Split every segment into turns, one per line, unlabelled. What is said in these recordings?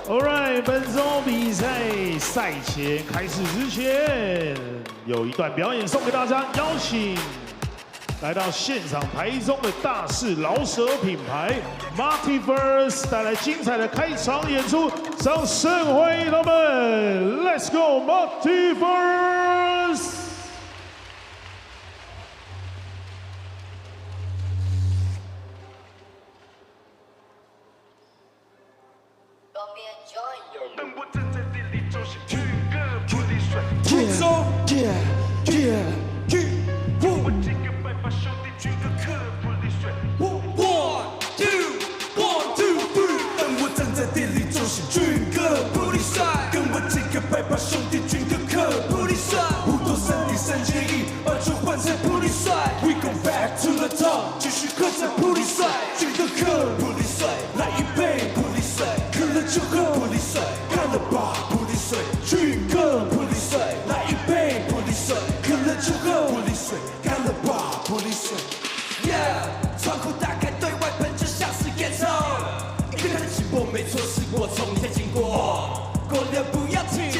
Alright， 本周比赛赛前开始之前，有一段表演送给大家，邀请来到现场台中的大士饶舌品牌 Multiverse 带来精彩的开场演出，掌声欢迎他们 ！Let's go Multiverse！
把兄弟军哥克普利帅，5多3点3结1，把球换成普利帅。We go back to the top， 继续喝着普利帅，军哥克普利帅，来一杯普利帅，渴了就喝普利帅，干了吧普利帅，军哥普利帅，来一杯普利帅，渴了就喝普利帅，干了吧普利帅。Yeah， 窗户打开对外喷就像是烟囱，一个人的起波没错，是我从你才经过，过了不要停。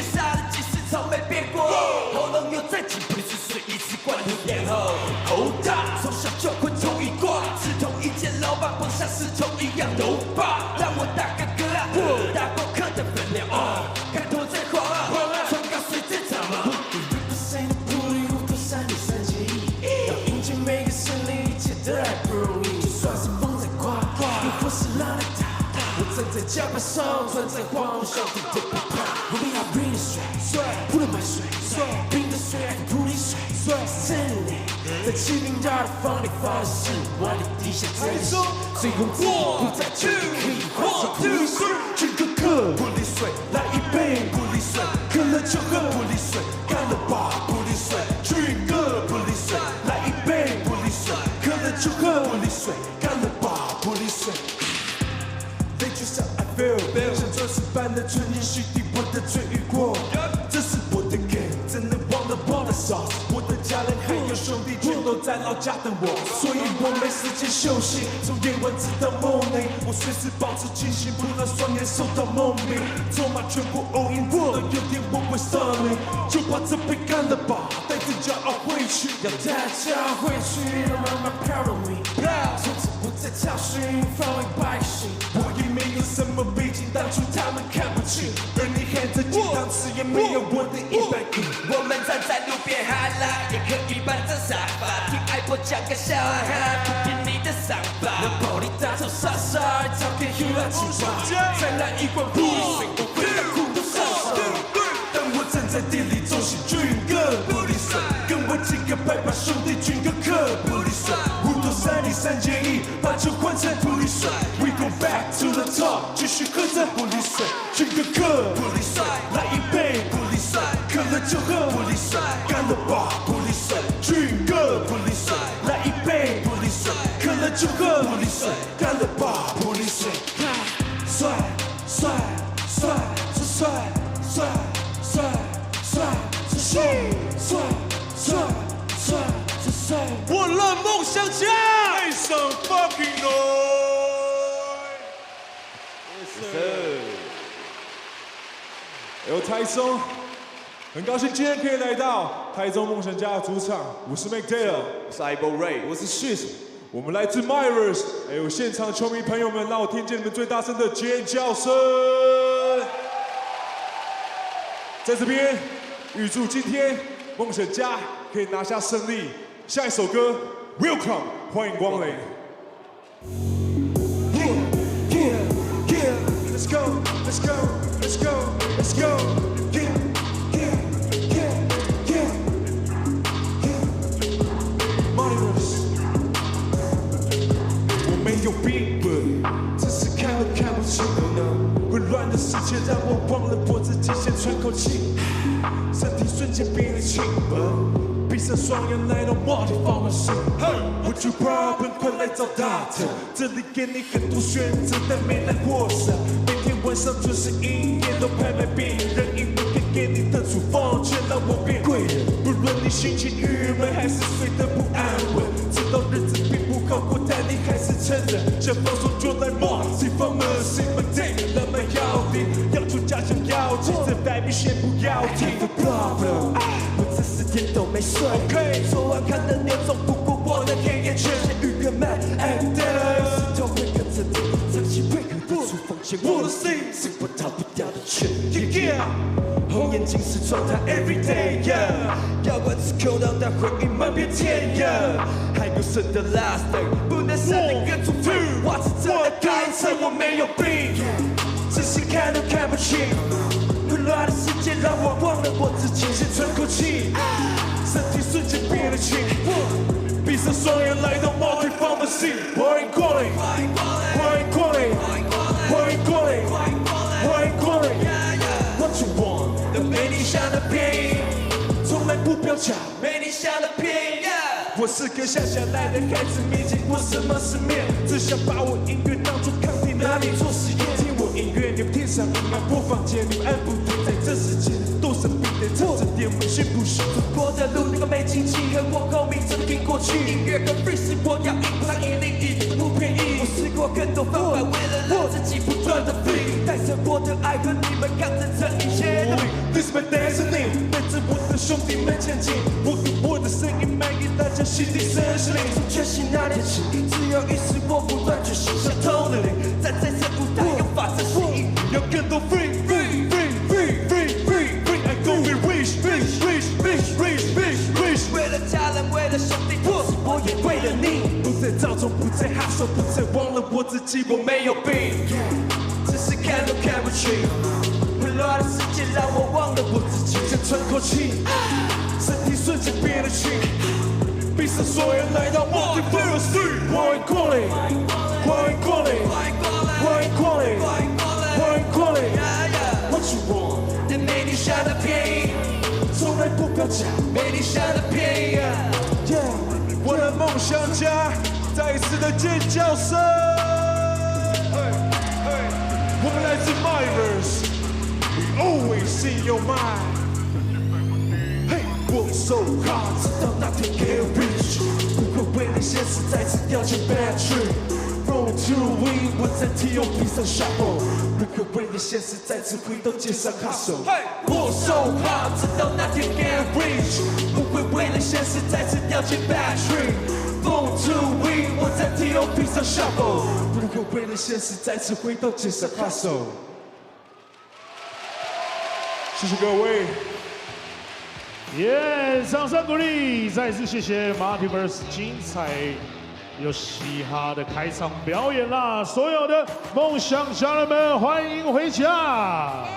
从没变过，喉咙又再紧，不是水一次灌入咽喉。头大，从小就会同一挂，是同一件老板，碰上是同一样头发。让我大哥哥啊，大过客的分量啊，开头再晃啊，穿高随着他嘛。不是的不离5多3点3结1，要迎接每个胜利，一切都还不容易。就算是风在刮，又或是浪在打，我站在甲板上，穿在黄兄弟的不怕。我们要 really 帅，扑了买水，冰的水还是普洱水，森林在70大的房里发的誓，万里地下真实，最后自己不在这里可以换上普洱水，军哥克普洱水，来一杯普洱水，渴了就喝普洱水，干了吧普洱水，军哥普洱水，来一杯普洱水，渴了就喝普洱水，干了吧普洱水。泪就像 I feel， 像钻石般的纯净洗涤我的罪与过。这是我的 game， 真的忘了我的 sauce。我的家人还有兄弟全都在老家等我，所以我没时间休息。从夜晚直到 morning， 我随时保持清醒，不让双眼受到梦迷。筹码全部 all in， 直到有天我会上瘾，就把这杯干了吧，带着骄傲回去，要大家回去，让妈妈 proud of me。从此不再挑衅，防卫百姓。我也没有什么背景，当初他们看不清，而你含着金汤匙也没有我的100亿。我们站在路边喊啦，也可以搬着沙发，听爱婆讲个笑话，不听你的伤疤。能暴力大手杀杀，照片又要起床，再来一罐普洱水，我会让裤都上手。当我站在店里奏起军歌普洱水，跟我几个拜把兄弟军歌克普洱水，5多3点3结1，把酒换成普洱水。We go back to the top， 继续喝着普洱水，军歌克普洱水，来一杯普洱水，渴了就喝普洱水，干了吧普洱水，军歌普洱水，来一杯普洱水，渴了就喝普洱水，干了吧普洱水。帅帅帅帅帅帅帅帅帅帅帅，我让梦想家 make some fucking noise。
有台中，很高兴今天可以来到台中梦想家的主场。我是 McDale，
我是 Ibo Ray，
我是 Shit， 我们来自 Myers， 还有现场球迷朋友们，让我听见你们最大声的尖叫声。在这边，预祝今天梦想家可以拿下胜利。下一首歌 ，Welcome， 欢迎光临。Let's go, let's go, let's go, let's go. Yeah, yeah, yeah, yeah, yeah. Myers， 我没有病，只是看都看不清。混乱的世界让我忘了脖子极限，喘口气，身体瞬间变得轻薄。闭上双眼来到梦里放我心。Would you problem？ 快来找大特，这里给你很多选择，但没来货色。每天晚上准时营业，都拍卖别人因为给你的处方，却让我变贵人。不论你心情郁闷还是睡得不安稳，知道日子并不好过，但你还是承认，想放松就来梦。See from a single day， 那么要你要
帅。昨晚看的年终不过我的黑眼圈，遇个 man and dance， 石头会跟着你，长期配合的厨房前我的 C， 是我逃不掉的圈。红眼睛是状态 everyday， 摇滚是口到大回忆满遍天，还有谁的 last day， 不能删的跟出 two， 我是真的开车，我没有病，仔细看都看不清，混乱的世界让我忘了我自己，先喘口气，身体瞬间变得轻，闭上双眼来到 multi pharmacy， 欢迎光临，欢迎光临，欢迎光临，欢迎光临 ，What you want？ 没你想的便宜，从来不标价，没你想的便宜。我是个乡下来的孩子，没见过什么世面，只想把我音乐当作康定拿来做实验。听我音乐，你们天上音乐播放键，你们按不停，在这世界多少必得趁着点微信不行。走过的路，那个没经济和我后面真的拼过去。音乐跟 free 是我要赢，上101不便宜。我试过更多方法，为了让自己不断的 free， 带着我的爱和你们抗争这一切的。This is my destiny， 带着我的兄弟们前进，我的声音卖给大家心底深心灵。从全新那天起，只有一时我不断去想相同的灵，站在这舞台要发自吸引，要更多 free。I go be rich， 为了家人，为了兄弟，同时我也为了你。不再造作，不再哈手，不再忘了我自己，我没有病，只是看都看不清。混乱的世界让我忘了我自己，先喘口气，身体瞬间变得轻，闭上双眼来到 multi pharmacy， 欢迎光临，欢迎光临，欢迎光临，欢迎光临 ，What you want？ 没你想的便宜，从来不标价，没你想的便宜。
我的梦想家，再一次的尖叫声。我们来自 Myers。We always in your mind.
Hey, work so hard， 直到那天 get rich， 不会为了现实再次掉进 bad trip。Roll to win， 我在 TOP 上 shuffle， 不会为了现实再次回到街上 hustle。Work so hard， 直到那天 get rich， 不会为了现实再次掉进 bad trip。Roll to win， 我在 TOP 上 shuffle， 不会为了现实再次回到街上 hustle。
谢谢各位，
掌声鼓励！再次谢谢 Multiverse 精彩有嘻哈的开场表演啦！所有的梦想家人们，欢迎回家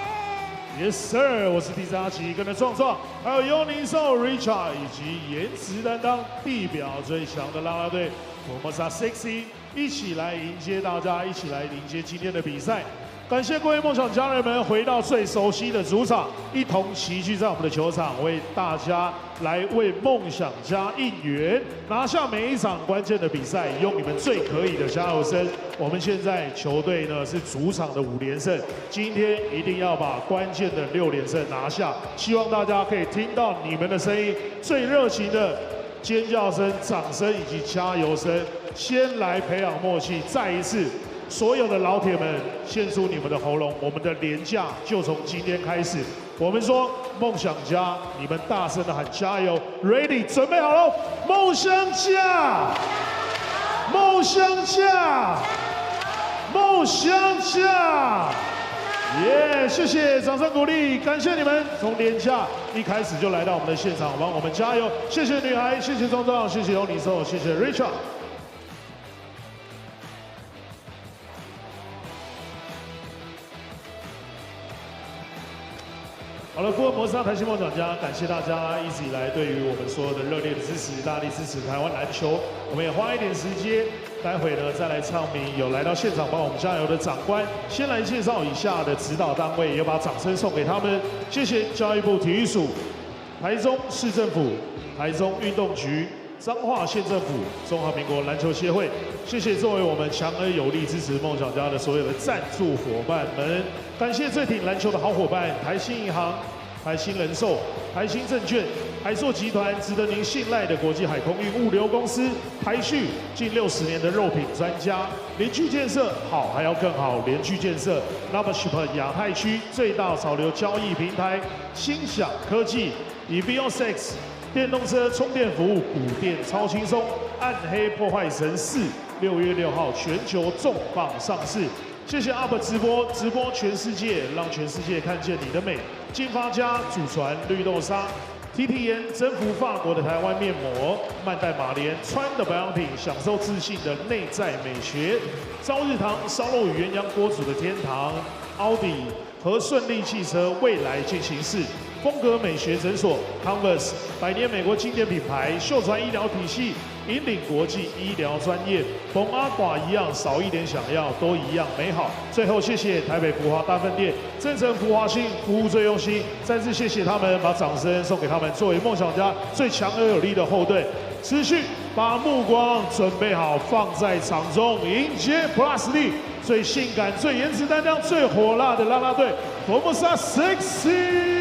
！Yes sir， 我是第三期跟着壮壮，还有幽灵兽 Richard 以及颜值担当、地表最强的啦啦队 Formosa Sexy， 一起来迎接大家，一起来迎接今天的比赛。感谢各位梦想家人们回到最熟悉的主场，一同齐聚在我们的球场，为大家来为梦想家应援，拿下每一场关键的比赛，用你们最可以的加油声。我们现在球队呢是主场的5连胜，今天一定要把关键的6连胜拿下。希望大家可以听到你们的声音，最热情的尖叫声、掌声以及加油声。先来培养默契，再一次。所有的老铁们，献出你们的喉咙，我们的连假就从今天开始。我们说梦想家，你们大声的喊加油 ，Ready， 准备好了，梦想家，梦想家，梦想家，耶！谢谢，掌声鼓励，感谢你们从连假一开始就来到我们的现场，帮我们加油。谢谢女孩，谢谢壮壮，谢谢有你兽，谢谢 Richard。好了，各位摩斯台新梦想家，感谢大家一直以来对于我们所有的热烈的支持，大力支持台湾篮球。我们也花一点时间，待会呢再来唱名有来到现场帮我们加油的长官。先来介绍以下的指导单位，也把掌声送给他们。谢谢教育部体育署、台中市政府、台中运动局、彰化县政府、中华民国篮球协会。谢谢作为我们强而有力支持梦想家的所有的赞助伙伴们。感谢最挺篮球的好伙伴，台新银行、台新人寿、台新证券、海硕集团，值得您信赖的国际海空运物流公司，台旭近60年的肉品专家，联聚建设好还要更好，联聚建设 Loveship 亚太区最大潮流交易平台，心想科技，以 BioSex 电动车充电服务，补电超轻松。暗黑破坏神4，6月6号全球重磅上市。谢谢 UP 直播全世界，让全世界看见你的美。金发家祖传绿豆沙。TT 颜征服法国的台湾面膜，曼黛玛莲穿的保养品，享受自信的内在美学。朝日堂烧肉与鸳鸯锅煮的天堂，奥迪和顺利汽车未来进行式。风格美学诊所 Converse 100年美国经典品牌，秀传医疗体系引领国际医疗专业，同阿寡一样，少一点想要，都一样美好。最后谢谢台北福华大分店，真诚福华心，服务最用心。再次谢谢他们，把掌声送给他们，作为梦想家最强而有力的后队。持续把目光准备好，放在场中，迎接 P.LEAGUE 最性感、最颜值担当、最火辣的啦啦队 Formosa 60。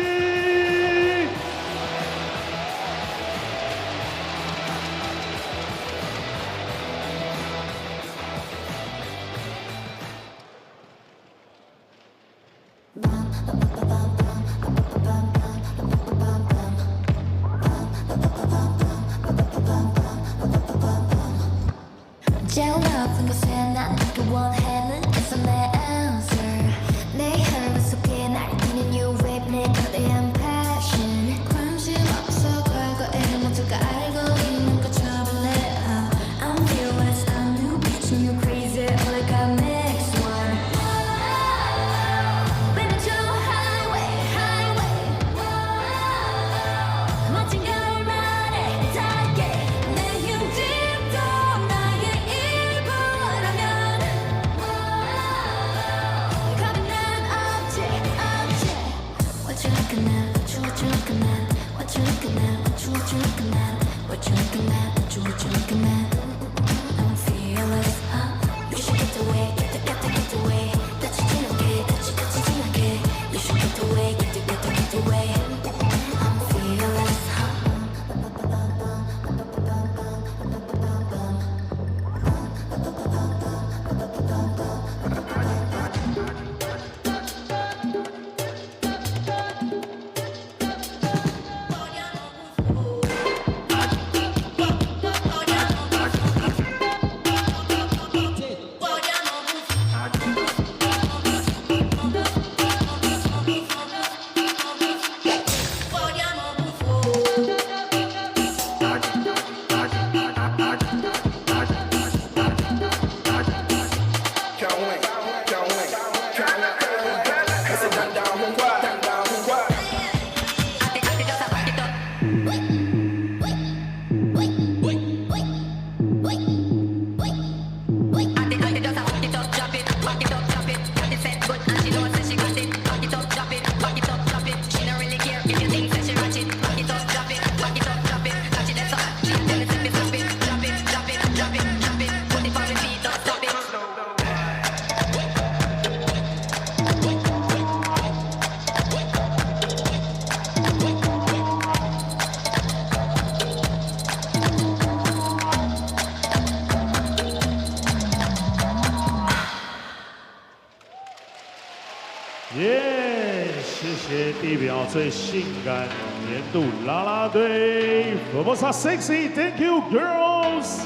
地表最性感年度啦啦队 Formosa 60，Thank you girls。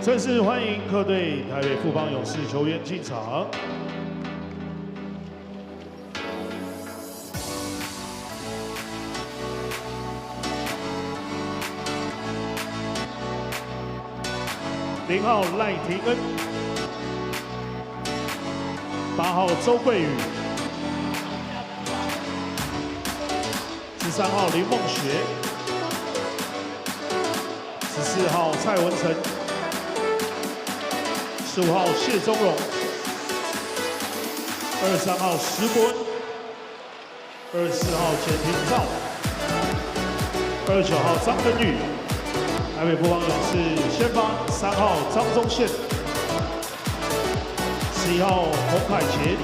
正式欢迎客队台北富邦勇士球员进场。0号赖廷恩，8号周桂宇。13号林梦雪，14号蔡文成，15号谢宗荣，23号石伯恩，24号简廷照，29号张根宇，台北富邦勇士先发3号张宗宪，11号洪凯杰。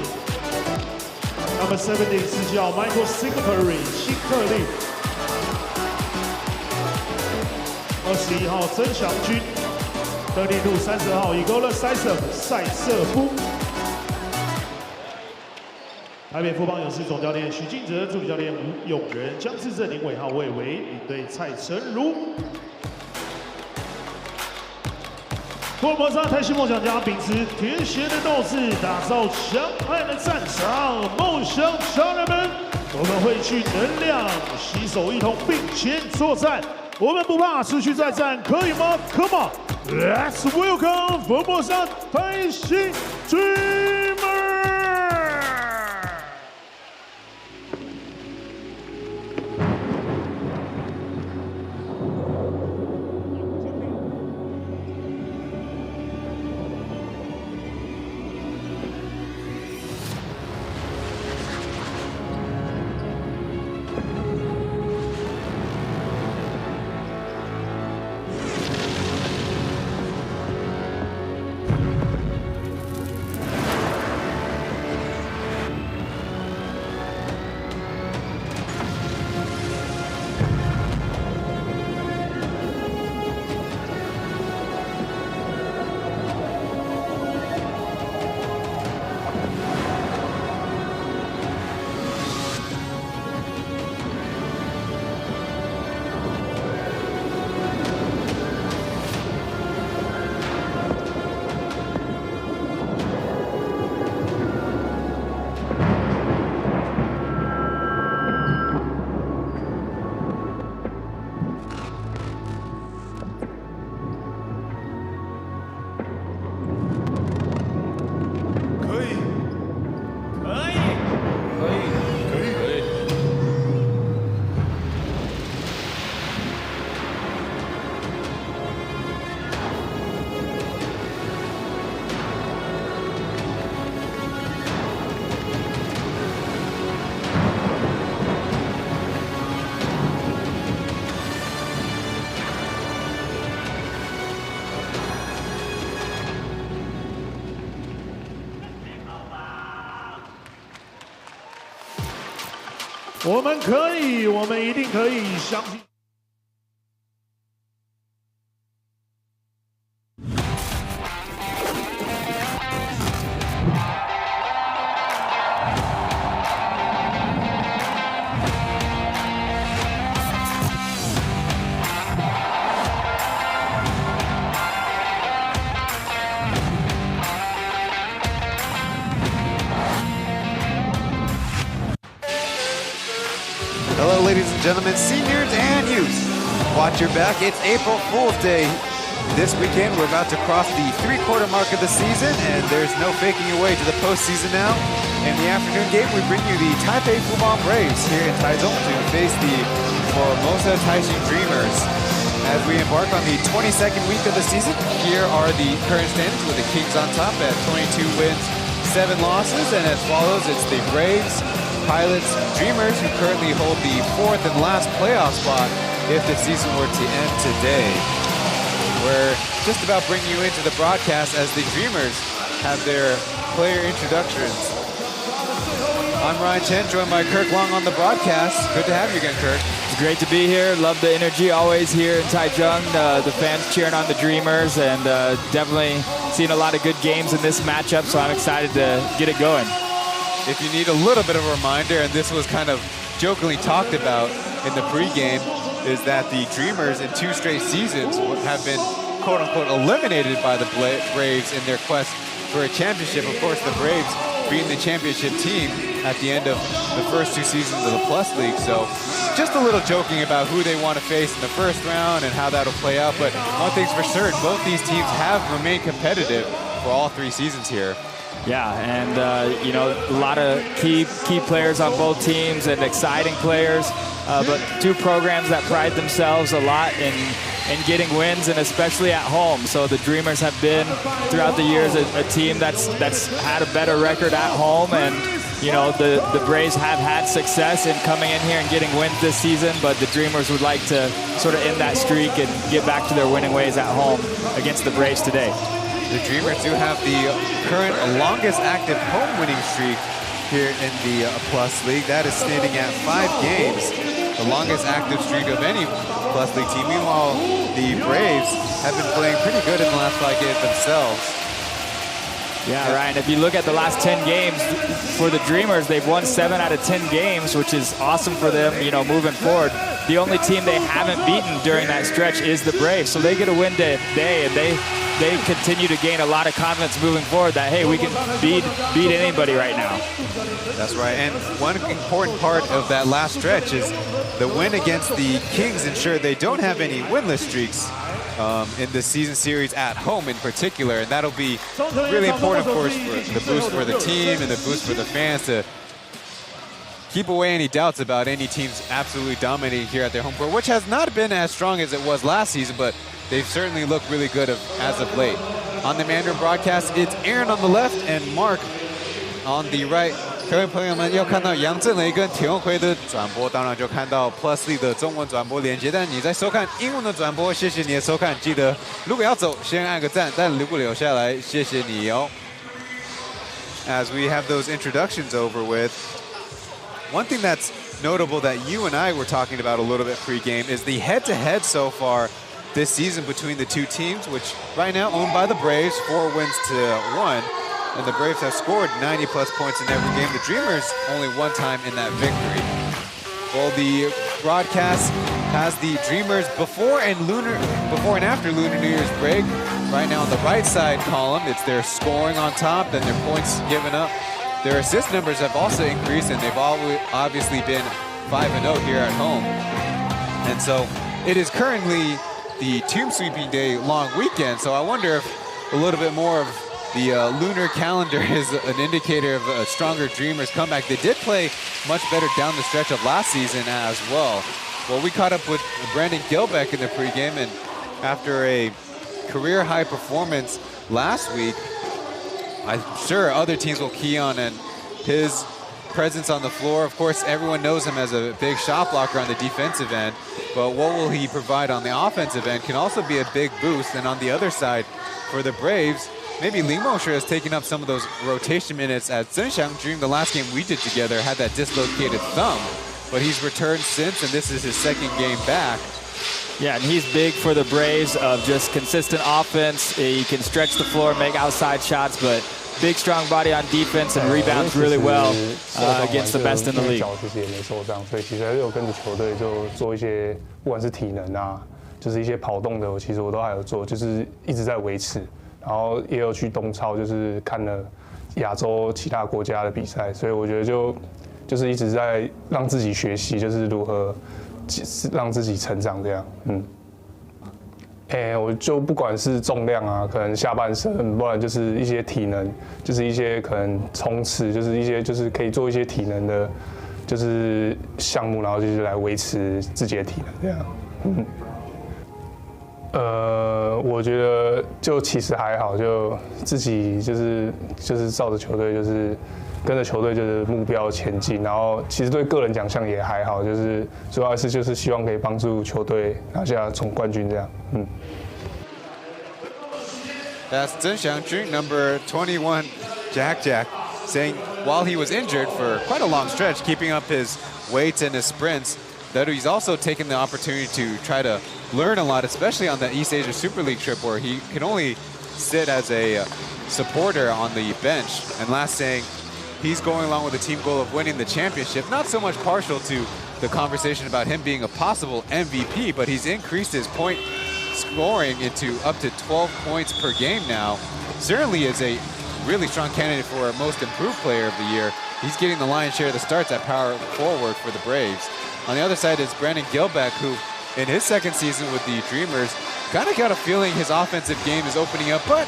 Number 70是叫 Michael Singletary 辛克利，21号曾祥军，32 30号 Egola 塞瑟夫，台北富邦勇士总教练许晋哲，助理教练吴永仁，将至阵领尾号位为领队蔡成儒。福摩沙台新梦想家秉持铁血的斗志，打造强悍的战场。梦想家人们，我们汇聚能量，携手一同并肩作战。我们不怕，持续再战，可以吗 ？Come on, let's welcome 福摩沙台新 Dreamer。我们可以，我们一定可以，相信。
Hello, ladies and gentlemen, seniors and youth. Watch your back, it's April Fool's Day. This weekend, we're about to cross the three-quarter mark of the season, and there's no faking your way to the postseason now. In the afternoon game, we bring you the Taipei Fubon Braves here in Taichung to face the Formosa Taishin Dreamers. As we embark on the 22nd week of the season, here are the current standings with the Kings on top at 22 wins, 7 losses, and as follows, it's the Braves, Pilots, Dreamers, who currently hold the 4th and last playoff spot if the season were to end today. We're just about bringing you into the broadcast as the Dreamers have their player introductions. I'm Ryan Chen, joined by Kirk Long on the broadcast. Good to have you again, Kirk.
It's great to be here. Love the energy always here in Taichung. The fans cheering on the Dreamers, and definitely seen a lot of good games in this matchup, so I'm excited to get it going.
If you need a little bit of a reminder, and this was kind of jokingly talked about in the pregame, is that the Dreamers in 2 straight seasons have been quote-unquote eliminated by the Braves in their quest for a championship. Of course, the Braves being the championship team at the end of the first 2 seasons of the Plus League. So just a little joking about who they want to face in the first round and how that'll play out. But one thing's for certain, both these teams have remained competitive for all 3 seasons here.
Yeah, and you know, a lot of key players on both teams and exciting players, but 2 programs that pride themselves a lot in getting wins, and especially at home. So the Dreamers have been throughout the years a team that's had a better record at home, and you know, the Braves have had success in coming in here and getting wins this season, but the Dreamers would like to sort of end that streak and get back to their winning ways at home against the Braves today.
The Dreamers do have the current longest active home winning streak here in the Plus League. That is standing at 5 games, the longest active streak of any Plus League team. Meanwhile, the Braves have been playing pretty good in the last 5 games themselves.
Yeah, Ryan, if you look at the last 10 games for the Dreamers, they've won 7 out of 10 games, which is awesome for them, you know, moving forward. The only team they haven't beaten during that stretch is the Braves, so they get a win today, and they continue to gain a lot of confidence moving forward that, hey, we can beat anybody right now.
That's right, and one important part of that last stretch is the win against the Kings ensured they don't have any winless streaks in the season series at home in particular, and that'll be really important, of course, for the boost for the team and the boost for the fans to keep away any doubts about any teams absolutely dominating here at their home court, which has not been as strong as it was last season, but they've certainly looked really good as of late. On the Mandarin broadcast, it's Aaron on the left and Mark on the right. 各位朋友们要看到杨振雷跟田永辉的转播，当然就看到 P.LEAGUE 的中文转播连接。但你在收看英文的转播，谢谢你的收看。记得如果要走，先按个赞；但如果留下来，谢谢你哦。As we have those introductions over with, one thing that's notable that you and I were talking about a little bit pre-game is the head-to-head so far this season between the two teams, which right now owned by the Braves, 4 wins to 1. And the Braves have scored 90-plus points in every game. The Dreamers only one time in that victory. Well, the broadcast has the Dreamers before and after Lunar New Year's break. Right now on the right side column, it's their scoring on top, then their points given up. Their assist numbers have also increased, and they've obviously been 5-0 here at home. And so it is currently the Tomb Sweeping Day long weekend, so I wonder if a little bit more of the lunar calendar is an indicator of a stronger Dreamers comeback. They did play much better down the stretch of last season as well. Well, we caught up with Brandon Gilbeck in the pregame, and after a career-high performance last week, I'm sure other teams will key on and his presence on the floor. Of course, everyone knows him as a big shot blocker on the defensive end, but what will he provide on the offensive end can also be a big boost. And on the other side, for the Braves, maybe Lee Mosher has taken up some of those rotation minutes as Chen during the last game we did together had that dislocated thumb, but he's returned since, and this is his second game back.
Yeah, and he's big for the Braves of just consistent offense. He can stretch the floor, make outside shots, but big, strong body on defense and rebounds really well against the best in the league.
其实也没受伤，所以其实还是有跟着球队就做一些，不管是体能啊，就是一些跑动的，其实我都还有做，就是一直在维持。然后也有去东超，就是看了亚洲其他国家的比赛，所以我觉得就是一直在让自己学习，就是如何让自己成长这样。我就不管是重量啊，可能下半身，不然就是一些体能，就是一些可能冲刺，就是一些就是可以做一些体能的，就是项目，然后就是来维持自己的体能这样。我觉得就其实还好，就自己就是照着球队，就是跟着球队就是目标前进，然后其实对个人奖项也还好，就是主要是就是希望可以帮助球队拿下总冠军这样。
That's Chen Xiangju, number 21, Jack, saying while he was injured for quite a long stretch, keeping up his weights and his sprints, that he's also taken the opportunity to try to learn a lot, especially on the East Asia Super League trip where he can only sit as a supporter on the bench. And last saying, he's going along with the team goal of winning the championship, not so much partial to the conversation about him being a possible MVP, but he's increased his point scoring into up to 12 points per game now. Certainly is a really strong candidate for most improved player of the year. He's getting the lion's share of the starts at power forward for the Braves. On the other side is Brandon Gilbeck, who in his second season with the Dreamers kind of got a feeling his offensive game is opening up, but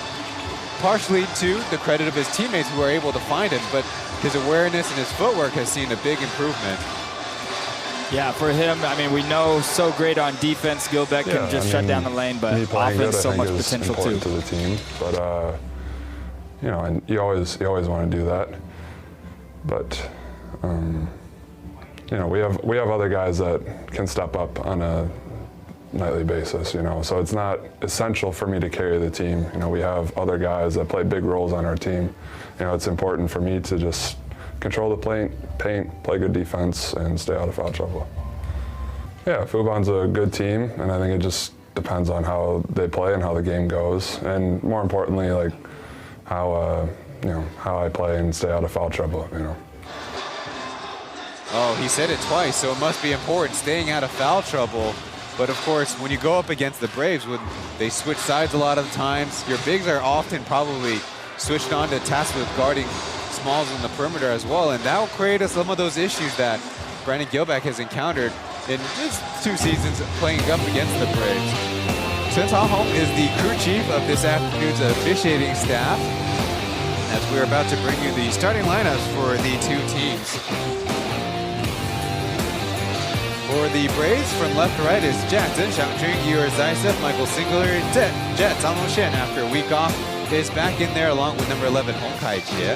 partially to the credit of his teammates who are able to find him, but his awareness and his footwork has seen a big improvement.
Yeah, for him, I mean, we know so great on defense. Gilbeck can just shut down the lane, but offense, so much potential too.
To the team, but you know, and you always want to do that. But you know, we have other guys that can step up on a nightly basis. You know, so it's not essential for me to carry the team. You know, we have other guys that play big roles on our team. You know, it's important for me to just control the paint, play good defense, and stay out of foul trouble. Yeah, Fubon's a good team, and I think it just depends on how they play and how the game goes, and more importantly, like how how I play and stay out of foul trouble.
Oh, he said it twice, so it must be important, staying out of foul trouble. But of course, when you go up against the Braves, when they switch sides a lot of the times, your bigs are often probably switched on to task with guarding smalls on the perimeter as well, and that will create some of those issues that Brandon Gilbeck has encountered in just 2 seasons playing up against the Braves. Chen is the crew chief of this afternoon's officiating staff, as we're about to bring you the starting lineups for the 2 teams. For the Braves, from left to right is Jack, Zhen Xiangjun, Yor Zaisef, Michael Singler, Jet, Zhang Shen, after a week off, is back in there along with number 11, Hong Kai-jie.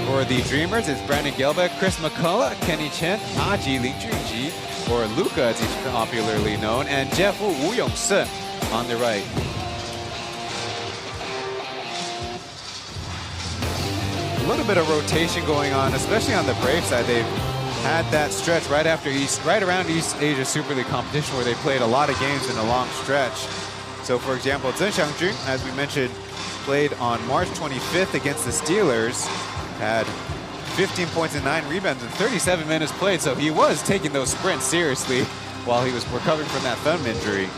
For the Dreamers, it's Brandon Gilbeck, Chris McCullough, Kenny Chen, Aji, Ling Junji, or Luca as he's popularly known, and Jeff Wu, Wu Yongse on the right. A little bit of rotation going on, especially on the Brave side. They've had that stretch right around East Asia Super League competition where they played a lot of games in a long stretch. So for example, Zhen Xiangjun, as we mentioned, played on March 25th against the Steelers, had 15 points and 9 rebounds in 37 minutes played, so he was taking those sprints seriously while he was recovering from that thumb injury.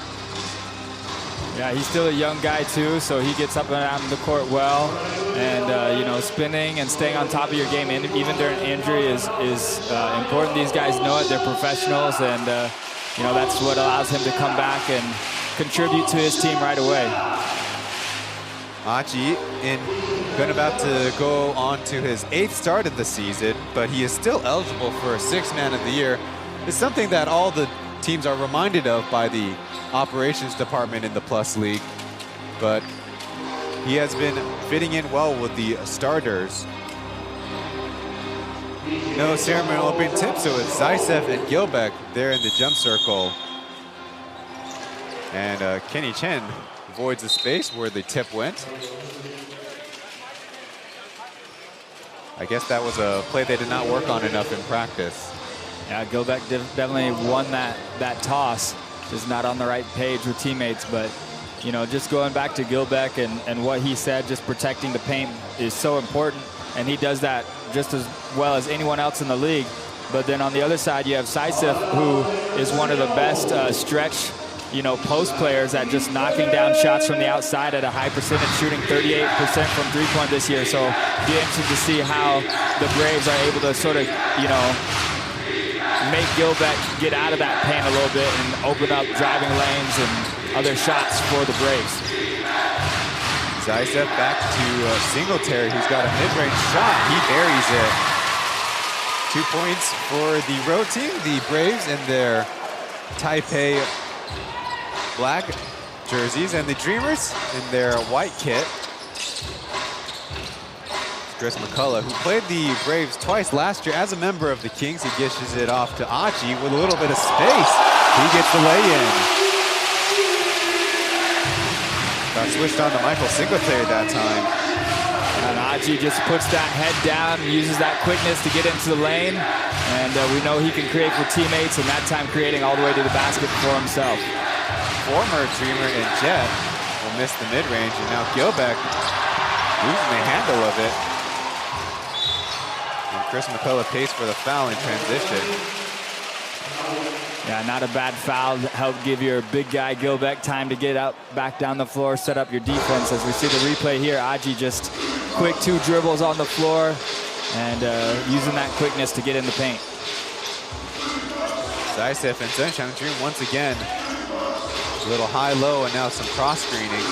Yeah, he's still a young guy too, so he gets up and down the court well, and spinning and staying on top of your game, and even during injury, is important. These guys know it; they're professionals, and that's what allows him to come back and contribute to his team right away.
Aji about to go on to his 8th start of the season, but he is still eligible for a 6th Man of the Year. It's something that all the teams are reminded of by the operations department in the Plus League, but he has been fitting in well with the starters. No ceremonial opening tip, so it's Zaisef and Gilbeck there in the jump circle. And Kenny Chen avoids the space where the tip went. I guess that was a play they did not work on enough in practice.
Yeah, Gilbeck definitely won that toss. Just not on the right page with teammates, but just going back to Gilbeck and what he said, just protecting the paint is so important, and he does that just as well as anyone else in the league. But then on the other side, you have Zaisef, who is one of the best stretch post players at just knocking down shots from the outside at a high percentage, shooting 38% from 3-point this year. So be interested to see how the Braves are able to sort of, make Gilbeck get out of that paint a little bit and open up driving lanes and other shots for the Braves.
Zaisef back to Singletary, who's got a mid-range shot. He buries it. 2 points for the road team, the Braves in their Taipei black jerseys, and the Dreamers in their white kit. Chris McCullough, who played the Braves twice last year as a member of the Kings. He dishes it off to Aji with a little bit of space. He gets the lay-in. Got switched on to Michael Singletary that time.
And Aji just puts that head down, uses that quickness to get into the lane. And we know he can create for teammates, and that time creating all the way to the basket for himself.
Former Dreamer and Jet will miss the mid-range, and now Gilbeck losing the handle of it. And Chris McCullough pays for the foul in transition.
Yeah, not a bad foul to help give your big guy Gilbeck time to get up, back down the floor, set up your defense. As we see the replay here, Aji just quick 2 dribbles on the floor and using that quickness to get in the paint.
Zaisef and Zhen Xiangjun once again. A little high-low and now some cross-screening.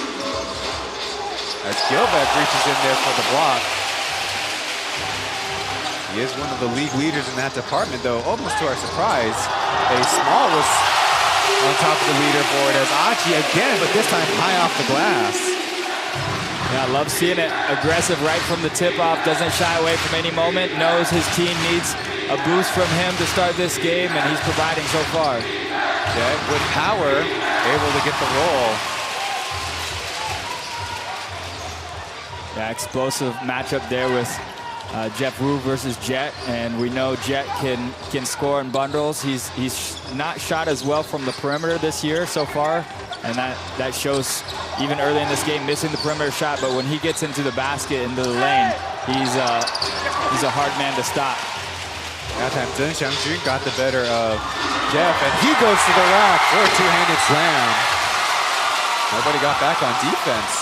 As Gilbeck reaches in there for the block. He is one of the league leaders in that department, though, almost to our surprise. A small was on top of the leaderboard as Aji again, but this time high off the glass.
Yeah, I love seeing it. Aggressive right from the tip-off, doesn't shy away from any moment, knows his team needs a boost from him to start this game, and he's providing so far.
Yeah, with power, able to get the roll.
Yeah, explosive matchup there with Jeff Wu versus Jet, and we know Jet can score in bundles. He's not shot as well from the perimeter this year so far, and that shows even early in this game, missing the perimeter shot. But when he gets into the basket, into the lane, he's a hard man to stop.
That time, Chen Xiangjun got the better of Jeff, and he goes to the rack for a two-handed slam. Nobody got back on defense.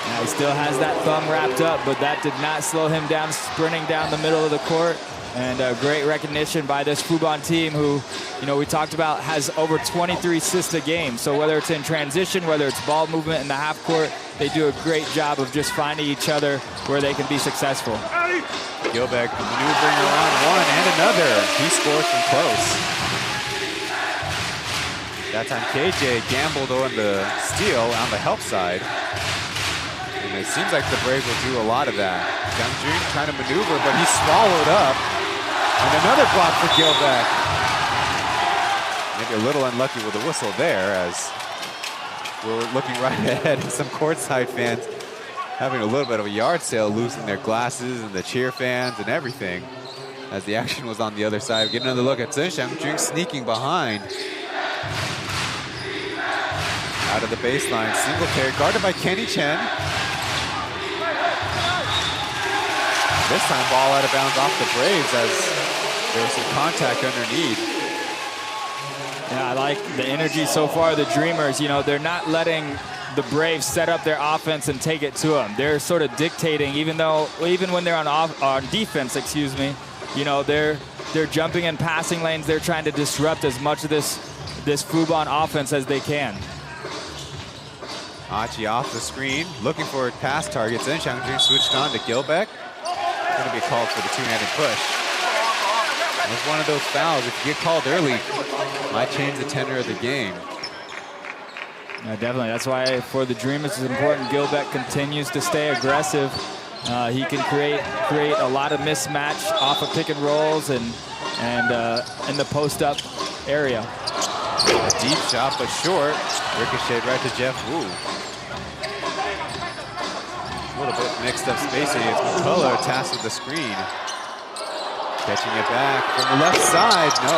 Now he still has that thumb wrapped up, but that did not slow him down, sprinting down the middle of the court. And great recognition by this Fubon team who, you know, we talked about has over 23 assists a game. So whether it's in transition, whether it's ball movement in the half court, they do a great job of just finding each other where they can be successful.
Gilbeck maneuvering around one and another. He scores from close. That time KJ gambled on the steal on the help side. And it seems like the Braves will do a lot of that. Xiangjun trying to maneuver, but he's swallowed up. And another block for Gilbeck. Maybe a little unlucky with the whistle there, as we're looking right ahead at some courtside fans having a little bit of a yard sale, losing their glasses and the cheer fans and everything, as the action was on the other side. Get another look at Chen Xiangjun sneaking behind. Out of the baseline, Singletary guarded by Kenny Chen. This time ball out of bounds off the Braves as there was some contact underneath.
Yeah, I like the energy so far. The Dreamers, you know, they're not letting the Braves set up their offense and take it to them. They're sort of dictating, even when they're on defense, excuse me, you know, they're jumping in passing lanes. They're trying to disrupt as much of this Fubon offense as they can.
Achi off the screen, looking for a pass targets. Then Xiangjun switched on to Gilbeck. Going to be called for the two-handed push. It was one of those fouls. If you get called early, might change the tenor of the game.
Yeah, definitely. That's why for the Dreamers it's important Gilbeck continues to stay aggressive. He can create a lot of mismatch off of pick and rolls and in the post-up area.
A deep shot, but short. Ricocheted right to Jeff Wu. A little bit mixed up space here. It's McCullough tasked with the screen. Catching it back from the left side. No.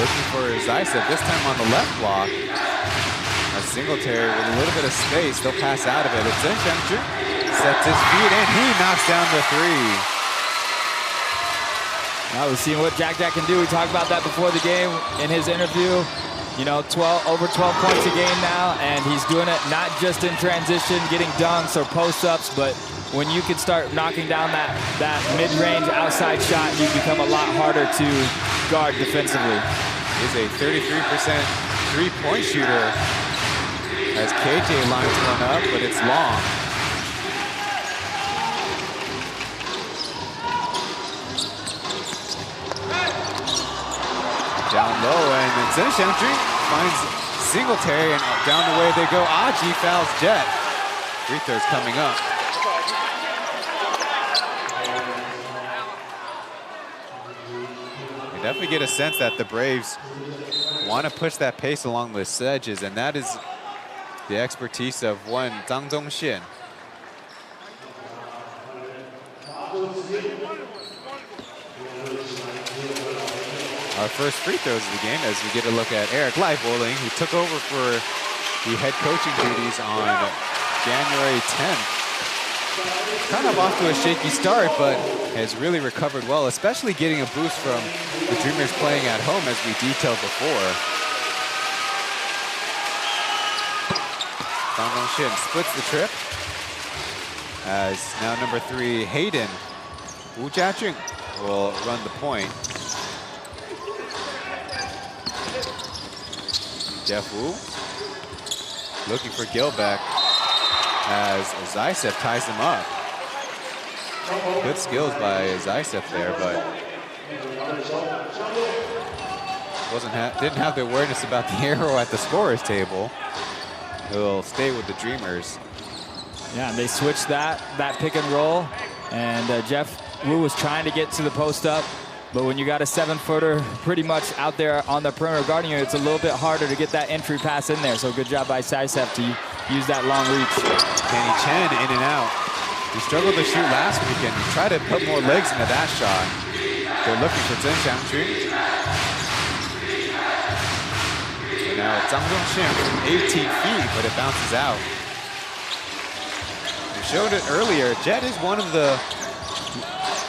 Looking for Zaitsev, this time on the left block. A Singletary with a little bit of space. They'll pass out of it. It's Chen Xiangjun. Sets his feet and he knocks down the three.
Now we've seen what Jack can do. We talked about that before the game in his interview. You know, over 12 points a game now, and he's doing it not just in transition, getting dunks or post-ups, but when you can start knocking down that mid-range outside shot, you become a lot harder to guard defensively.
He's a 33% three-point shooter as KJ lines one up, but it's long. Down low, and then Chen Xiangjun finds Singletary, and down the way they go. Aji fouls Jet. Free throws coming up. You definitely get a sense that the Braves want to push that pace along the edges, and that is the expertise of one Zhang Zhongxian. Our first free throws of the game as we get a look at Eric Leiboling, who took over for the head coaching duties on January 10th. Kind of off to a shaky start, but has really recovered well, especially getting a boost from the Dreamers playing at home, as we detailed before. Zhang Zhongxian splits the trip, as now number 3, Hayden Wu Jiajun will run the point. Jeff Wu looking for Gilbeck as Zaitsev ties him up. Good skills by Zaitsev there, but didn't have the awareness about the arrow at the scorer's table. He'll stay with the Dreamers.
Yeah, and they switched that pick and roll, and Jeff Wu was trying to get to the post up. But when you got a 7-footer pretty much out there on the perimeter guarding you, it's a little bit harder to get that entry pass in there. So good job by Zaitsev to use that long reach.
Kenny Chen in and out. He struggled to shoot last weekend. He tried to put more legs into that shot. They're looking for Chen Xiangjun. And now. Zhang Zhongxin from 18 feet, but it bounces out. We showed it earlier. Jet is one of the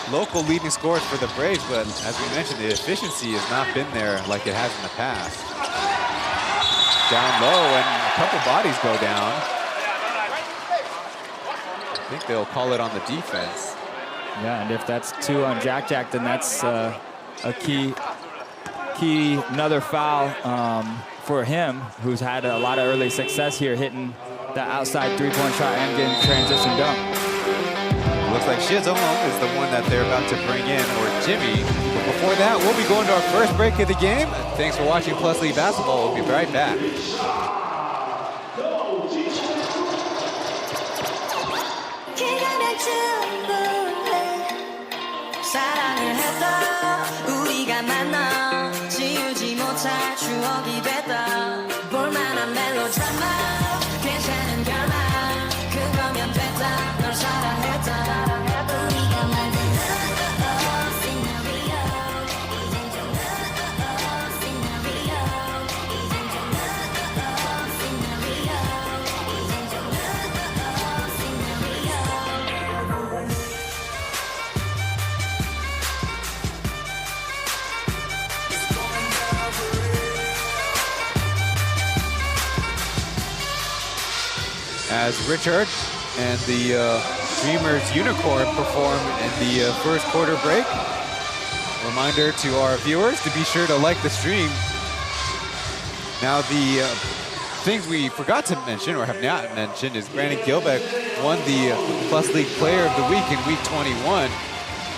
local leading scorers for the Braves, but as we mentioned, the efficiency has not been there like it has in the past. Down low, and a couple bodies go down. I think they'll call it on the defense.
Yeah, and if that's 2 on Jack Jack, then that's a key another foul for him, who's had a lot of early success here, hitting the outside three-point shot and getting transition dunk.
Looks like Shizong is the one that they're about to bring in, or Jimmy. But before that, we'll be going to our first break of the game. Thanks for watching Plus League Basketball. We'll be right back.
사랑을 했다 우리가 만나 지우지 못할 추억이 됐다 볼만한 멜로드라마 괜찮은 결말 그거면 됐다 널 사랑했다 우리가 만든 시나리오 이젠 좀 시나리오 이젠 좀 시나리오 이젠 좀
As Richard and the Dreamers Unicorn perform in the first quarter break. Reminder to our viewers to be sure to like the stream. Now the things we forgot to mention or have not mentioned is Brandon Gilbeck won the Plus League Player of the Week in Week 21,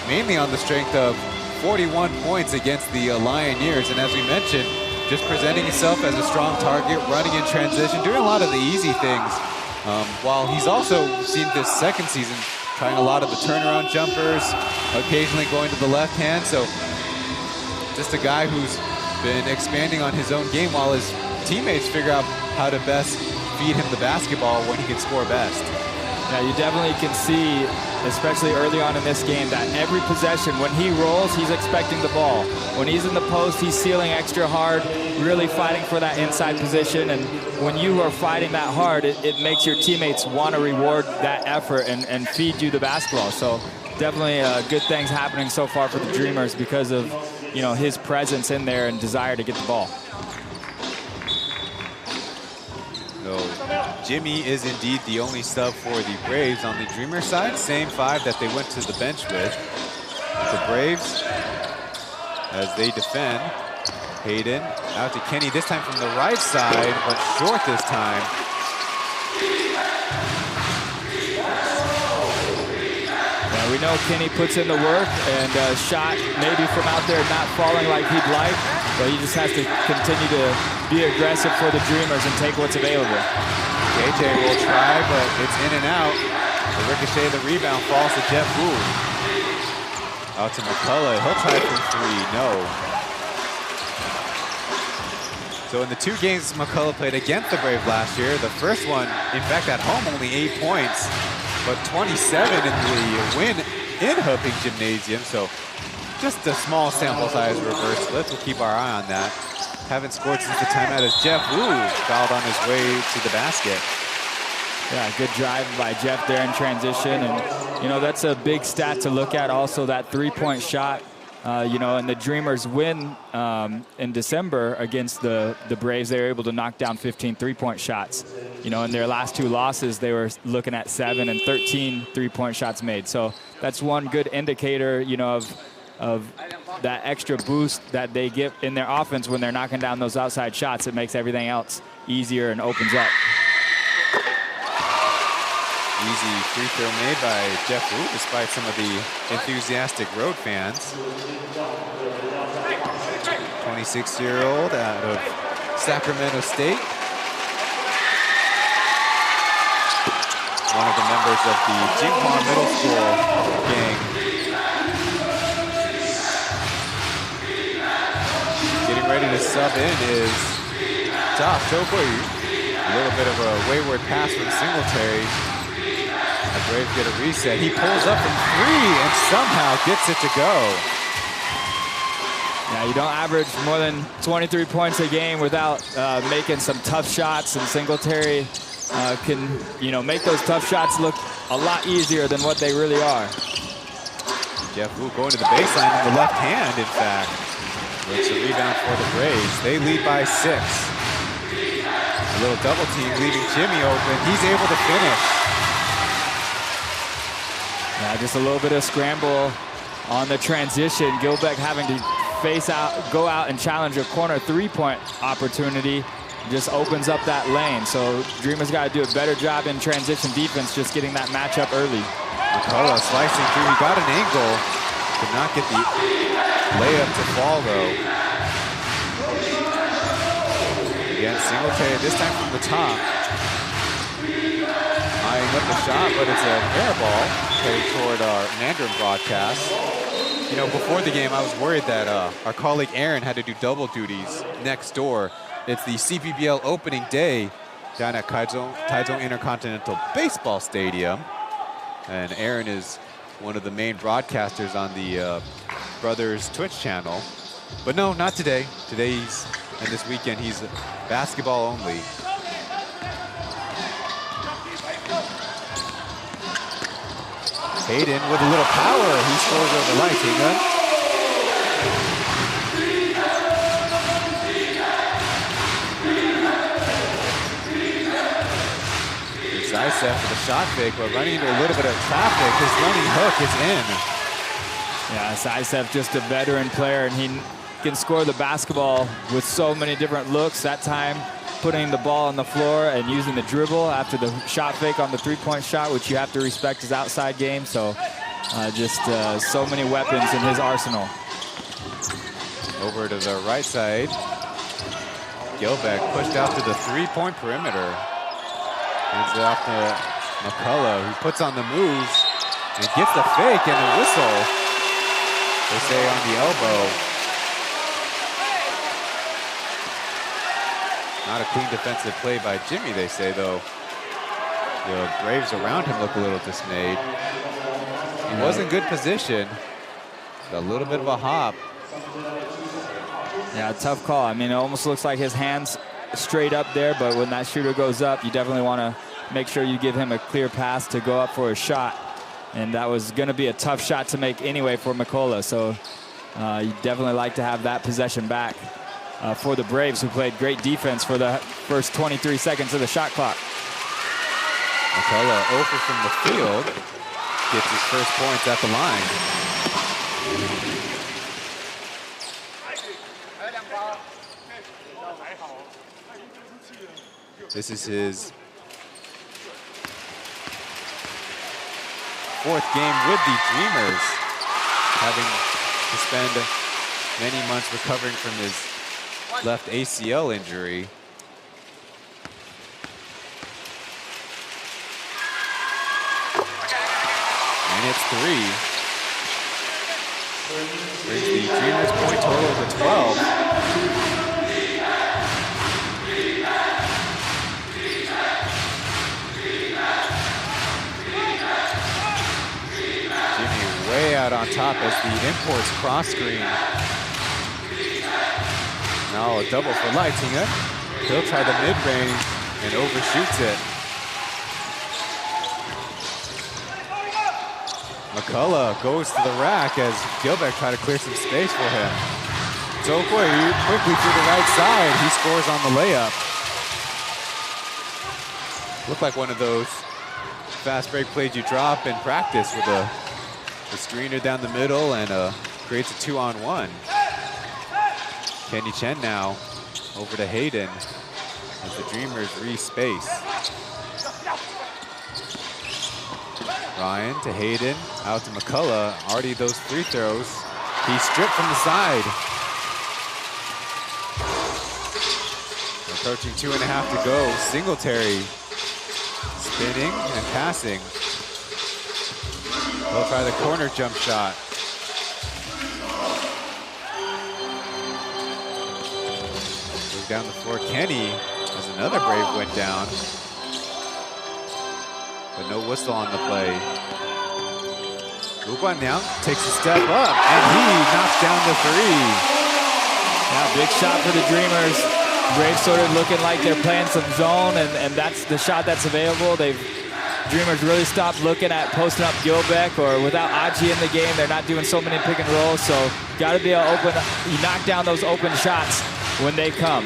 mainly on the strength of 41 points against the Lioneers. And as we mentioned, just presenting himself as a strong target, running in transition, doing a lot of the easy things. While he's also seen this second season trying a lot of the turnaround jumpers, occasionally going to the left hand. So just a guy who's been expanding on his own game while his teammates figure out how to best feed him the basketball when he can score best.
Yeah, you definitely can see, especially early on in this game, that every possession, when he rolls, he's expecting the ball. When he's in the post, he's sealing extra hard, really fighting for that inside position. And when you are fighting that hard, it makes your teammates want to reward that effort and feed you the basketball. So definitely good things happening so far for the Dreamers because of, you know, his presence in there and desire to get the ball.
So Jimmy is indeed the only sub for the Braves on the Dreamer side. Same 5 that they went to the bench with. The Braves, as they defend, Hayden out to Kenny, this time from the right side, but short this time.
Yeah, we know Kenny puts in the work, and shot maybe from out there not falling like he'd like, but he just has to continue to be aggressive for the Dreamers and take what's available.
JJ will try, but it's in and out. The ricochet, the rebound falls to Jeff Wu. Out to McCullough, he'll try from 3, no. So in the 2 games McCullough played against the Braves last year, the first one, in fact at home, only 8 points, but 27 in the win in Huping Gymnasium. So just a small sample size reverse split. We'll keep our eye on that. Haven't scored since the timeout as Jeff Wu fouled on his way to the basket.
Yeah, good drive by Jeff there in transition. And, you know, that's a big stat to look at. Also, that three-point shot, you know, and the Dreamers win in December against the Braves. They were able to knock down 15 three-point shots. You know, in their last 2 losses, they were looking at 7 and 13 three-point shots made. So that's one good indicator, you know, of that extra boost that they get in their offense when they're knocking down those outside shots. It makes everything else easier and opens up.
Easy free throw made by Jeff Wu, despite some of the enthusiastic road fans. 26-year-old out of Sacramento State. One of the members of the Jinghua Middle School gang. Getting ready to sub in is Ta Chokui. A little bit of a wayward pass from Singletary. The Braves get a reset. He pulls up from 3 and somehow gets it to go.
Yeah, you don't average more than 23 points a game without making some tough shots, and Singletary can, make those tough shots look a lot easier than what they really are.
Jeff Wu going to the baseline in the left hand, in fact. It's a rebound for the Braves. They lead by 6. A little double team leaving Jimmy open. He's able to finish.
Yeah, just a little bit of scramble on the transition. Gilbeck having to go out and challenge a corner three-point opportunity. Just opens up that lane. So Dreamers got to do a better job in transition defense, just getting that matchup early.
McCullough slicing through. He got an angle. Could not get the layup to fall, though. Again, Singletary, this time from the top. Eyeing up the shot, but it's an air ball heading toward our Mandarin broadcast. Before the game, I was worried that our colleague Aaron had to do double duties next door. It's the CPBL opening day down at Taichung Intercontinental Baseball Stadium. And Aaron is one of the main broadcasters on the Brothers Twitch channel. But no, not today. Today and this weekend, he's basketball only. Hayden with a little power. He scores over Lightinga. Zaitsev for the shot fake, but running into a little bit of traffic. His running hook is in.
Yeah, Zaitsev just a veteran player, and he can score the basketball with so many different looks. That time, putting the ball on the floor and using the dribble after the shot fake on the three-point shot, which you have to respect his outside game. So just so many weapons in his arsenal.
Over to the right side. Gilbeck pushed out to the three-point perimeter. Hands it off to McCullough, who puts on the moves and gets the fake and the whistle. They say on the elbow. Not a clean defensive play by Jimmy, they say, though. The Braves around him look a little dismayed. He was in good position. A little bit of a hop.
Yeah, tough call. I mean, it almost looks like his hand's straight up there, but when that shooter goes up, you definitely want to make sure you give him a clear pass to go up for a shot. And that was going to be a tough shot to make anyway for McCullough. So you definitely like to have that possession back for the Braves, who played great defense for the first 23 seconds of the shot clock.
McCullough over from the field, gets his first points at the line. This is his fourth game with the Dreamers, having to spend many months recovering from his left ACL injury. And it's 3. Brings the Dreamers point total to 12. Way out on top as the imports cross screen. Now a double for Lightinga. He'll try the mid-range and overshoots it. McCullough goes to the rack as Gilbeck tries to clear some space for him. Tokwe quickly to the right side. He scores on the layup. Looked like one of those fast break plays you drop in practice with a screener down the middle and creates a 2-on-1. Kenny Chen now over to Hayden as the Dreamers re-space. Ryan to Hayden, out to McCullough. Already those free throws. He stripped from the side. Approaching 2.5 to go. Singletary spinning and passing. He'll try the corner jump shot. Goes down the floor. Kenny, as another Brave went down. But no whistle on the play. Wu Guanyang takes a step up, and he knocks down the 3.
Yeah, big shot for the Dreamers. Braves sort of looking like they're playing some zone, and that's the shot that's available. Dreamers really stopped looking at posting up Gilbeck, or without Aji in the game, they're not doing so many pick and rolls, so got to be able to open, you knock down those open shots when they come.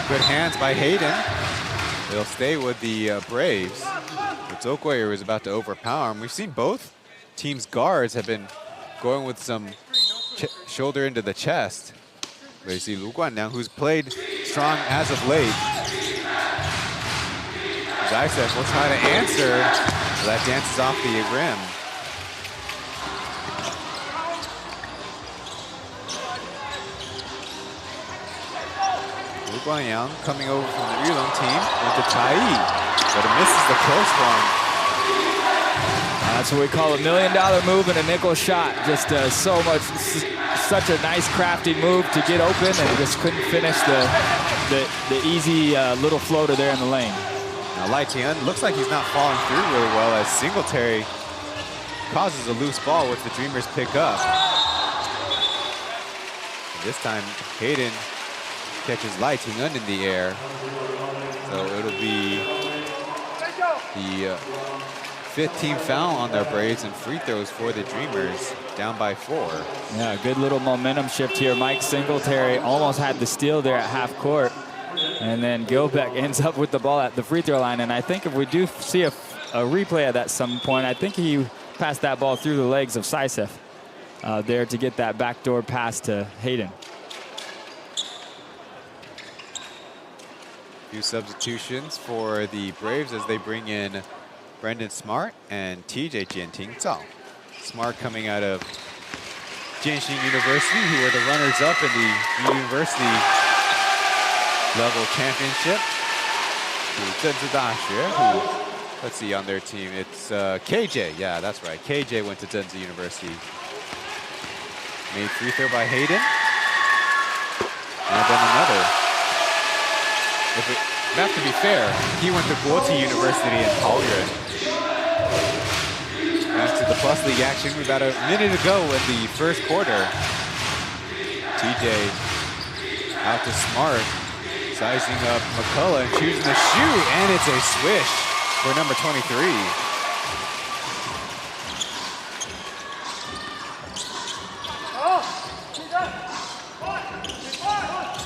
Good hands by Hayden. They'll stay with the Braves. But Zokwe was about to overpower him. We've seen both teams' guards have been going with some shoulder into the chest. But you see Lu Guanliang, who's played strong as of late. Zaitsev will try to answer. That dances off the rim. Lu Guanliang coming over from the Yulong team with the Tai, but it misses the close one.
That's what we call $1 million move and a nickel shot. Just such a nice crafty move to get open, and just couldn't finish the easy little floater there in the lane.
Now Lai Tian looks like he's not falling through really well, as Singletary causes a loose ball, which the Dreamers pick up. And this time Hayden catches Lai Tian in the air. So it'll be the 5th team foul on their Braves and free throws for the Dreamers, down by 4.
Yeah, good little momentum shift here. Mike Singletary almost had the steal there at half court. And then Gilbeck ends up with the ball at the free throw line. And I think if we do see a replay at that some point, I think he passed that ball through the legs of Zaitsev there to get that backdoor pass to Hayden.
Few substitutions for the Braves as they bring in Brendan Smart and TJ Jianting Zhao. Smart coming out of Jianxin University, who are the runners-up in the university level championship. Zhenzi Daxue, who, let's see, on their team, it's KJ. Yeah, that's right. KJ went to Zhenzi University. Made free throw by Hayden. And then another. If it have to be fair, he went to Guoti University in Taoyuan. Back to the Plus League action. We're about a minute to go in the first quarter. TJ out to Smart, sizing up McCullough and choosing to shoot, and it's a swish for number 23.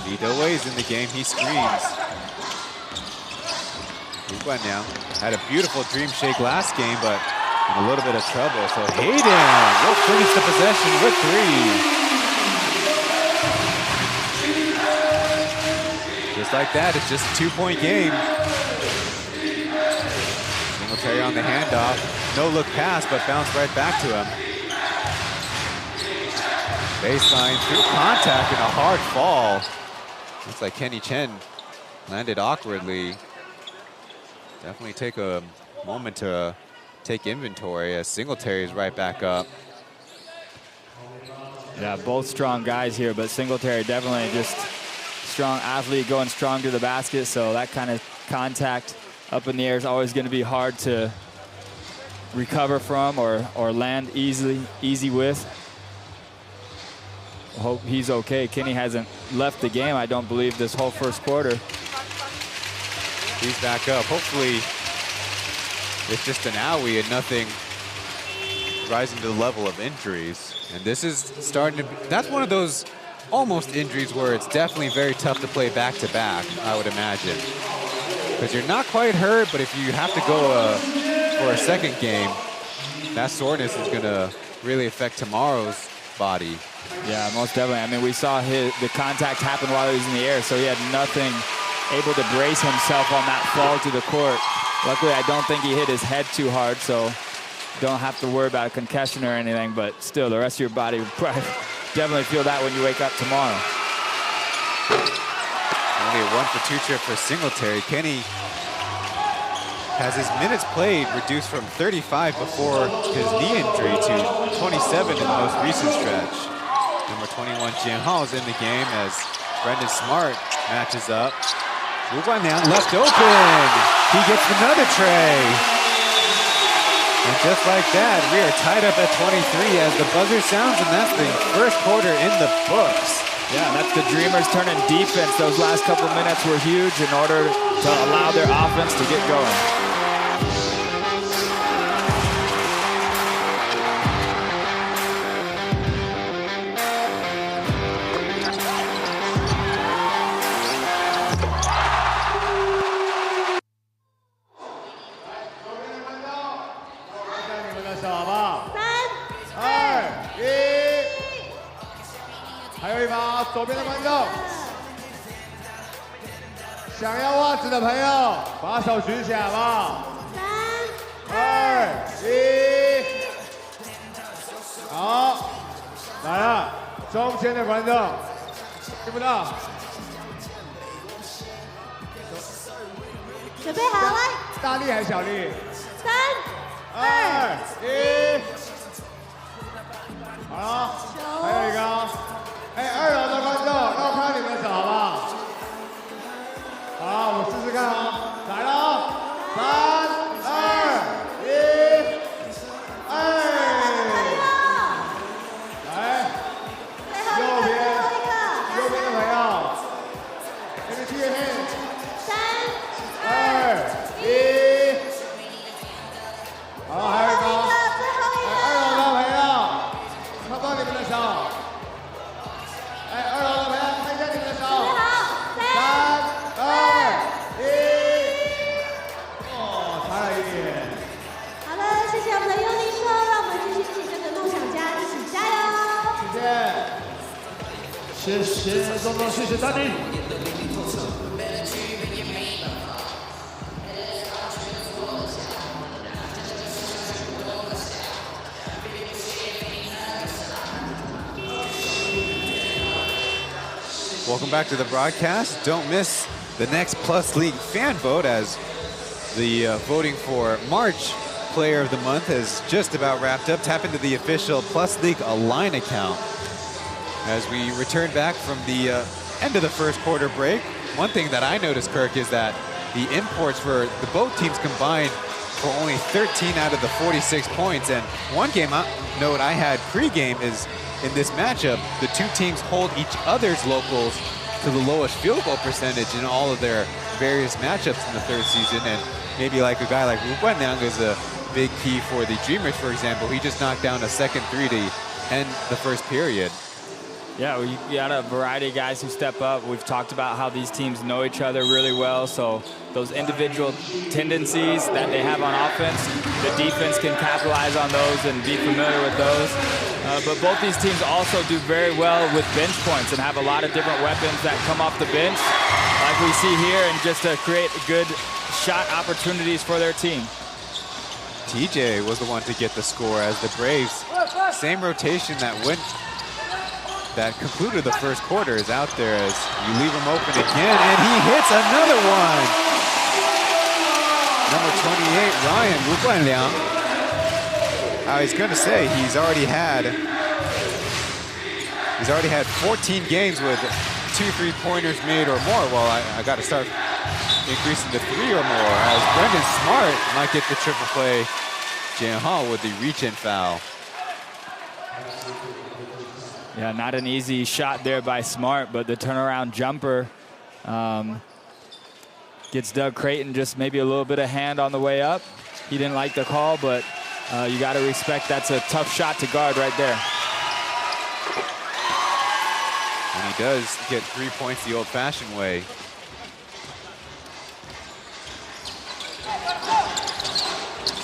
Lido Wei's in the game, he screams. Lu Guanliang had a beautiful dream shake last game, but in a little bit of trouble. So Hayden will finish the possession with 3. Just like that, it's just a 2-point game. Singletary on the handoff. No look pass, but bounced right back to him. Baseline through contact and a hard fall. Looks like Kenny Chen landed awkwardly. Definitely take a moment to take inventory as Singletary is right back up.
Yeah, both strong guys here, but Singletary definitely just strong athlete going strong to the basket, so that kind of contact up in the air is always going to be hard to recover from or land easy with. Hope he's okay. Kenny hasn't left the game, I don't believe, this whole first quarter.
He's back up. Hopefully it's just an owie and nothing rising to the level of injuries. And this is starting to be, that's one of those almost injuries where it's definitely very tough to play back-to-back, I would imagine. Because you're not quite hurt, but if you have to go for a second game, that soreness is going to really affect tomorrow's body.
Yeah, most definitely. I mean, we saw the contact happen while he was in the air, so he had nothing able to brace himself on that fall to the court. Luckily, I don't think he hit his head too hard, so don't have to worry about a concussion or anything, but still, the rest of your body would probably definitely feel that when you wake up tomorrow.
Only a 1-for-2 trip for Singletary. Kenny has his minutes played reduced from 35 before his knee injury to 27 in the most recent stretch. Number 21, Jian Hao is in the game as Brendan Smart matches up. Lu Guanliang left open. He gets another tray. And just like that, we are tied up at 23 as the buzzer sounds, and that's the first quarter in the books.
Yeah, that's the Dreamers turning defense. Those last couple minutes were huge in order to allow their offense to get going.
左边的观众，想要袜子的朋友，把手举起来好不好？3、2、1，好，来了，中间的观众，听不到？
准备好了，
大力还是小力
？3、2、
1，好了，还有一个。 哎，2楼的观众，让我看你们的手好不好？好，我试试看啊，来了哦，3、2、1，哎，来，右边的朋友 ，Give me your hand， 3、2、1，好，还有一个，哎，2楼的朋友，看不到你们的手。 哎，2楼的朋友，看一下你们的手。3、2、1，哦，差了一点。
好的，谢谢我们的幽灵兽，让我们继续跟着梦想家一起加油。
谢谢钟总，谢谢丹尼。
Welcome back to the broadcast. Don't miss the next Plus League fan vote, as the voting for March Player of the Month has just about wrapped up. Tap into the official Plus League Align account. As we return back from the end of the first quarter break, one thing that I noticed, Kirk, is that the imports for the both teams combined for only 13 out of the 46 points. And one game note I had pregame is, in this matchup, the two teams hold each other's locals to the lowest field goal percentage in all of their various matchups in the third season. And maybe like a guy like Wu Guanliang is a big key for the Dreamers, for example. He just knocked down a second three to end the first period.
Yeah, we got a variety of guys who step up. We've talked about how these teams know each other really well, so those individual tendencies that they have on offense, the defense can capitalize on those and be familiar with those. But both these teams also do very well with bench points and have a lot of different weapons that come off the bench, like we see here, and just to create good shot opportunities for their team.
TJ was the one to get the score, as the Braves, same rotation that concluded the first quarter, is out there as you leave him open again, and he hits another one. Number 28, Ryan Wu Guanliang. I was going to say he's already had 14 games with 2 3-pointers made or more. Well, I got to start increasing to 3 or more, as Brendan Smart might get the triple play. Jan Hall with the reach-in foul.
Yeah, not an easy shot there by Smart, but the turnaround jumper gets Doug Creighton just maybe a little bit of hand on the way up. He didn't like the call, but you got to respect that's a tough shot to guard right there.
And he does get 3 points the old-fashioned way.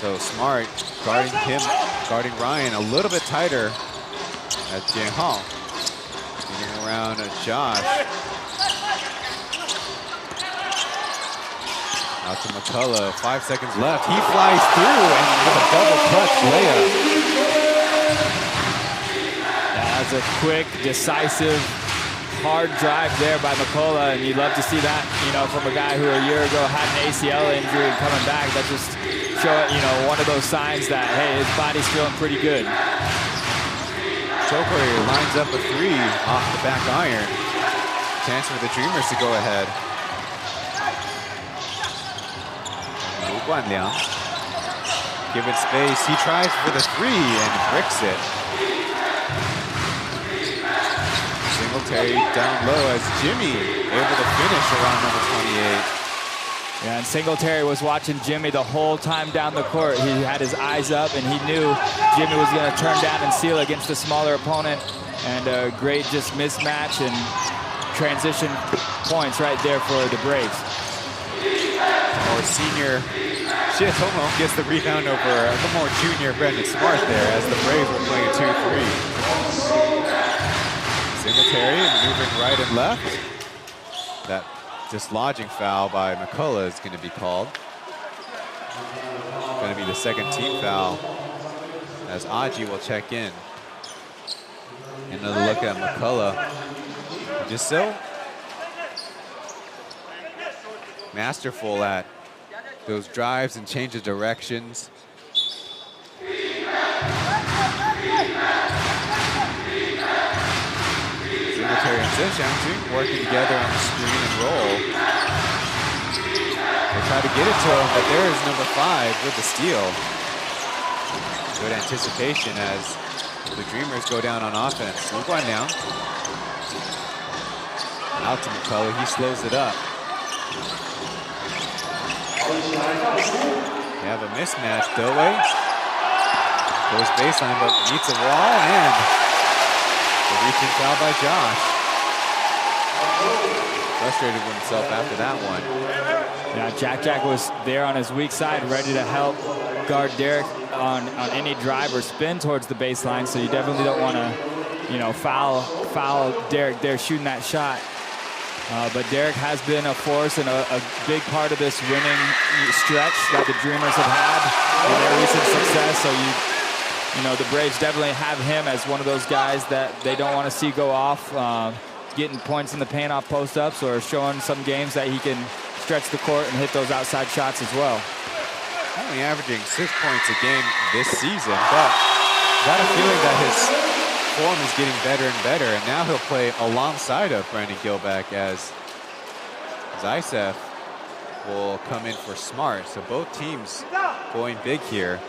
So Smart guarding him, guarding Ryan a little bit tighter at Jan Hall. Getting around Josh. Out to McCullough, 5 seconds left. He flies through and with a double clutch layup.
That's a quick, decisive, hard drive there by McCullough, and you'd love to see that, you know, from a guy who a year ago had an ACL injury and coming back. That just show it, you know, one of those signs that, hey, his body's feeling pretty good.
Choker lines up a 3 off the back iron. Chance for the Dreamers to go ahead. Wu Guanliang, given space, he tries for the 3 and bricks it. Single Singletary down low as Jimmy able to finish around number 28.
Yeah, and Singletary was watching Jimmy the whole time down the court. He had his eyes up, and he knew Jimmy was going to turn down and seal against a smaller opponent. And a great just mismatch and transition points right there for the Braves.
More senior Shitomo gets the rebound over the more junior Brendan Smart there as the Braves were playing a 2-3. Singletary moving right and left. That dislodging foul by McCullough is going to be called. Going to be the second team foul as Aji will check in. Another look at McCullough. Just so masterful at those drives and change of directions. Singletary and Zhang working together on the screen and roll. They try to get it to him, but there is number 5 with the steal. Good anticipation as the Dreamers go down on offense. We're going down. Out to McCullough, he slows it up. They have a mismatch, Dillway. Goes baseline, but meets a wall, and the reaching foul by Josh. Frustrated with himself after that one.
Yeah, Jack was there on his weak side, ready to help guard Derek on any drive or spin towards the baseline, so you definitely don't want to, foul Derek there shooting that shot. But Derek has been a force and a big part of this winning stretch that the Dreamers have had in their recent success. So the Braves definitely have him as one of those guys that they don't want to see go off, getting points in the paint off post-ups or showing some games that he can stretch the court and hit those outside shots as well.
Only averaging 6 points a game this season, but got a feeling that his form is getting better and better, and now he'll play alongside of Brandon Gilbeck as Zaitsev will come in for Smart. So both teams going big here.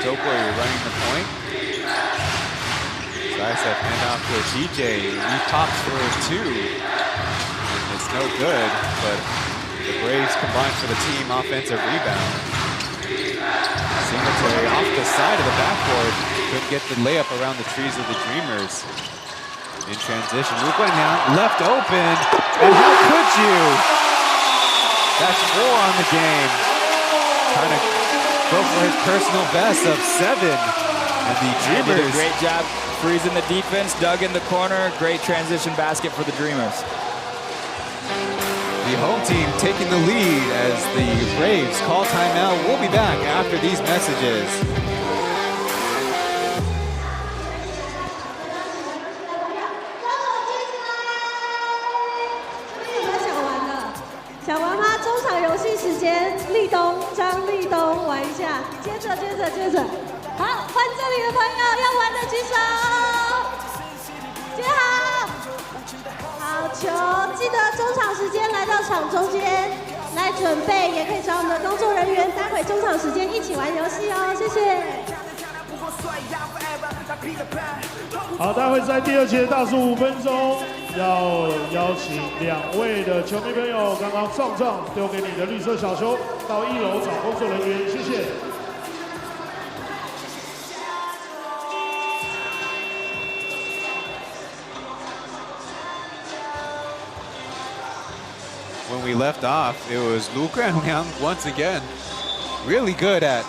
Topori running the point. Zaitsev hand off to TJ. He pops for a 2. And it's no good, but the Braves combine for the team offensive rebound. Singletary off the side of the backboard. Couldn't get the layup around the trees of the Dreamers. In transition, Luke went down, left open, and how could you? That's 4 on the game. Trying to go for his personal best of 7. And the Dreamers
did a great job freezing the defense, dug in the corner. Great transition basket for the Dreamers.
The home team taking the lead as the Braves call timeout. We'll be back after these messages.
想玩吗？中场游戏时间，立东、张立东玩一下，接着。好，换这里的朋友要玩的举手，接好。好球，记得中场时间来到场中间来准备，也可以找我们的工作人员，待会中场时间一起玩游戏哦，谢谢。
好，待会在第2节倒数5分钟，要邀请2位的球迷朋友，刚刚壮丢给你的绿色小球，到1楼找工作人员，谢谢。
When we left off, it was Lu Guanliang once again really good at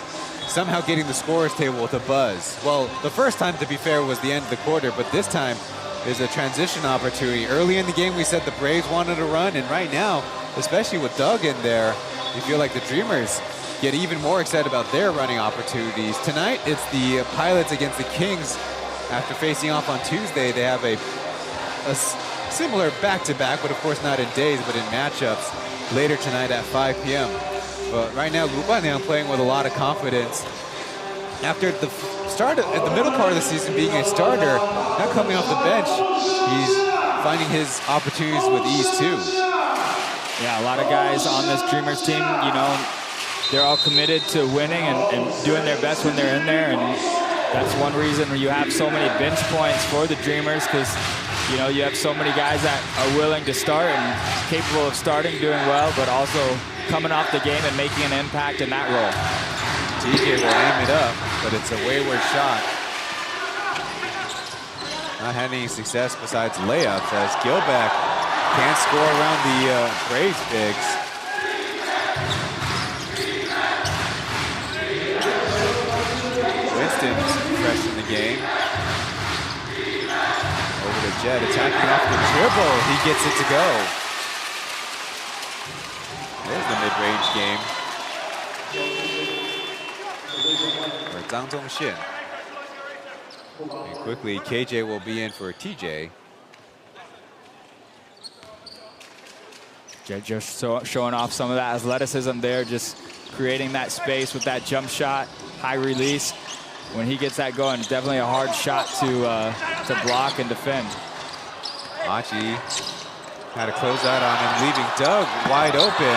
somehow getting the scorers table to buzz. Well, the first time, to be fair, was the end of the quarter, but this time there's a transition opportunity. Early in the game, we said the Braves wanted to run, and right now, especially with Doug in there, you feel like the Dreamers get even more excited about their running opportunities. Tonight, it's the Pilots against the Kings. After facing off on Tuesday, they have a similar back-to-back, but of course not in days, but in matchups later tonight at 5 p.m. But right now, Lu Guanliang playing with a lot of confidence. After the start, at the middle part of the season being a starter, now coming off the bench, he's finding his opportunities with ease too.
Yeah, a lot of guys on this Dreamers team, they're all committed to winning and doing their best when they're in there. And that's one reason you have so many bench points for the Dreamers, because you know you have so many guys that are willing to start and capable of starting, doing well, but also coming off the game and making an impact in that role.
TJ will aim it up, but it's a wayward shot. Not having any success besides layups, as Gilbeck can't score around the Braves bigs. Winston's fresh in the game. Over to Jet, attacking off the dribble. He gets it to go. There's the mid-range game for Zhang Zhongxin. And quickly, KJ will be in for TJ.
Jet just showing off some of that athleticism there, just creating that space with that jump shot, high release. When he gets that going, it's definitely a hard shot to block and defend.
Achi had a closeout on him, leaving Doug wide open.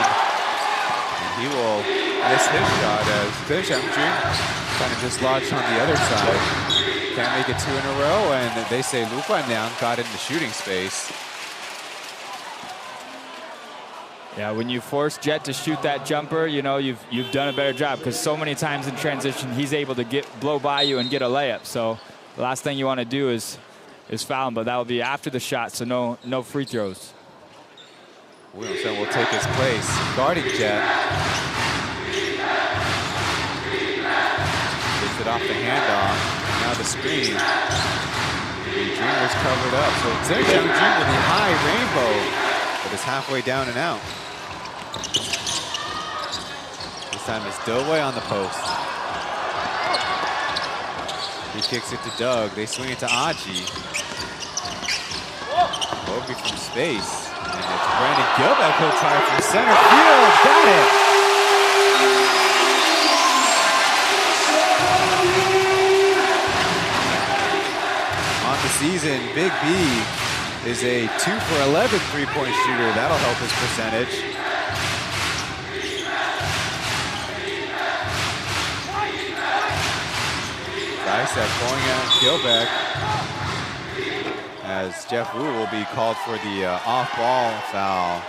And he will miss his shot as Chen kind of dislodged on the other side. Can't make it 2 in a row, and they say Lu Guanliang got in the shooting space.
Yeah, when you force Jet to shoot that jumper, you know you've done a better job, because so many times in transition he's able to blow by you and get a layup. So the last thing you want to do is foul him, but that will be after the shot, so no free throws.
Williamson will take his place, guarding Jet. Gets it off the handoff. Now the screen. The Dreamers covered up. So Zhang Jing with the high rainbow, but it's halfway down and out. This time it's Doway on the post. He kicks it to Doug. They swing it to Aji. Bogey from space. And it's Brandon Gilbeck who'll try from center field. Got it! On the season, Big B is a 2 for 11 three-point shooter. That'll help his percentage. Dissect going at Gilbeck, as Jeff Wu will be called for the off-ball foul.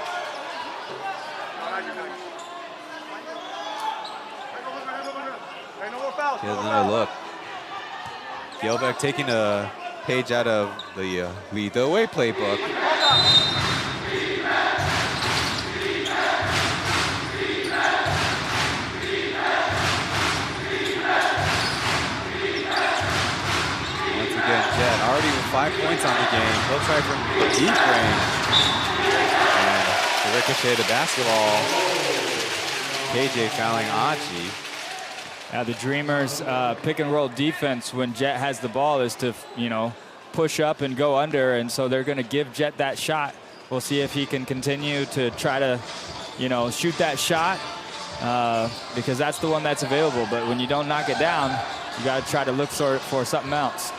Here's another look. Gilbeck taking a page out of the Lead the Way playbook. Once again, Jet already with 5 points on the game. He'll try from deep range. And the ricochet to basketball. KJ fouling Achi.
The Dreamers' pick and roll defense when Jet has the ball is to, push up and go under, and so they're going to give Jet that shot. We'll see if he can continue to try to, shoot that shot because that's the one that's available. But when you don't knock it down, you got to try to look for something else.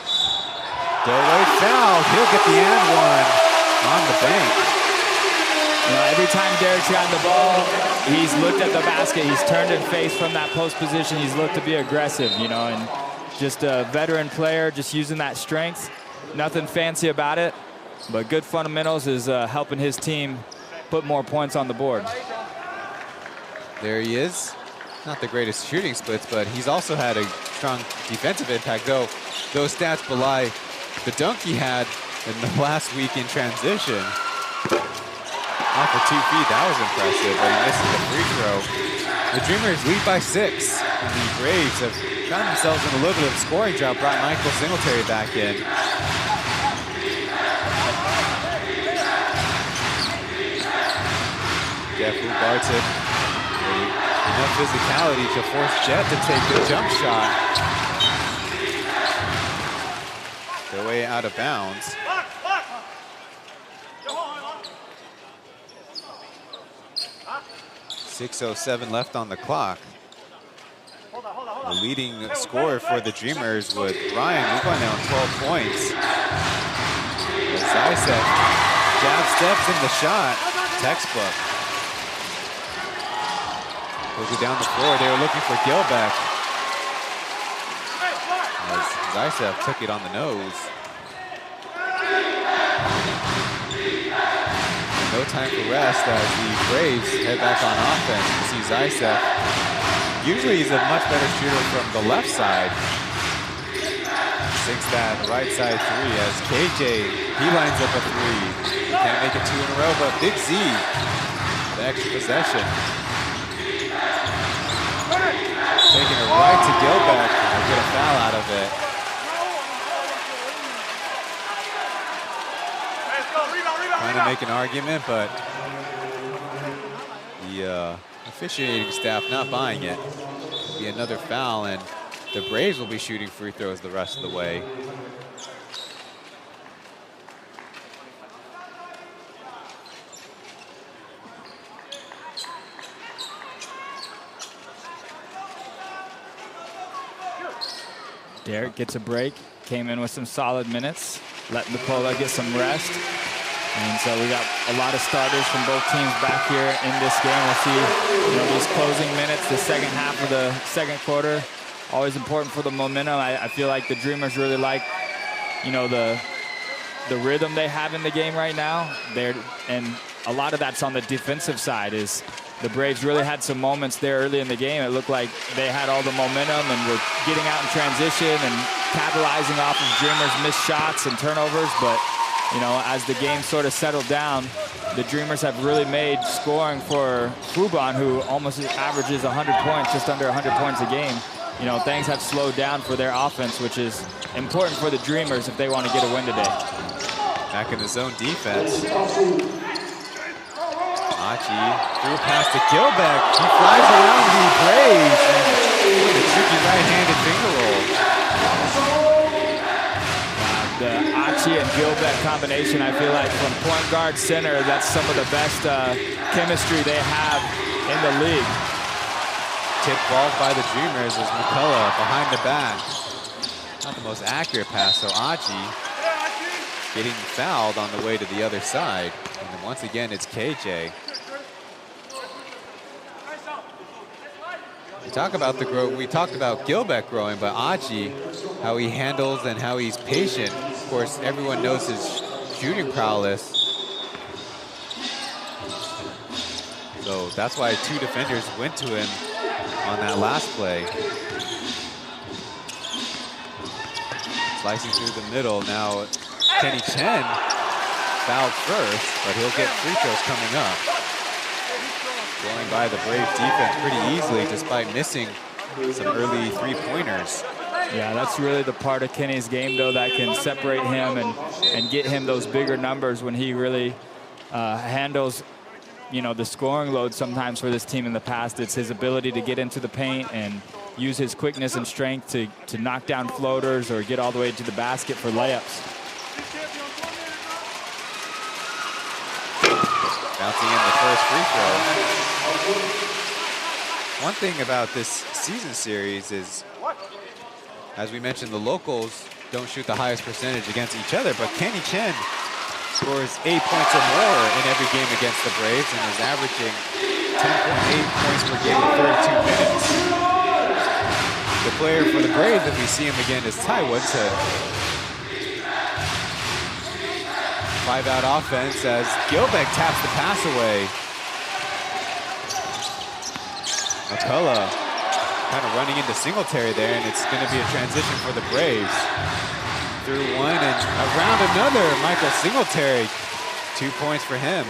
Doway foul. He'll get the and one on the bank.
Every time Derek's gotten the ball, he's looked at the basket. He's turned and faced from that post position. He's looked to be aggressive, and just a veteran player, just using that strength. Nothing fancy about it, but good fundamentals is helping his team put more points on the board.
There he is. Not the greatest shooting splits, but he's also had a strong defensive impact, though those stats belie the dunk he had in the last week in transition. Off of 2 feet, that was impressive, but he misses the free throw. The Dreamers lead by 6. And the Braves have found themselves in a little bit of a scoring drought, brought Michael Singletary back in. Jeff Wu guards it. Enough physicality to force Jet to take the jump shot. Their way out of bounds. 6:07 left on the clock. The leading scorer for the Dreamers with Ryan Luguanliang on 12 points. Zysek jab steps in the shot. Textbook. Goes it down the floor. They were looking for Gilbeck. As Zaisev took it on the nose. No time for rest as the Braves head back on offense. You see Zaisev. Usually he's a much better shooter from the left side. Sinks that right side three as KJ, he lines up a three. Can't make it 2 in a row, but Big Z, the extra possession. Taking it right to Gilbeck. I'll get a foul out of it. Trying to make an argument, but the officiating staff not buying it. It'll be another foul, and the Braves will be shooting free throws the rest of the way.
Derek gets a break, came in with some solid minutes, letting Nicola get some rest. And so we got a lot of starters from both teams back here in this game. We'll see, these closing minutes, the second half of the second quarter, always important for the momentum. I feel like the Dreamers really like, the rhythm they have in the game right now. And a lot of that's on the defensive side. Is the Braves really had some moments there early in the game. It looked like they had all the momentum and were getting out in transition and capitalizing off of Dreamers' missed shots and turnovers. But, as the game sort of settled down, the Dreamers have really made scoring for Fubon, who almost averages 100 points, just under 100 points a game. Things have slowed down for their offense, which is important for the Dreamers if they want to get a win today.
Back in the zone defense. Achi threw past to Gilbeck. He flies around the Braves. With a tricky right-handed finger roll.
The Achi and Gilbeck combination, I feel like from point guard center, that's some of the best chemistry they have in the league.
Tip ball by the Dreamers as McCullough behind the back. Not the most accurate pass, so Achi getting fouled on the way to the other side. And then once again, it's KJ. We talked about Gilbeck growing, but Achi, how he handles and how he's patient. Of course, everyone knows his shooting prowess. So that's why 2 defenders went to him on that last play. Slicing through the middle. Now, Kenny Chen fouled first, but he'll get free throws coming up. Going by the Braves defense pretty easily despite missing some early three-pointers.
Yeah, that's really the part of Kenny's game, though, that can separate him and get him those bigger numbers when he really handles, the scoring load sometimes for this team in the past. It's his ability to get into the paint and use his quickness and strength to knock down floaters or get all the way to the basket for layups.
Bouncing in the first free throw. One thing about this season series is, as we mentioned, the locals don't shoot the highest percentage against each other, but Kenny Chen scores 8 points or more in every game against the Braves and is averaging 10.8 points per game in 32 minutes. The player for the Braves, if we see him again, is Ty Woodson. 5-out offense as Gilbeck taps the pass away. McCullough kind of running into Singletary there, and it's going to be a transition for the Braves. Through one and around another, Michael Singletary. 2 points for him.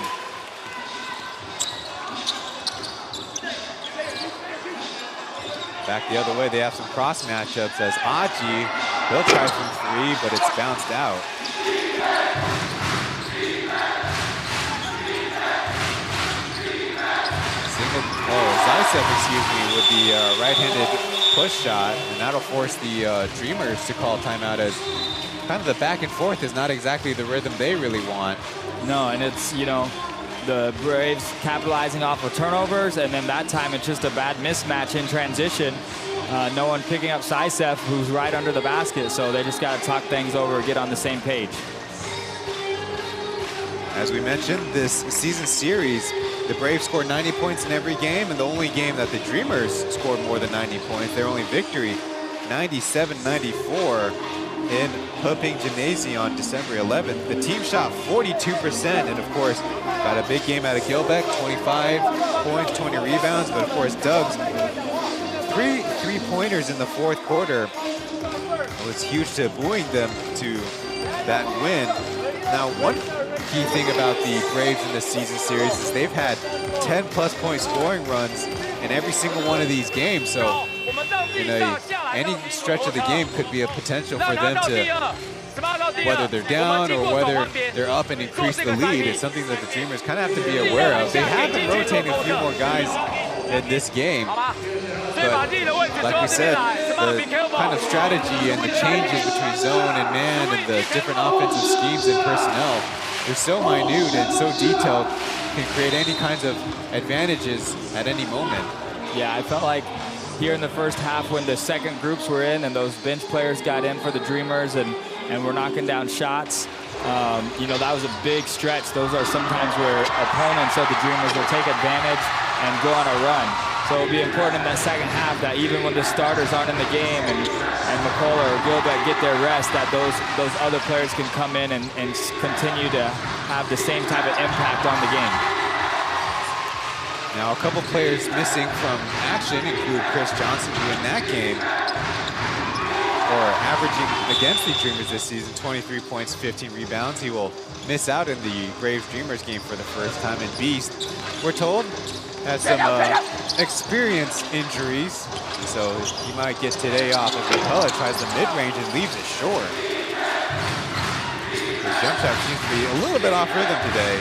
Back the other way, they have some cross matchups as Achi, he'll try from 3, but it's bounced out. Zaisev, with the right-handed push shot, and that'll force the Dreamers to call timeout as kind of the back and forth is not exactly the rhythm they really want.
No, and it's, the Braves capitalizing off of turnovers, and then that time it's just a bad mismatch in transition. No one picking up Zaisev, who's right under the basket, so they just got to talk things over, get on the same page.
As we mentioned, this season series, the Braves scored 90 points in every game, and the only game that the Dreamers scored more than 90 points, their only victory, 97-94 in Heping Gymnasium on December 11th. The team shot 42%, and of course, got a big game out of Gilbeck, 25 points, 20 rebounds, but of course, Doug's three-pointers in the fourth quarter was huge to buoying them to that win. Now, one key thing about the Braves in this season series is they've had 10-plus point scoring runs in every single one of these games. So, any stretch of the game could be a potential for them to, whether they're down or whether they're up and increase the lead. It's something that the Dreamers kind of have to be aware of. They have been rotating a few more guys in this game. But like we said, the kind of strategy and the changes between zone and man and the different offensive schemes and personnel, they're so minute and so detailed, can create any kinds of advantages at any moment.
Yeah, I felt like here in the first half when the second groups were in and those bench players got in for the Dreamers and were knocking down shots, that was a big stretch. Those are sometimes where opponents of the Dreamers will take advantage and go on a run. So it'll be important in that second half that even when the starters aren't in the game and McCullough or Gilbeck get their rest, that those other players can come in and continue to have the same type of impact on the game.
Now, a couple players missing from action include Chris Johnson, who in that game, or averaging against the Dreamers this season, 23 points, 15 rebounds. He will miss out in the Braves-Dreamers game for the first time. And Beast, we're told, has some experience injuries, so he might get today off as McCullough tries the mid-range and leaves it short. His jump shot seems to be a little bit off rhythm today.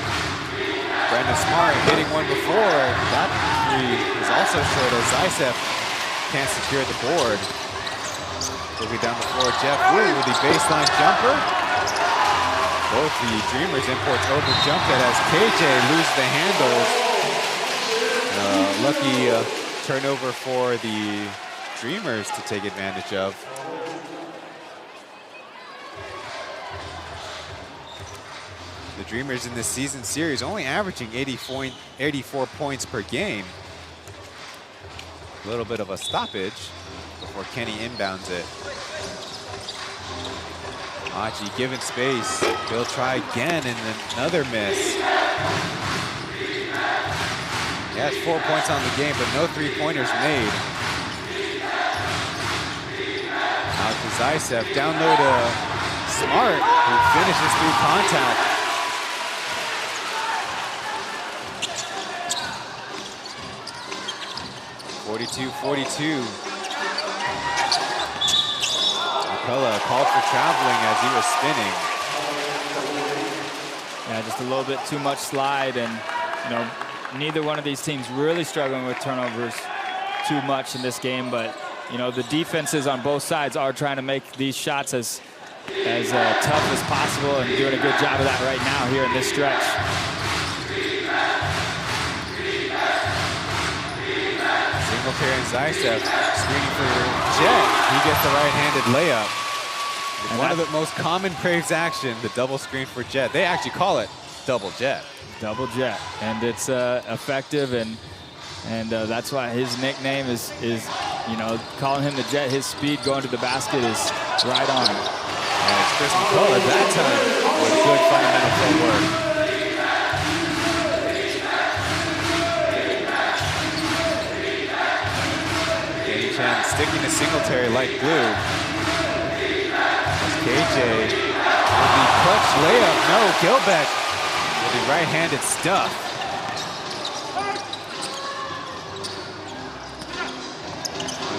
Brandon Smart hitting one before. That three is also short as Zaitsev can't secure the board. Moving down the floor, Jeff Wu with the baseline jumper. Both the Dreamers imports over-jumped it as KJ loses the handles. Lucky turnover for the Dreamers to take advantage of. The Dreamers in this season series only averaging 84 points per game. A little bit of a stoppage before Kenny inbounds it. Aji given space. He'll try again and another miss. He has 4 points on the game, but no three-pointers made. Out to Zaitsev, down low to Smart, who finishes through contact. .42-42. McCullough called for traveling as he was spinning.
Yeah, just a little bit too much slide, and neither one of these teams really struggling with turnovers too much in this game, but the defenses on both sides are trying to make these shots as tough as possible and doing a good job of that right now here in this stretch.
Singletary and Zaitsev screening for Jet. He gets the right-handed layup. And one of the most common Braves action, the double screen for Jet. They actually call it double Jet.
Double Jet, and it's effective, and that's why his nickname is calling him the Jet. His speed going to the basket is right on.
And it's Chris McCullough that time with good fundamental footwork. Kenny Chen sticking to Singletary like glue. KJ with the clutch layup. No, Gilbeck. The right-handed stuff.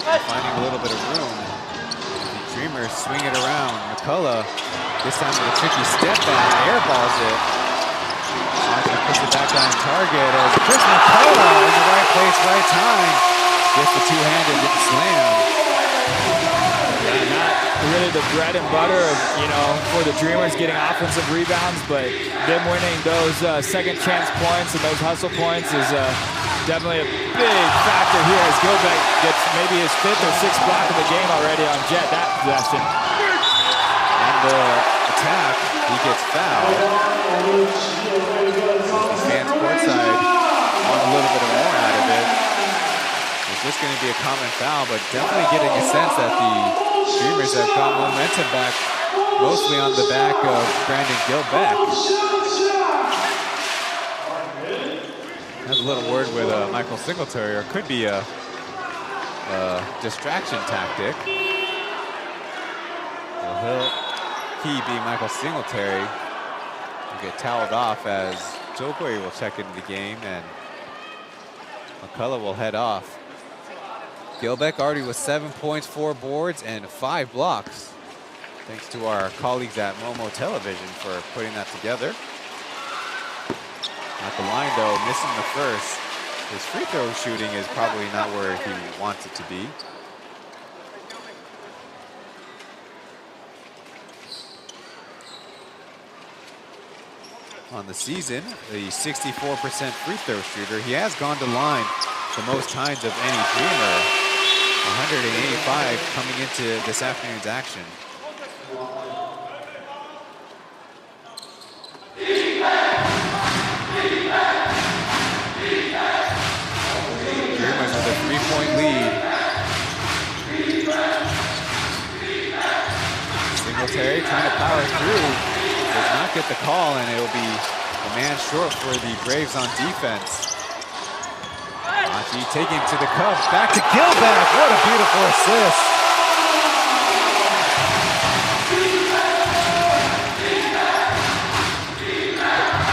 Finding a little bit of room. The Dreamers swing it around. McCullough, this time with a tricky step back, airballs it. Martin puts it back on target as Chris McCullough in the right place, right time. Gets the two-handed slam.
Yeah, not really the bread and butter of, for the Dreamers getting offensive rebounds, but them winning those second chance points and those hustle points is definitely a big factor here as Gilbeck gets maybe his 5th or 6th block of the game already on Jet that possession.
And the attack he gets fouled. The fans courtside want a little bit more out of it. It's just going to be a common foul, but definitely getting a sense that the Dreamers have got momentum back, mostly on the back of Brandon Gilbeck. Has a little word with Michael Singletary, or could be a distraction tactic. Will he be Michael Singletary? Will get toweled off as Jokoi will check into the game, and McCullough will head off. Gilbeck already with 7 points, 4 boards, and 5 blocks. Thanks to our colleagues at Momo Television for putting that together. At the line though, missing the first. His free throw shooting is probably not where he wants it to be. On the season, the 64% free throw shooter. He has gone to line the most times of any Dreamer. 185 coming into this afternoon's action. Dreamers with a 3-point lead. Singletary trying to power through. Does not get the call, and it will be a man short for the Braves on defense. Achi taking to the cup, back to Gilbeck. What a beautiful assist.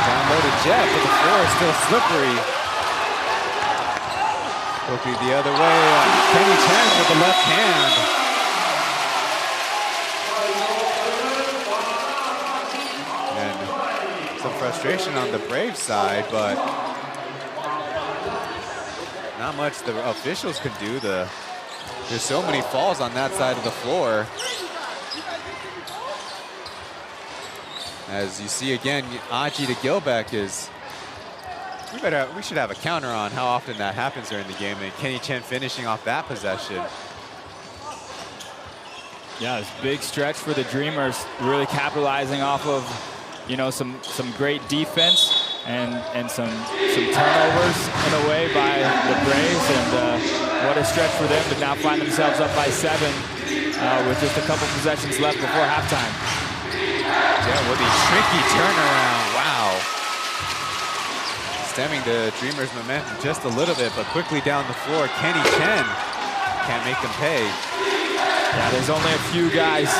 Downloaded Jeff, but the floor is still slippery. Quickly the other way, Kenny Chen with the left hand. And some frustration on the Braves side, but not much the officials can do. There's so many falls on that side of the floor. As you see again, Aji to Gilbeck is, we should have a counter on how often that happens during the game, and Kenny Chen finishing off that possession.
Yeah, it's a big stretch for the Dreamers, really capitalizing off of, you know, some great defense and some turnovers in a way by the Braves, and what a stretch for them to now find themselves up by 7 with just a couple possessions left before halftime.
Yeah, with a tricky turnaround, wow. Stemming the Dreamers' momentum just a little bit, but quickly down the floor, Kenny Chen can't make them pay.
Yeah, there's only a few guys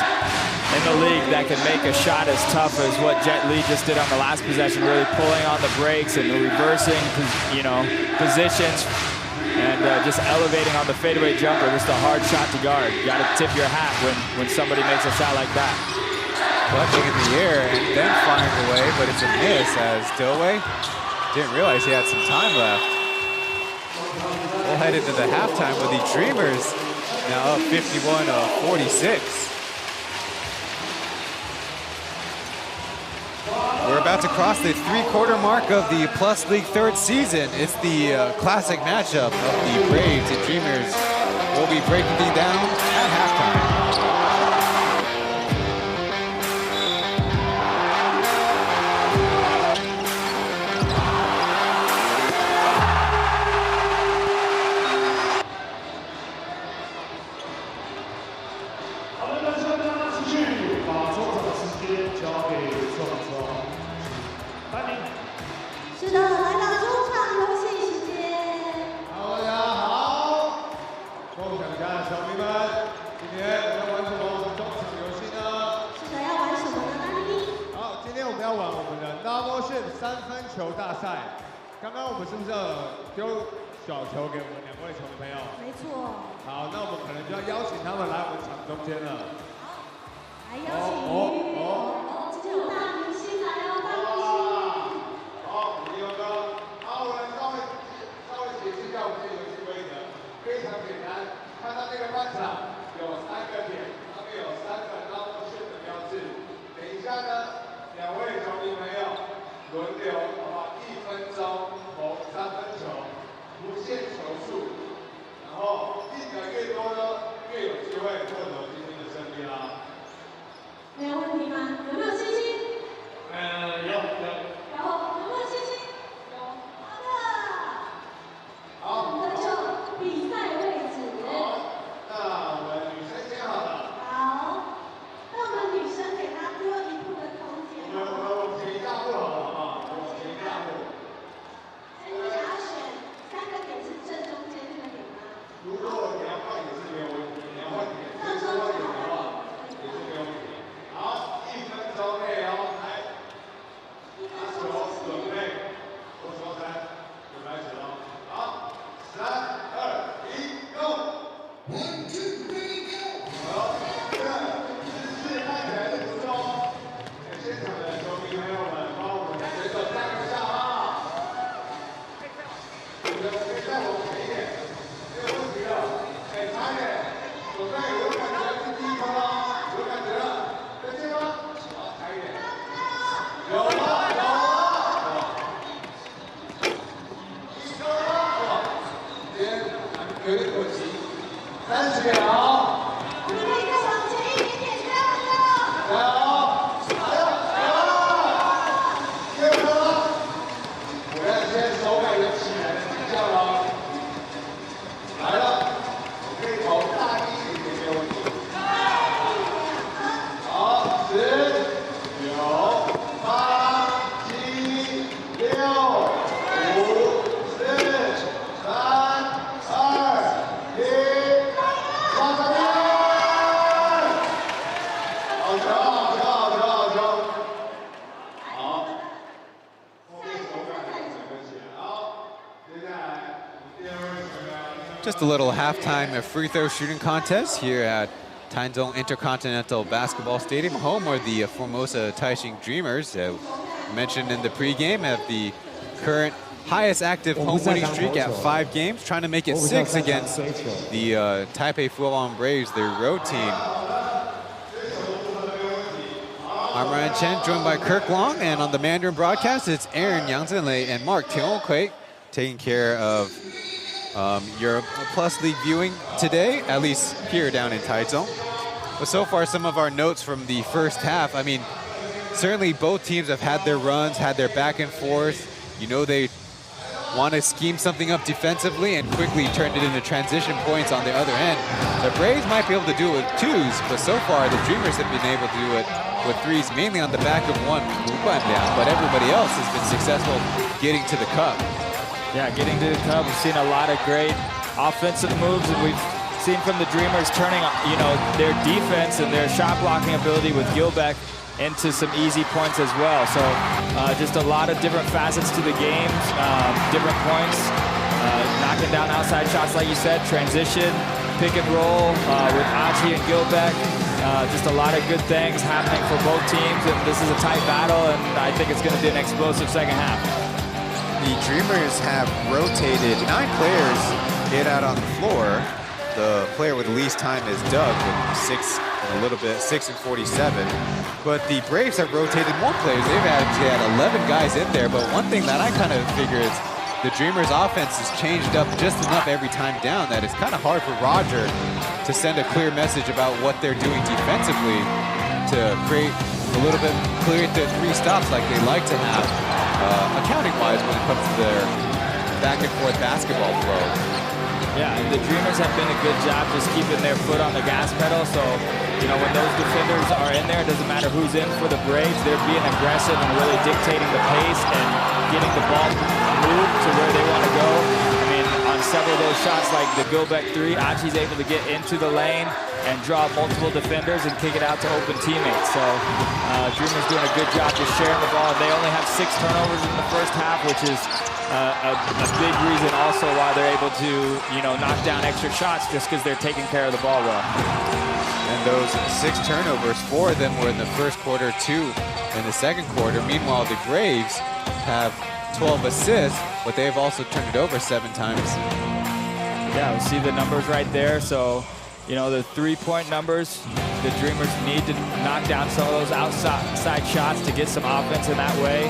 in the league that can make a shot as tough as what Jet Li just did on the last possession, really pulling on the brakes and reversing, you know, positions, and just elevating on the fadeaway jumper. Just a hard shot to guard. You got to tip your hat when somebody makes a shot like that.
Clutching in the air and then firing away, but it's a miss as Dillway didn't realize he had some time left. We'll head into the halftime with the Dreamers now up 51-46. We're about to cross the 3-quarter mark of the Plus League third season. It's the classic matchup of the Braves and Dreamers. We'll be breaking things down at halftime.
大赛，刚刚我们是不是丢小球给我们2位球迷朋友？
没错。
好，那我们可能就要邀请他们来我们场中间了。
来邀请今天有大明星来哦，大明星。
好，李勇哥，好，我来稍微解释一下我们这游戏规则，非常简单。看到这个半场有3个点，上面有3个高线的标志。等一下呢，2位球迷朋友轮流。1分钟投3分球，无限球数，然后1个越多呢，越有机会获得今天的胜利啦。
没有问题吗？有没有信心？
30秒，
可以再往前一点点，加油！
加油！来了，来了，第二个，我看现在手感有起来的迹象了，来了，可以投大力一点没问题。好，10、9、8、7、6、5、4、3、2、1，往上面！好球，好球，好球，好球！好，后面手感还是整个起来。好，接下来第二位球员。
Just a little halftime free throw shooting contest here at Taizong Intercontinental Basketball Stadium, home where the Formosa Taishin Dreamers, mentioned in the pregame, have the current highest active home winning streak at 5 games, trying to make it 6 against the Taipei Fubon Braves, their road team. I'm Ryan Chen, joined by Kirk Long, and on the Mandarin broadcast, it's Aaron Yang Zhenlei and Mark Tionghui taking care of your Plus League viewing today, at least here down in Taizong. But so far, some of our notes from the first half, I mean, certainly both teams have had their runs, had their back and forth. You know they want to scheme something up defensively and quickly turn it into transition points on the other end. The Braves might be able to do it with 2s, but so far the Dreamers have been able to do it with 3s, mainly on the back of one Fubon down, but everybody else has been successful getting to the cup.
Yeah, getting to the cup, we've seen a lot of great offensive moves, and we've seen from the Dreamers turning, you know, their defense and their shot blocking ability with Gilbeck into some easy points as well. So just a lot of different facets to the game, different points, knocking down outside shots, like you said, transition, pick and roll with Achi and Gilbeck. Just a lot of good things happening for both teams, and this is a tight battle, and I think it's going to be an explosive second half.
The Dreamers have rotated 9 players get out on the floor. The player with the least time is Doug with 6 and a little bit, 6 and 47. But the Braves have rotated more players. They've actually had 11 guys in there. But one thing that I kind of figure is the Dreamers' offense has changed up just enough every time down that it's kind of hard for Roger to send a clear message about what they're doing defensively to create a little bit clear the 3 stops like they like to have, accounting-wise when it comes to their back-and-forth basketball flow.
Yeah, and the Dreamers have been a good job just keeping their foot on the gas pedal. So, you know, when those defenders are in there, it doesn't matter who's in for the Braves. They're being aggressive and really dictating the pace and getting the ball moved to where they want to go. I mean, on several of those shots, like the Gilbeck 3, Achi's able to get into the lane and draw multiple defenders and kick it out to open teammates. So Dreamers doing a good job just sharing the ball. They only have 6 turnovers in the first half, which is a big reason also why they're able to, you know, knock down extra shots just because they're taking care of the ball well.
And those 6 turnovers, 4 of them were in the first quarter, 2 in the second quarter. Meanwhile, the Braves have 12 assists, but they've also turned it over 7 times.
Yeah, we see the numbers right there. So, you know, the 3-point numbers, the Dreamers need to knock down some of those outside shots to get some offense in that way.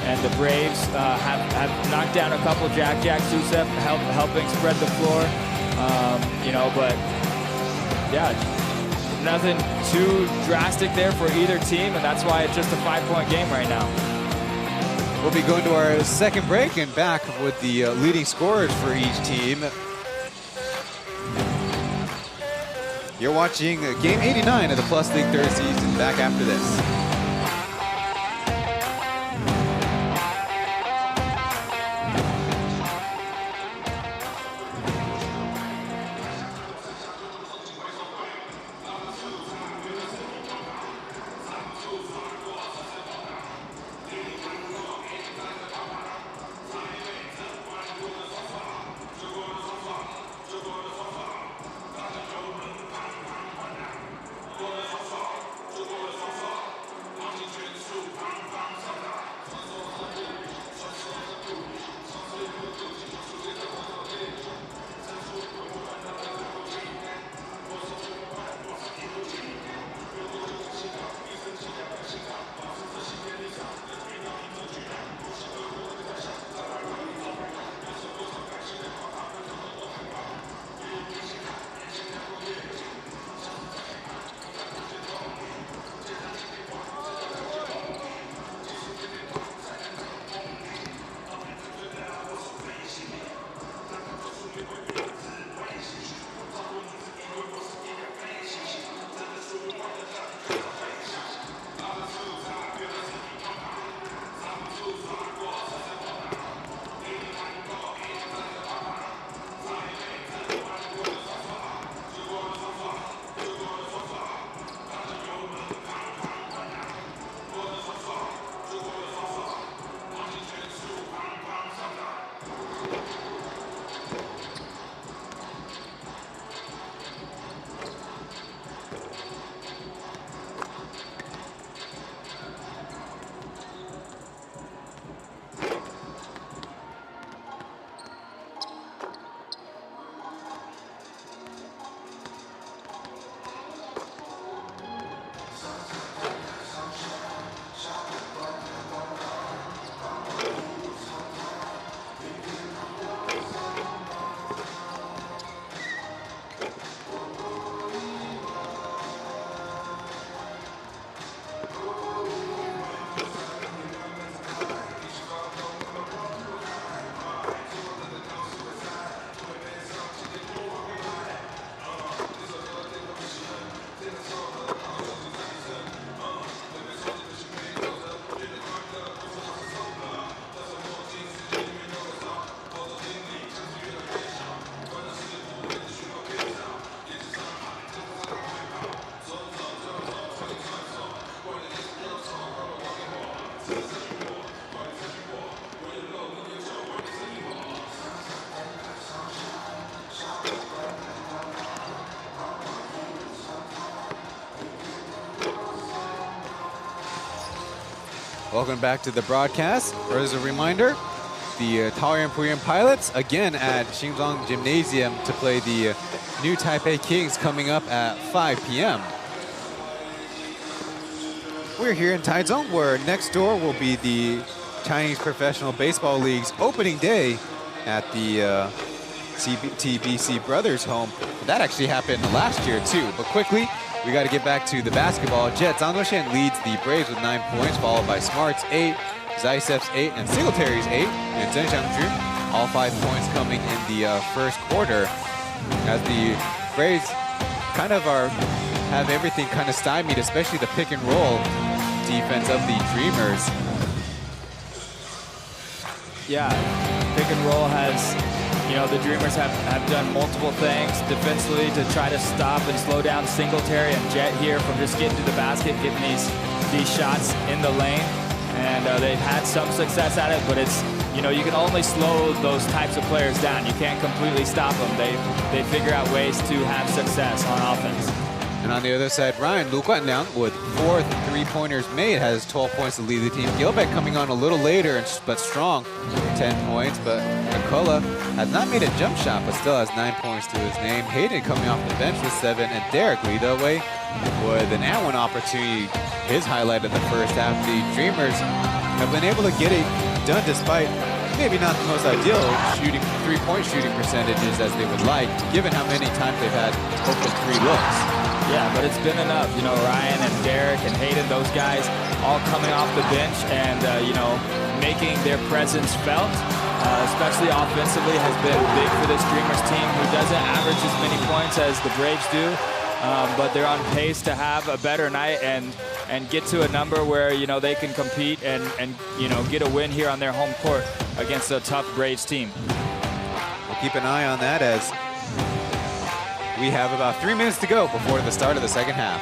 And the Braves have knocked down a couple. Jack Susef helping spread the floor. You know, but yeah, nothing too drastic there for either team, and that's why it's just a 5-point game right now.
We'll be going to our second break and back with the leading scorers for each team. You're watching Game 89 of the Plus League third season. Back after this. Welcome back to the broadcast. As a reminder, the Taoyuan Puyuan Pilots again at Xinzhuang Gymnasium to play the new Taipei Kings coming up at 5 p.m. We're here in Taichung, where next door will be the Chinese Professional Baseball League's opening day at the TBC Brothers home. That actually happened last year too, but quickly, we got to get back to the basketball. Jet Zhang Duoshan leads the Braves with 9 points, followed by Smarts 8, Zaisev's 8, and Singletary's 8. And Zheng Xiangzhu, all 5 points coming in the first quarter. As the Braves kind of have everything kind of stymied, especially the pick and roll defense of the Dreamers.
Yeah, pick and roll has, the Dreamers have done multiple things defensively to try to stop and slow down Singletary and Jet here from just getting to the basket, getting these shots in the lane. And they've had some success at it, but it's, you can only slow those types of players down. You can't completely stop them. They figure out ways to have success on offense.
And on the other side, Ryan, Lu Guanliang with 4 3-pointers made has 12 points to lead the team. Gilbeck coming on a little later, but strong, 10 points. But Nicola has not made a jump shot, but still has 9 points to his name. Hayden coming off the bench with 7, and Derek lead the way with an at-one opportunity, his highlight of the first half. The Dreamers have been able to get it done despite maybe not the most ideal three-point shooting percentages as they would like, given how many times they've had open 3 looks.
Yeah, but it's been enough. Ryan and Derek and Hayden, those guys all coming off the bench and, making their presence felt, especially offensively, has been big for this Dreamers team, who doesn't average as many points as the Braves do, but they're on pace to have a better night and get to a number where, they can compete and get a win here on their home court against a tough Braves team.
We'll keep an eye on that as we have about 3 minutes to go before the start of the second half.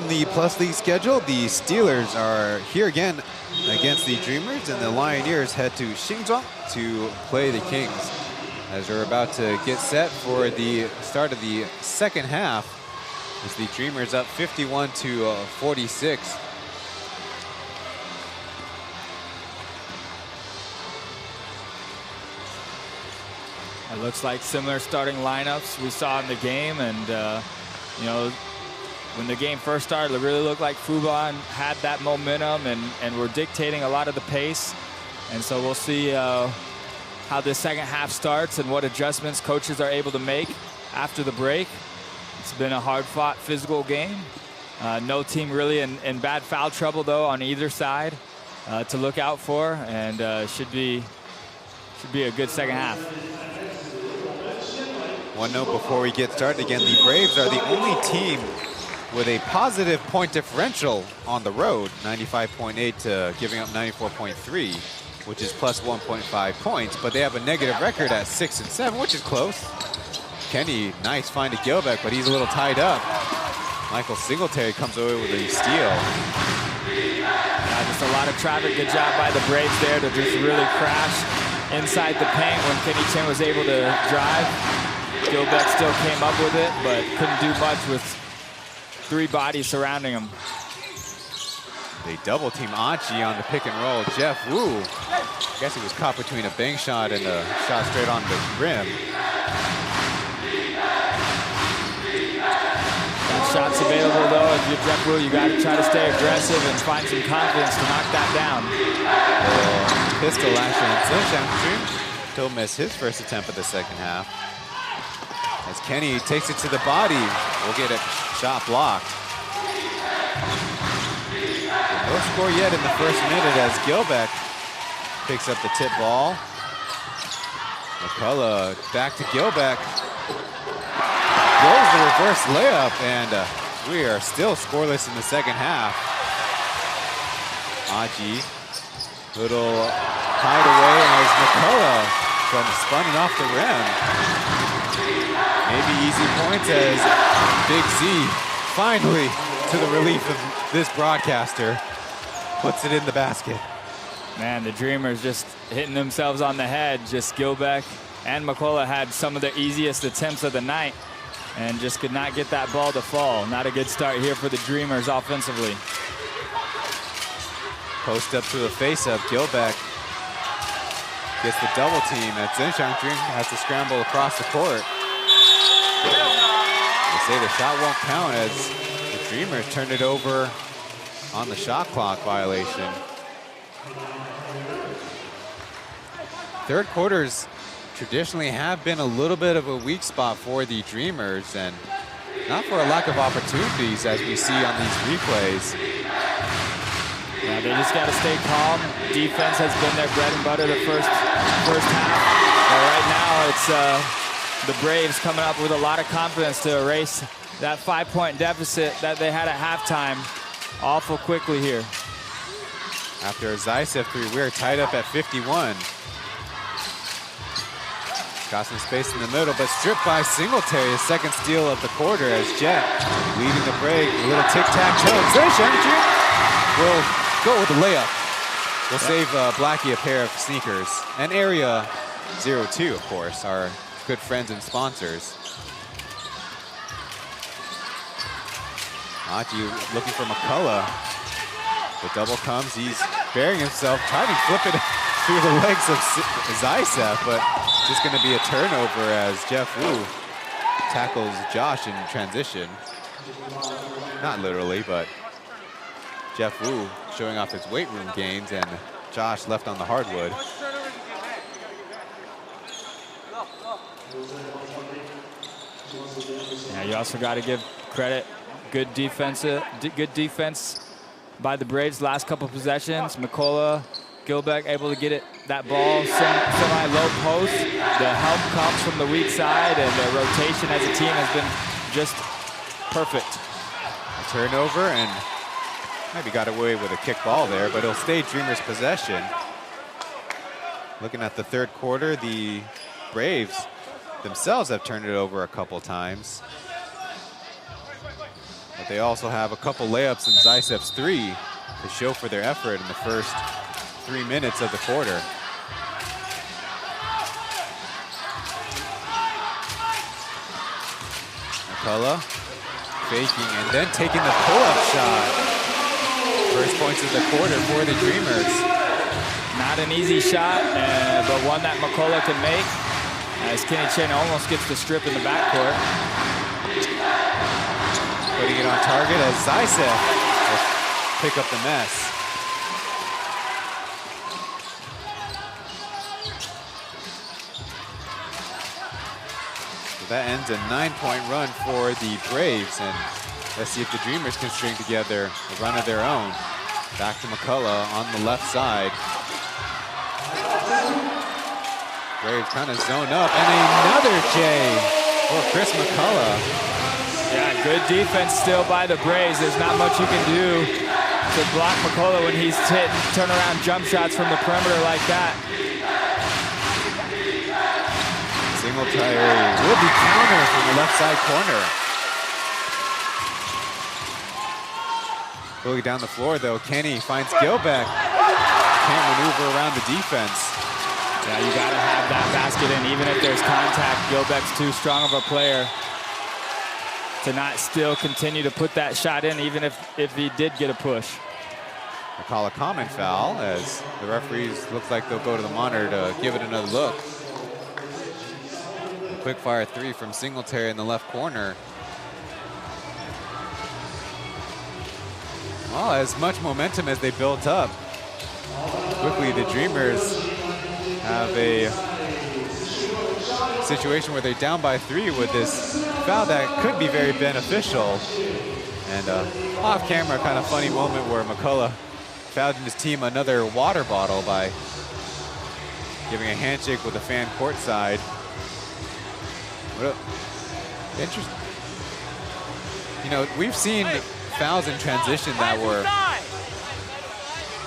on the Plus League schedule, the Steelers are here again against the Dreamers, and the Lioneers head to Xingzhuang to play the Kings. As we're about to get set for the start of the second half, as the Dreamers up 51-46.
It looks like similar starting lineups we saw in the game, and you know, when the game first started, it really looked like Fubon had that momentum and were dictating a lot of the pace. And so we'll see how this second half starts and what adjustments coaches are able to make after the break. It's been a hard-fought physical game. No team really in bad foul trouble, though, on either side to look out for, and should be a good second half.
One note before we get started again, the Braves are the only team with a positive point differential on the road, 95.8 to giving up 94.3, which is plus 1.5 points, but they have a negative record at 6-7, which is close. Kenny, nice find to Gilbeck, but he's a little tied up. Michael Singletary comes away with a steal.
Just a lot of traffic. Good job by the Braves there to just really crash inside the paint when Kenny Chen was able to drive. Gilbeck still came up with it, but couldn't do much with 3 bodies surrounding him.
They double team Achi on the pick and roll. Jeff Wu, I guess he was caught between a bank shot and a shot straight on the rim.
Shots available, though. If you're Jeff Wu, you got to try to stay aggressive and find some confidence to knock that down.
Pistol action. Chen still missed his first attempt at the second half. As Kenny takes it to the body, we'll get a shot blocked. No score yet in the first minute as Gilbeck picks up the tip ball. McCullough back to Gilbeck. Goes the reverse layup, and we are still scoreless in the second half. Aji, little hideaway as McCullough spun off the rim. Maybe easy points as Big Z finally, to the relief of this broadcaster, puts it in the basket.
Man, the Dreamers just hitting themselves on the head. Just Gilbeck and McCullough had some of the easiest attempts of the night and just could not get that ball to fall. Not a good start here for the Dreamers offensively.
Post up to the face-up. Gilbeck gets the double team, and Zhenxiang Dream has to scramble across the court. They say the shot won't count as the Dreamers turned it over on the shot clock violation. Third quarters traditionally have been a little bit of a weak spot for the Dreamers, and not for a lack of opportunities as we see on these replays.
Yeah, they just got to stay calm. Defense has been their bread and butter the first half. But right now, it's the Braves coming up with a lot of confidence to erase that 5-point deficit that they had at halftime awful quickly here.
After a Zaisev 3, we're tied up at 51. Got some space in the middle, but stripped by Singletary, his second steal of the quarter as Jet leading the break. A little tic-tac-toe. Zhenxiang will go with the layup. We'll save Blackie a pair of sneakers. And Area 02, of course, our good friends and sponsors. Aji looking for McCullough. The double comes, he's burying himself, trying to flip it through the legs of Zaisev, but just going to be a turnover as Jeff Wu tackles Josh in transition. Not literally, but Jeff Wu showing off his weight room gains, and Josh left on the hardwood.
Yeah, you also got to give credit. Good defense by the Braves last couple possessions. McCullough, Gilbeck able to get it, that ball semi-low post. The help comes from the weak side, and the rotation as a team has been just perfect.
A turnover, and maybe got away with a kick ball there, but it'll stay Dreamers' possession. Looking at the third quarter, the Braves themselves have turned it over a couple times. they also have a couple layups in Zaisev's 3 to show for their effort in the first 3 minutes of the quarter. McCullough faking and then taking the pull-up shot. First points of the quarter for the Dreamers.
Not an easy shot, but one that McCullough can make, as Chen almost gets the strip in the backcourt.
Putting it on target as Zaisev will pick up the mess. So that ends a 9-point run for the Braves, and let's see if the Dreamers can string together a run of their own. Back to McCullough on the left side. Braves kind of zone up, and another J for Chris McCullough.
Yeah, good defense still by the Braves. There's not much you can do to block McCullough when he's hitting turnaround jump shots from the perimeter like that.
Singletary will be countered from the left side corner. Going down the floor though, Kenny finds Gilbeck. Can't maneuver around the defense.
Yeah, you gotta have that basket in. Even if there's contact, Gilbeck's too strong of a player to not still continue to put that shot in, even if he did get a push.
They call a common foul as the referees look like they'll go to the monitor to give it another look. A quick fire 3 from Singletary in the left corner. Well, as much momentum as they built up, quickly the Dreamers have a situation where they're down by 3 with this foul that could be very beneficial. And off camera, kind of funny moment where McCullough fouled his team another water bottle by giving a handshake with the fan courtside. What interesting. You know, we've seen fouls in transition that were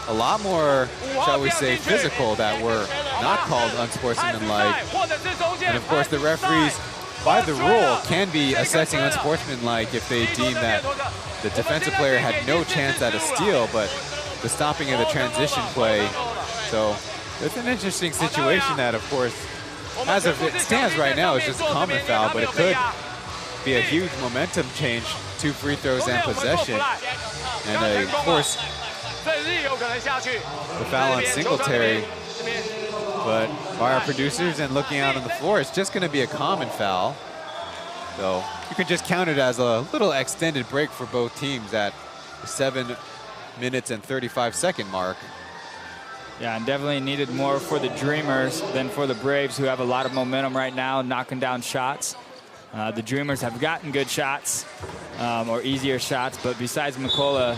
a lot more, shall we say, physical, that were not called unsportsmanlike. And of course, the referees, by the rule, can be assessing unsportsmanlike if they deem that the defensive player had no chance at a steal, but the stopping of the transition play. So it's an interesting situation that, of course, as of it stands right now, is just a common foul, but it could be a huge momentum change. 2 free throws and possession. And of course, the foul on Singletary. But by our producers and looking out on the floor, it's just going to be a common foul. So you can just count it as a little extended break for both teams at the 7 minutes and 35-second mark.
Yeah, and definitely needed more for the Dreamers than for the Braves, who have a lot of momentum right now, knocking down shots. The Dreamers have gotten good shots, or easier shots, but besides McCullough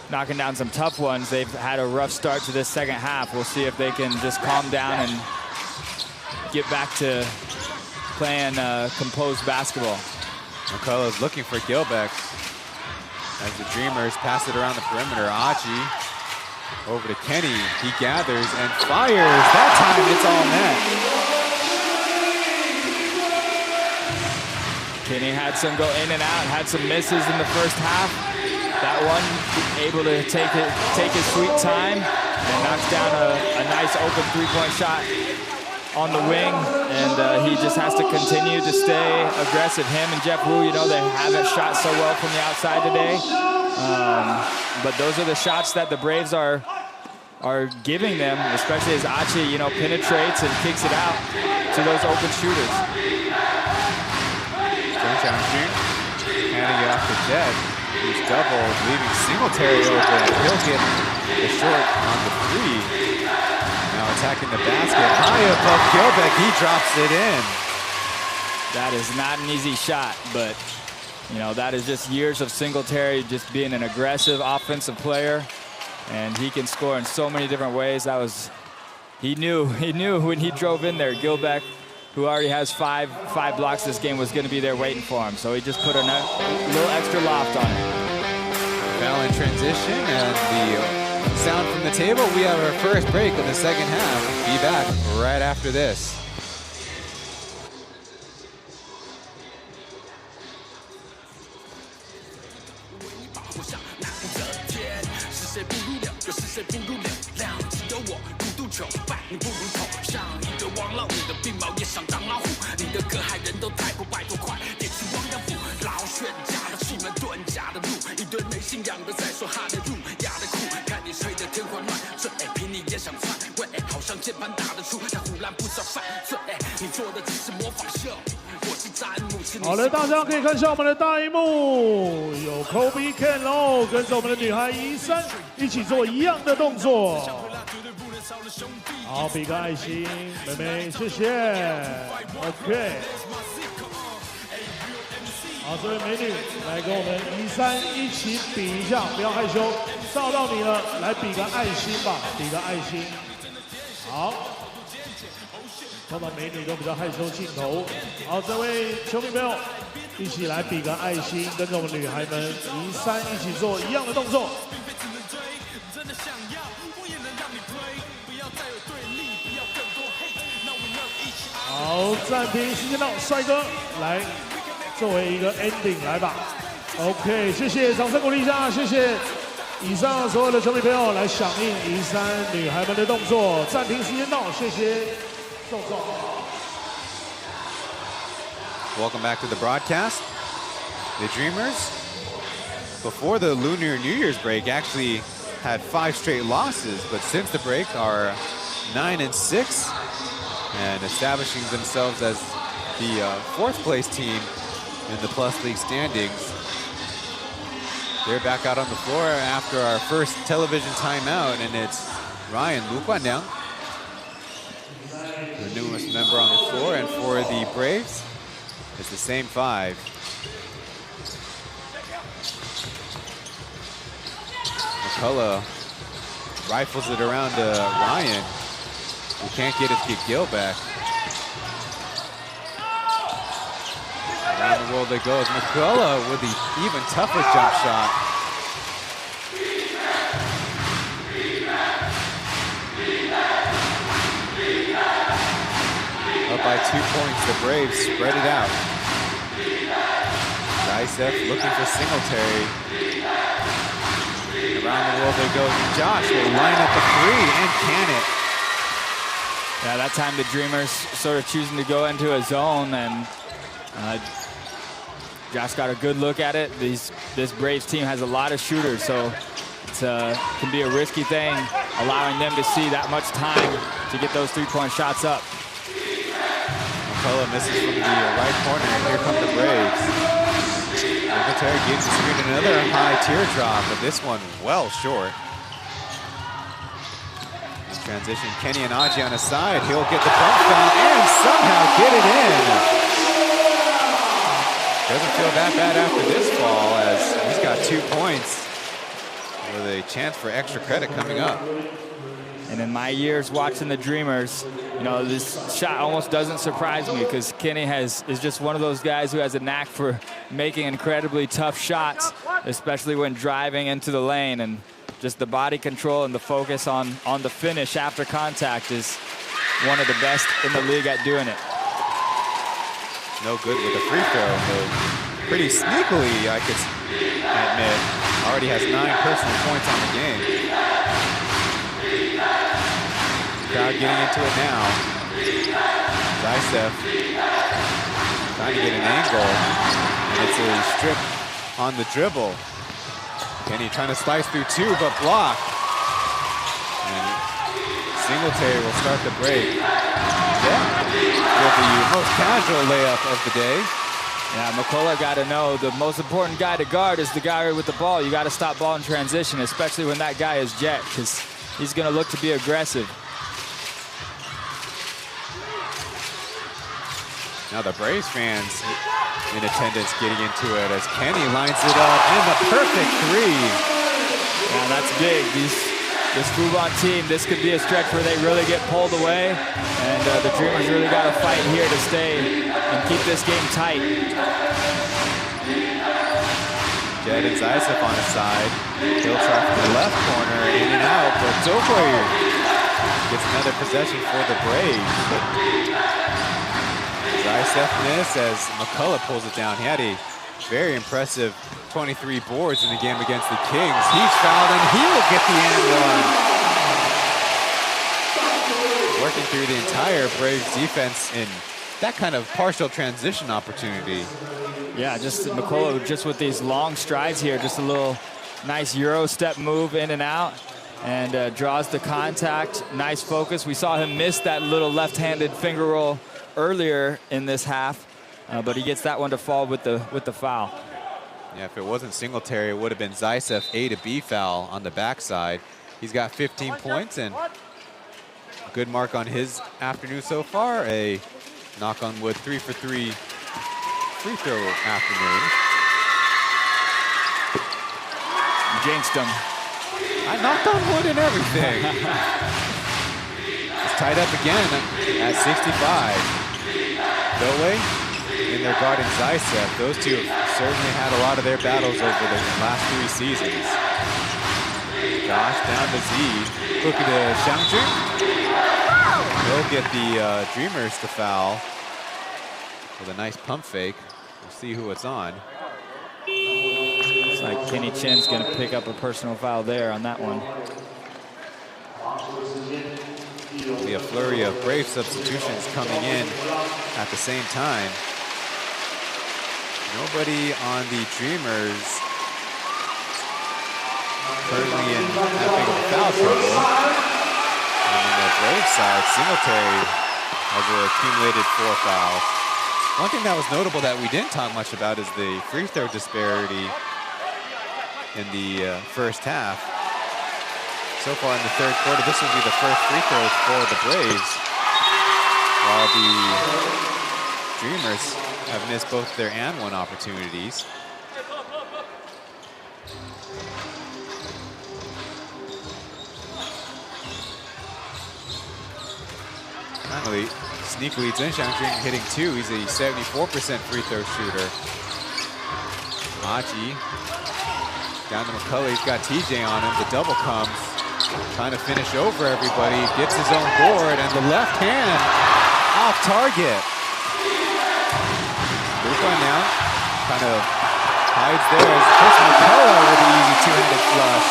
knocking down some tough ones, they've had a rough start to this second half. We'll see if they can just calm down and get back to playing composed basketball.
McCullough's looking for Gilbeck as the Dreamers pass it around the perimeter. Achi over to Kenny. He gathers and fires. That time it's all net.
Kenny had some go in and out, had some misses in the first half. That one able to take his sweet time and knocks down a nice open 3-point shot on the wing. And he just has to continue to stay aggressive. Him and Jeff Wu, you know, they haven't shot so well from the outside today. But those are the shots that the Braves are giving them, especially as Achi, you know, penetrates and kicks it out to those open shooters.
Handing it off to Jet, who's doubled, leaving Singletary open. He'll get the short on the 3. Now attacking the basket. High above Gilbeck, he drops it in.
That is not an easy shot, but you know, that is just years of Singletary just being an aggressive offensive player, and he can score in so many different ways. That was, he knew when he drove in there, Gilbeck, who already has five blocks this game, was going to be there waiting for him. So he just put a little extra loft on it.
Foul in transition, and the sound from the table. We have our first break of the second half. Be back right after this.
谁不如你亮，只有我孤独求败，你不如投降。一个王老五的鬓毛也想当老虎，你的歌害人都太不拜托快点去汪洋府，老选假的气门遁假的路，一堆没信仰的在说哈的路压的酷，看你吹得天花乱坠，凭你也想窜，喂，好像键盘打得出，但胡乱不知道犯罪，你做的只是模仿秀。
好的，大家可以看一下我们的大荧幕，有 Kobe Ken 哦，跟着我们的女孩怡珊一起做一样的动作。好，比个爱心，妹妹，谢谢。OK。好，这位美女来跟我们怡珊一起比一下，不要害羞，照到你了，来比个爱心吧，比个爱心。好。通常美女都比较害羞镜头。好，这位球迷朋友，一起来比个爱心，跟着我们女孩们怡珊一起做一样的动作。好，暂停，时间到，帅哥来作为一个 ending 来吧。OK， 谢谢，掌声鼓励一下，谢谢。以上所有的球迷朋友来响应怡珊女孩们的动作。暂停时间到，谢谢。
Welcome back to the broadcast. The Dreamers, before the Lunar New Year's break, actually had 5 straight losses, but since the break are 9-6 and establishing themselves as the 4th place team in the Plus League standings. They're back out on the floor after our first television timeout, and it's Ryan Lu Guanliang, the newest member on the floor, and for the Braves, it's the same 5. McCullough rifles it around to Ryan, who can't get his Gill back. Around the world it goes. McCullough with the even tougher jump shot. Up by 2 points, the Braves spread it out. Zaitsev looking for Singletary. Around the world they go. Josh will line up the 3 and can it.
Yeah, that time the Dreamers sort of choosing to go into a zone, and Josh got a good look at it. This Braves team has a lot of shooters, so it can be a risky thing, allowing them to see that much time to get those 3-point shots up.
McCullough misses from the right corner, and here come the Braves. Singletary gives the screen another high teardrop, but this one well short. In transition, Kenny and Aji on the side. He'll get the bump foul and somehow get it in. Doesn't feel that bad after this fall, as he's got 2 points with a chance for extra credit coming up.
And in my years watching the Dreamers, you know, this shot almost doesn't surprise me, because Kenny is just one of those guys who has a knack for making incredibly tough shots, especially when driving into the lane. And just the body control and the focus on the finish after contact is one of the best in the league at doing it.
No good with the free throw, though pretty sneakily, I could admit. Already has 9 personal points on the game. Crowd getting into it now. Zaitsev trying to get an angle, and it's a strip on the dribble. Kenny trying to slice through 2, but blocked. And Singletary will start the break. Yeah, with the most casual layup of the day.
Yeah, McCullough got to know the most important guy to guard is the guy with the ball. You got to stop ball in transition, especially when that guy is Jet, because he's going to look to be aggressive.
Now the Braves fans in attendance getting into it as Kenny lines it up, and the perfect 3.
Yeah, that's big. This Fubon team, this could be a stretch where they really get pulled away, and the Dreamers really got to fight here to stay and keep this game tight.
Jed and Zaitsev on his side. He'll try from the left corner, in and out, but Zokoyer gets another possession for the Braves. Zaitsev missed as McCullough pulls it down. He had a very impressive 23 boards in the game against the Kings. He's fouled, and he will get the and one. Working through the entire Braves defense in that kind of partial transition opportunity.
Yeah, just McCullough just with these long strides here, just a little nice Euro step move in and out, and draws the contact. Nice focus. We saw him miss that little left-handed finger roll earlier in this half, but he gets that one to fall with the foul.
Yeah, if it wasn't Singletary, it would have been Zaitsev A to B foul on the backside. He's got 15 points and a good mark on his afternoon so far. A knock on wood 3 for 3 free throw afternoon.
Jinxed him.
I knocked on wood and everything. It's tied up again at 65. Doe in there guarding Zaitsev. Those two have certainly had a lot of their battles over the last 3 seasons. Josh down to Z. Looking to Xiangjun. He'll get the Dreamers to foul with a nice pump fake. We'll see who it's on.
Looks like Kenny Chen's going to pick up a personal foul there on that one.
There'll be a flurry of Brave substitutions coming in at the same time. Nobody on the Dreamers currently in that big of a foul trouble. And on the Brave side, Singletary has accumulated 4 fouls. One thing that was notable that we didn't talk much about is the free throw disparity in the first half. So far in the third quarter, this will be the first free throws for the Braves, while the Dreamers have missed both their and one opportunities. Finally, sneakily, Chen Xiangjun hitting 2. He's a 74% free throw shooter. Aji down to McCullough. He's got TJ on him. The double comes. Trying to finish over everybody. Gets his own board, and the left hand off target. Good one now. Kind of hides there as Chris McCullough with the easy two-handed flush.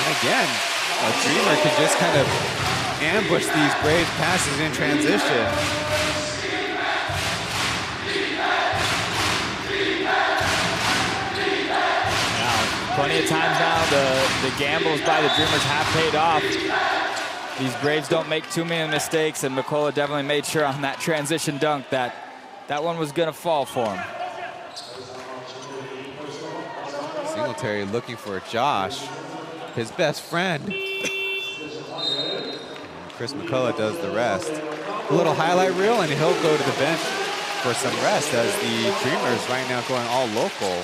And again, a Dreamer can just kind of ambush these Braves passes in transition.
Plenty of times now, the gambles by the Dreamers have paid off. These Braves don't make too many mistakes, and McCullough definitely made sure on that transition dunk that one was going to fall for him.
Singletary looking for Josh, his best friend. Chris McCullough does the rest. A little highlight reel, and he'll go to the bench for some rest as the Dreamers right now going all local.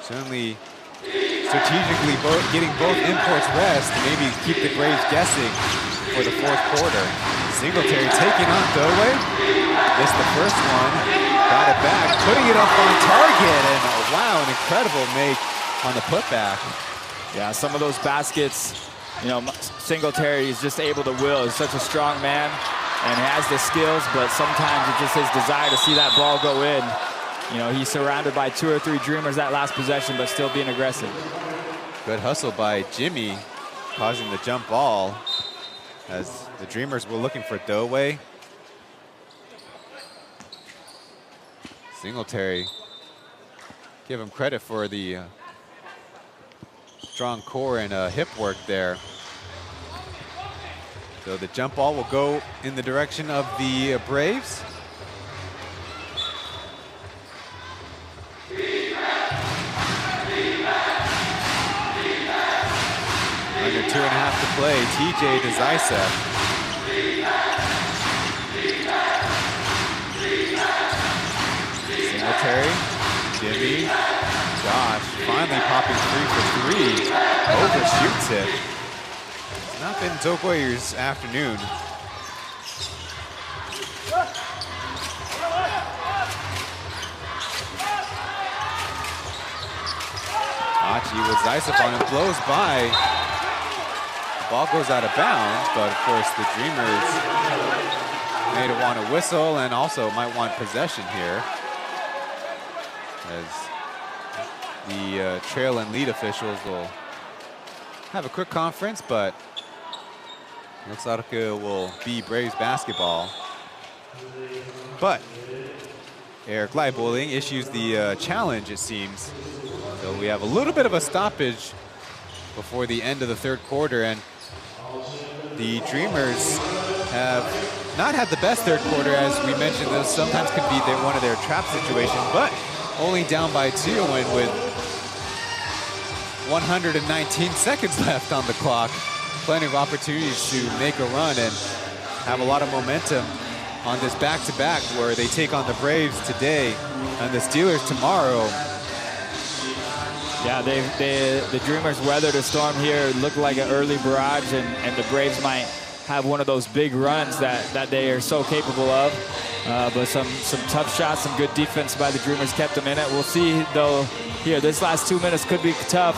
Certainly strategically getting both imports rest to maybe keep the Braves guessing for the fourth quarter. Singletary taking on Doe. Missed the first one. Got it back, putting it up on target, and wow, an incredible make on the putback.
Yeah, some of those baskets, you know, Singletary is just able to will. He's such a strong man and has the skills, but sometimes it's just his desire to see that ball go in. You know, he's surrounded by 2 or 3 Dreamers that last possession, but still being aggressive.
Good hustle by Jimmy, causing the jump ball as the Dreamers were looking for Doe. Singletary, give him credit for the strong core and hip work there. So the jump ball will go in the direction of the Braves. Under 2.5 to play, TJ to Zaitsev. Singletary, Jimmy, Josh, finally popping 3 for 3. Overshoots it. It's not been Tokoyu's afternoon. Achi with Zaitsev on him, blows by. The ball goes out of bounds, but of course the Dreamers may want to whistle and also might want possession here, as The trail and lead officials will have a quick conference, but looks like it will be Braves basketball. But Eric Leiboling issues the challenge, it seems. So we have a little bit of a stoppage before the end of the third quarter, and the Dreamers have not had the best third quarter, as we mentioned. Those sometimes could be one of their trap situations, but only down by 2 when with 119 seconds left on the clock. Plenty of opportunities to make a run and have a lot of momentum on this back-to-back where they take on the Braves today and the Steelers tomorrow.
Yeah, the Dreamers weathered a storm here. It looked like an early barrage, and the Braves might have one of those big runs that they are so capable of. But some tough shots, some good defense by the Dreamers kept them in it. We'll see, though, here, this last 2 minutes could be tough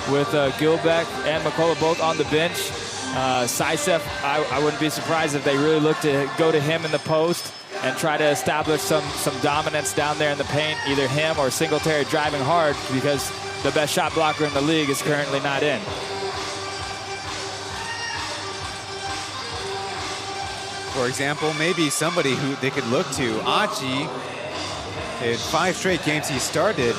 with Gilbeck and McCullough both on the bench. Saisef, I wouldn't be surprised if they really look to go to him in the post and try to establish some dominance down there in the paint, either him or Singletary driving hard, because the best shot blocker in the league is currently not in.
For example, maybe somebody who they could look to, Achi. In 5 straight games he started.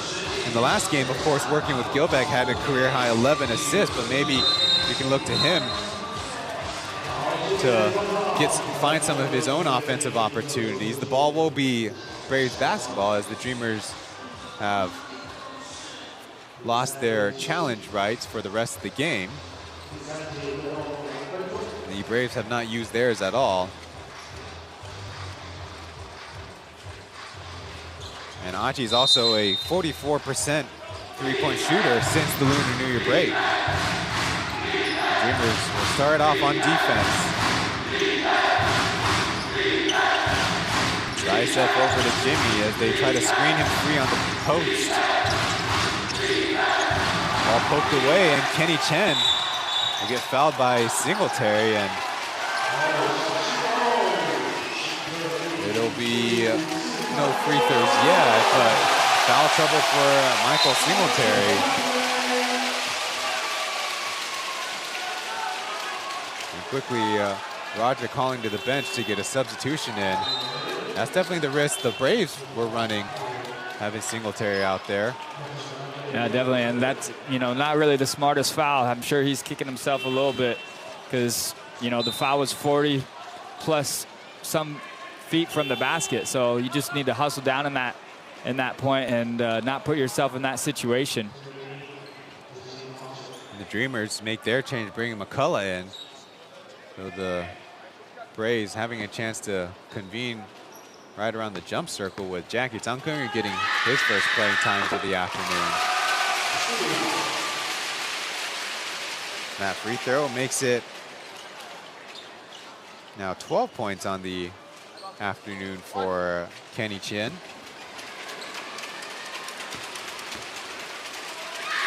In the last game, of course, working with Gilbeck, had a career-high 11 assists, but maybe you can look to him to find some of his own offensive opportunities. The ball will be Braves basketball, as the Dreamers have lost their challenge rights for the rest of the game. The Braves have not used theirs at all. And Achi is also a 44% three-point shooter since the Lunar New Year break. The Dreamers will start off on defense. Saisef over to Jimmy as they try to screen him free on the post. Ball poked away, and Kenny Chen will get fouled by Singletary, and it'll be no free throws yet, but foul trouble for Michael Singletary. And quickly, Roger calling to the bench to get a substitution in. That's definitely the risk the Braves were running, having Singletary out there.
Yeah, definitely, and that's, not really the smartest foul. I'm sure he's kicking himself a little bit because, the foul was 40 plus some feet from the basket. So you just need to hustle down in that point and not put yourself in that situation.
And the Dreamers make their change, bringing McCullough in. So the Braves having a chance to convene right around the jump circle with Jackie Tunker getting his first playing time of the afternoon. That free throw makes it now 12 points on the afternoon for Kenny Chen.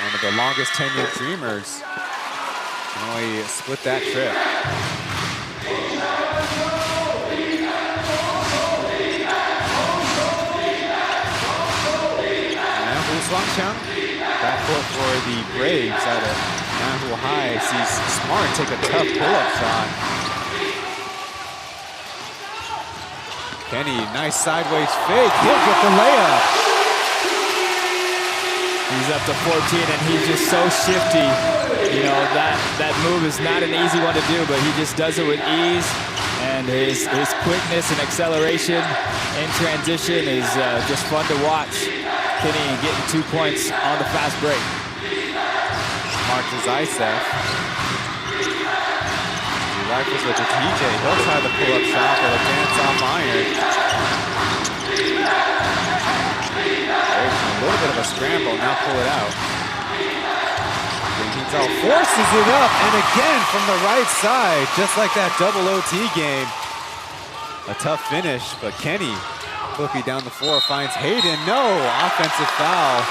One of the longest tenured Dreamers can only split that trip. Backcourt for the Braves out of Nahul High sees Smart take a tough pull-up shot. Kenny, nice sideways fake. He'll get the layup.
He's up to 14, and he's just so shifty. That move is not an easy one to do, but he just does it with ease. And his quickness and acceleration in transition is just fun to watch. Kenny getting 2 points on the fast break.
Mark to Saisef. He rifles with the TJ. He'll try the pull-up shot, but a dance off iron. There's a little bit of a scramble, now pull it out. Quintal forces it up, and again from the right side, just like that double OT game. A tough finish, but Kenny quickly down the floor finds Hayden. No, offensive foul.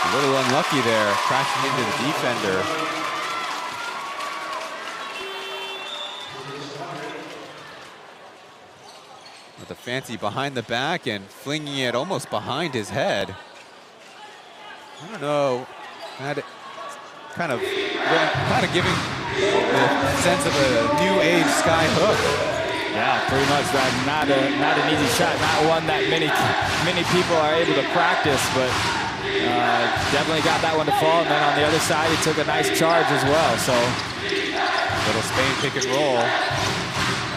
A little unlucky there, crashing into the defender. With a fancy behind the back and flinging it almost behind his head. I don't know, kind of giving the sense of a new age sky hook.
Yeah, pretty much. Not an easy shot, not one that many people are able to practice, but definitely got that one to fall. And then on the other side, he took a nice charge as well. So
little Spain pick and roll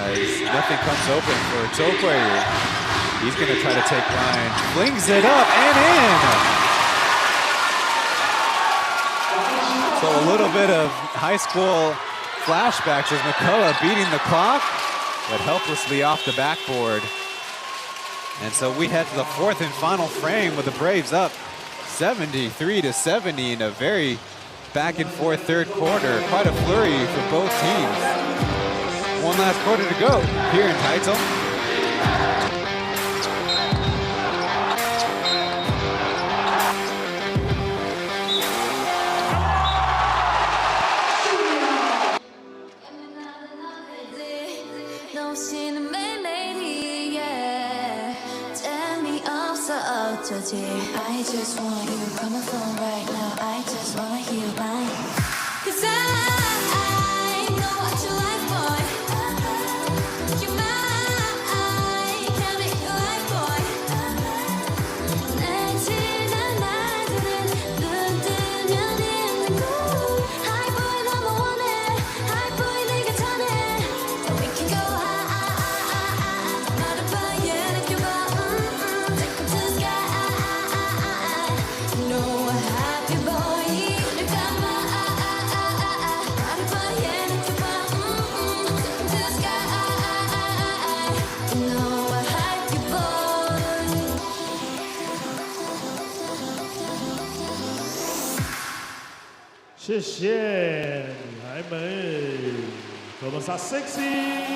as nothing comes open for Tokwe. He's going to try to take Ryan, flings it up and in. So a little bit of high school flashbacks as McCullough beating the clock, but helplessly off the backboard. And so we head to the fourth and final frame with the Braves up 73-70 in a very back and forth third quarter. Quite a flurry for both teams. One last quarter to go here in Taizong.
I just want you coming from right now. I just wanna hear mine. 'Cause I know what you like, boy. You're mine, can't make you like, boy. 내 지난 날들은 눈 뜨면 있는 곳. High boy 너무 원해. High boy 내가 전해. So we can go high. butterfly, yeah, 느껴봐. Take 'em to the sky.
谢谢女孩们，给我们撒 sexy。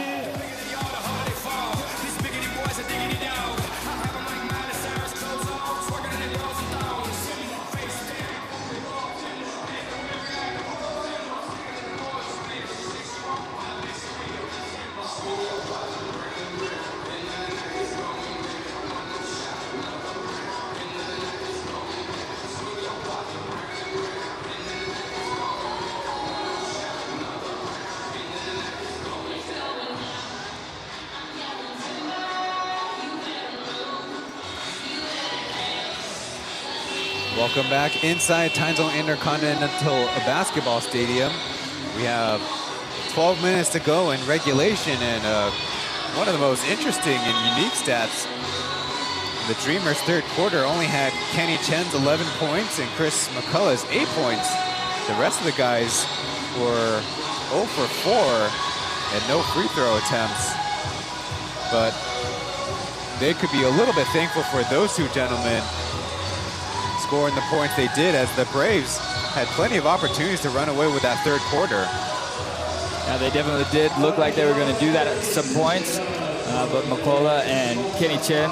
Welcome back inside Taizong Intercontinental Basketball Stadium. We have 12 minutes to go in regulation, and one of the most interesting and unique stats, the Dreamers' third quarter only had Kenny Chen's 11 points and Chris McCullough's 8 points. The rest of the guys were 0 for 4 and no free throw attempts. But they could be a little bit thankful for those two gentlemen scoring the points they did, as the Braves had plenty of opportunities to run away with that third quarter.
Yeah, they definitely did look like they were going to do that at some points, but McCullough and Kenny Chen,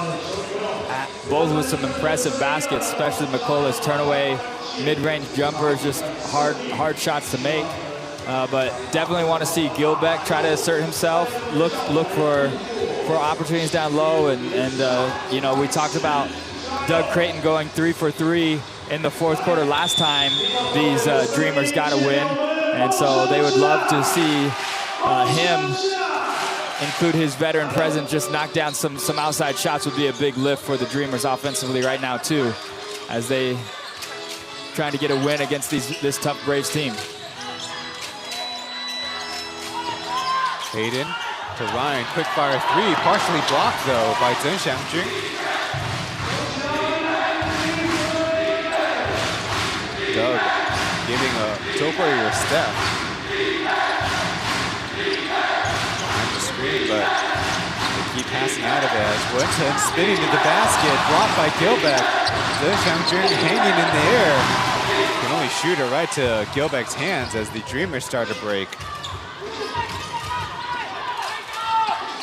both with some impressive baskets, especially McCullough's turn-away mid-range jumpers, just hard shots to make. But definitely want to see Gilbeck try to assert himself, look for opportunities down low, and you know, we talked about Doug Creighton going 3 for 3 in the fourth quarter last time these Dreamers got a win, and so they would love to see him include his veteran presence, just knock down some outside shots would be a big lift for the Dreamers offensively right now too, as they trying to get a win against this tough Braves team.
Hayden to Ryan, quick fire three, partially blocked though by Chen Xiangjun. Doug giving a Topper your step. On the screen, but they keep passing out of it as Chen spinning to the basket, blocked by Gilbeck. Chen Xiangjun hanging in the air. Can only shoot it right to Gilbeck's hands as the Dreamers start to break.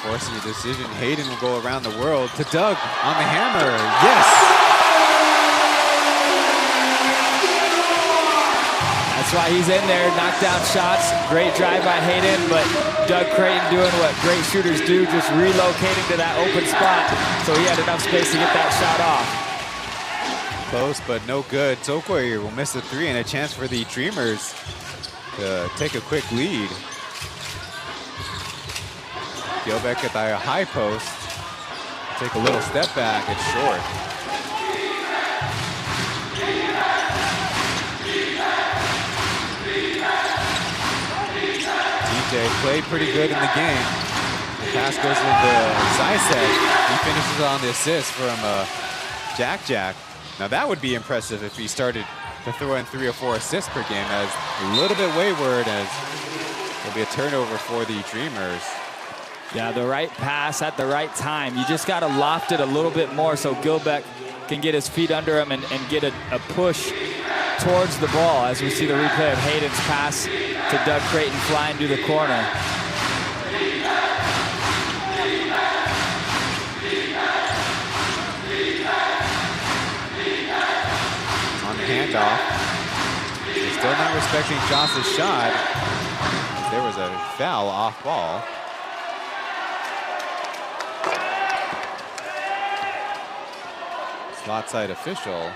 Forcing a decision, Hayden will go around the world to Doug on the hammer. Yes!
That's why he's in there, knock down shots. Great drive by Hayden, but Doug Creighton doing what great shooters do, just relocating to that open spot, so he had enough space to get that shot off.
Close, but no good. Tokoe will miss the 3 and a chance for the Dreamers to take a quick lead. Gilbeck at the high post. Take a little step back. It's short. DJ played pretty good in the game. The pass goes into Zysek. He finishes on the assist from Jack. Now that would be impressive if he started to throw in 3 or 4 assists per game. As a little bit wayward, as there'll be a turnover for the Dreamers.
Yeah, the right pass at the right time. You just got to loft it a little bit more so Gilbeck can get his feet under him and get a push towards the ball, as we see the replay of Hayden's pass to Doug Creighton flying through the corner.
On the handoff. They're still not respecting Joss's shot. There was a foul off ball. Slot side official.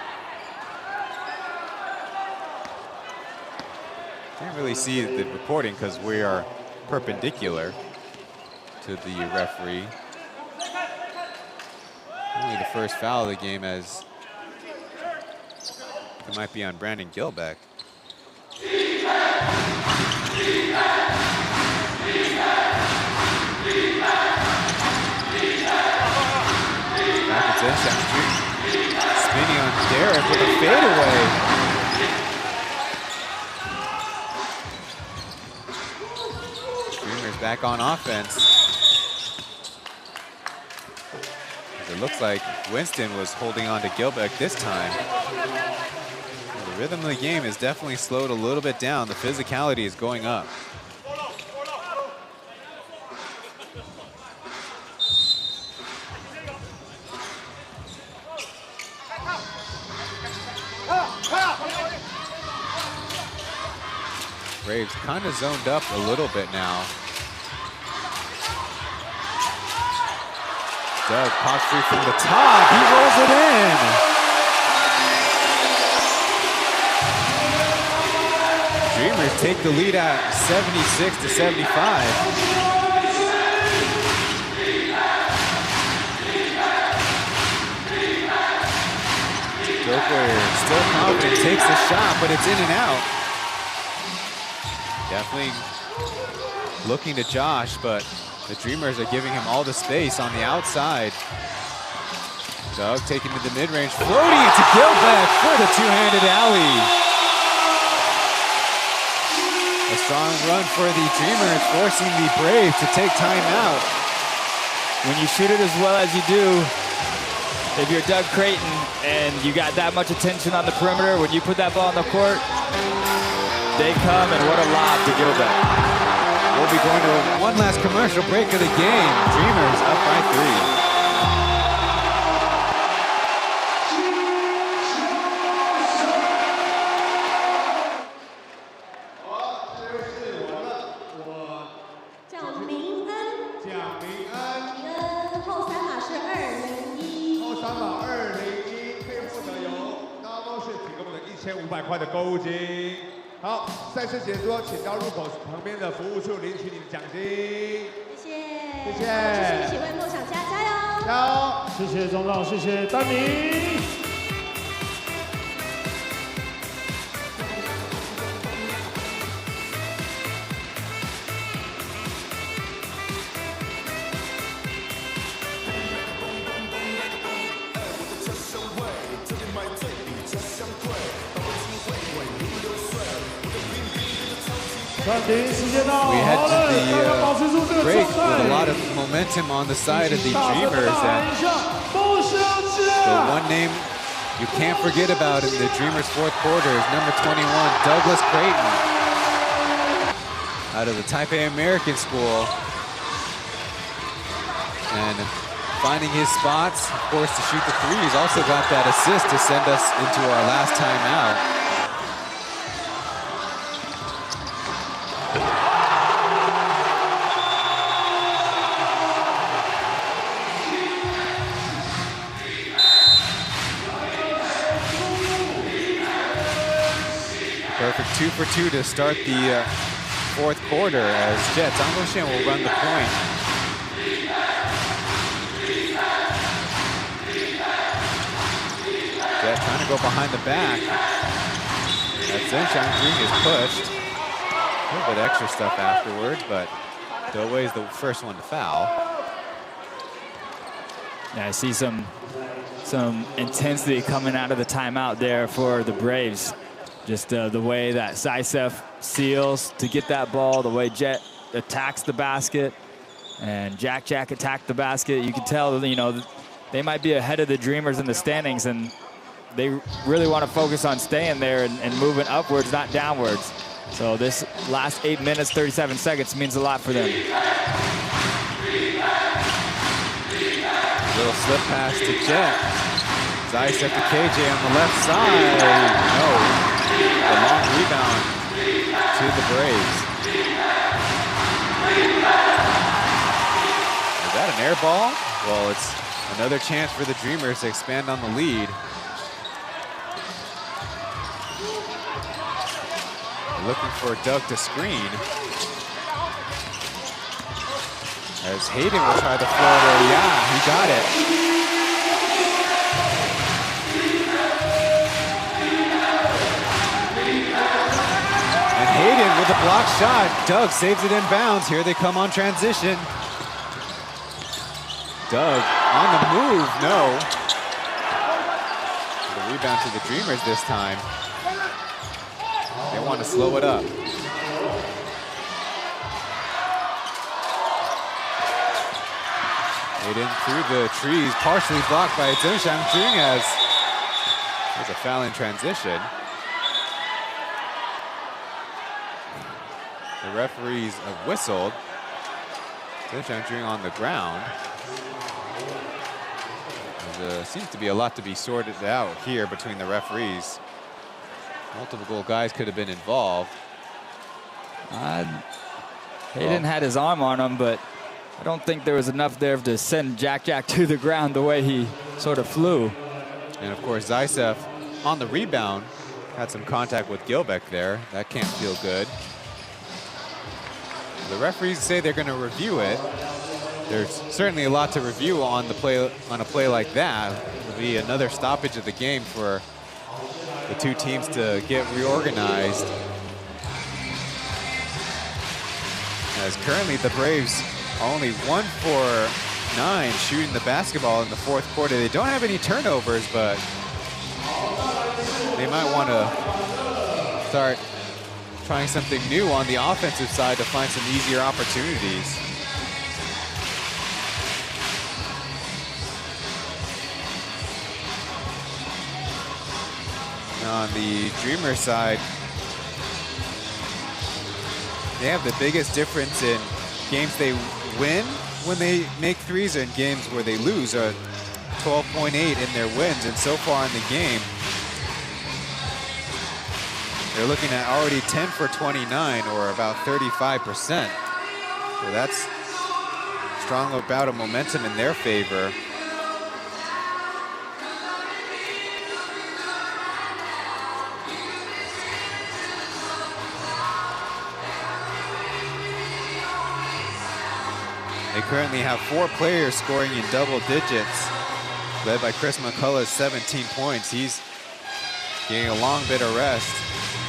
Can't really see the reporting because we are perpendicular to the referee. Only the first foul of the game, as it might be on Brandon Gilbeck. Back it's in, spinning on Derek with a fadeaway. Dreamers back on offense. It looks like Winston was holding on to Gilbeck this time. The rhythm of the game is definitely slowed a little bit down. The physicality is going up. Braves kind of zoned up a little bit now. Doug pops free from the top. He rolls it in. Dreamers take the lead at 76-75. Joker still confident, takes the shot, but it's in and out. Definitely looking to Josh, but the Dreamers are giving him all the space on the outside. Doug taking to the mid-range, floating it to Gilbeck for the two-handed alley. A strong run for the Dreamers, forcing the Braves to take time out.
When you shoot it as well as you do, if you're Doug Creighton and you got that much attention on the perimeter, when you put that ball on the court, they come, and what a lob to Gilbeck.
We'll be going to one last commercial break of the game. Dreamers up by 3.500
块的购物金。好，赛事结束后，请到入口旁边的服务处领取你的奖金。
谢谢，
谢谢。
继续一起为梦想家加油！
加油！
谢谢钟导，谢谢丹明。
We head to the break with a lot of momentum on the side of the Dreamers, and the one name you can't forget about in the Dreamers' fourth quarter is number 21, Douglas Creighton, out of the Taipei American School, and finding his spots, of course, to shoot the three. He's also got that assist to send us into our last timeout. for 2 to start the fourth quarter as Zhang Gongxian will run the point. Jet trying to go behind the back. As Zheng Xiangjun is pushed. A little bit extra stuff afterwards, but Dou is the first one to foul.
Yeah, I see some intensity coming out of the timeout there for the Braves. Just the way that Zaitsev seals to get that ball, the way Jet attacks the basket, and Jack attacked the basket. You can tell, you know, they might be ahead of the Dreamers in the standings, and they really want to focus on staying there and moving upwards, not downwards. So this last 8 minutes, 37 seconds means a lot for them.
Little slip pass to Jet. Zaitsev to KJ on the left side. No. A long rebound to the Braves. Is that an air ball? Well, it's another chance for the Dreamers to expand on the lead. Looking for Doug to screen. As Hayden will try the floater. Yeah, he got it. And Hayden with a block shot. Doug saves it in bounds. Here they come on transition. Doug on the move. No. The rebound to the Dreamers this time. They want to slow it up. Hayden through the trees, partially blocked by Zheng Xiangjun as there's a foul in transition. The referees have whistled. Zheng Xiangjun on the ground. There seems to be a lot to be sorted out here between the referees. Multiple guys could have been involved.
Hayden had his arm on him, but I don't think there was enough there to send Jack to the ground the way he sort of flew.
And of course, Zaitsev on the rebound had some contact with Gilbeck there. That can't feel good. The referees say they're going to review it. There's certainly a lot to review on the play, on a play like that. It'll be another stoppage of the game for the two teams to get reorganized. As currently the Braves are only 1 for 9 shooting the basketball in the fourth quarter. They don't have any turnovers, but they might want to start trying something new on the offensive side to find some easier opportunities. On the Dreamer side, they have the biggest difference in games they win when they make threes and games where they lose are 12.8 in their wins. And so far in the game, they're looking at already 10 for 29, or about 35%. So that's strong about a momentum in their favor. They currently have 4 players scoring in double digits, led by Chris McCullough's 17 points. He's getting a long bit of rest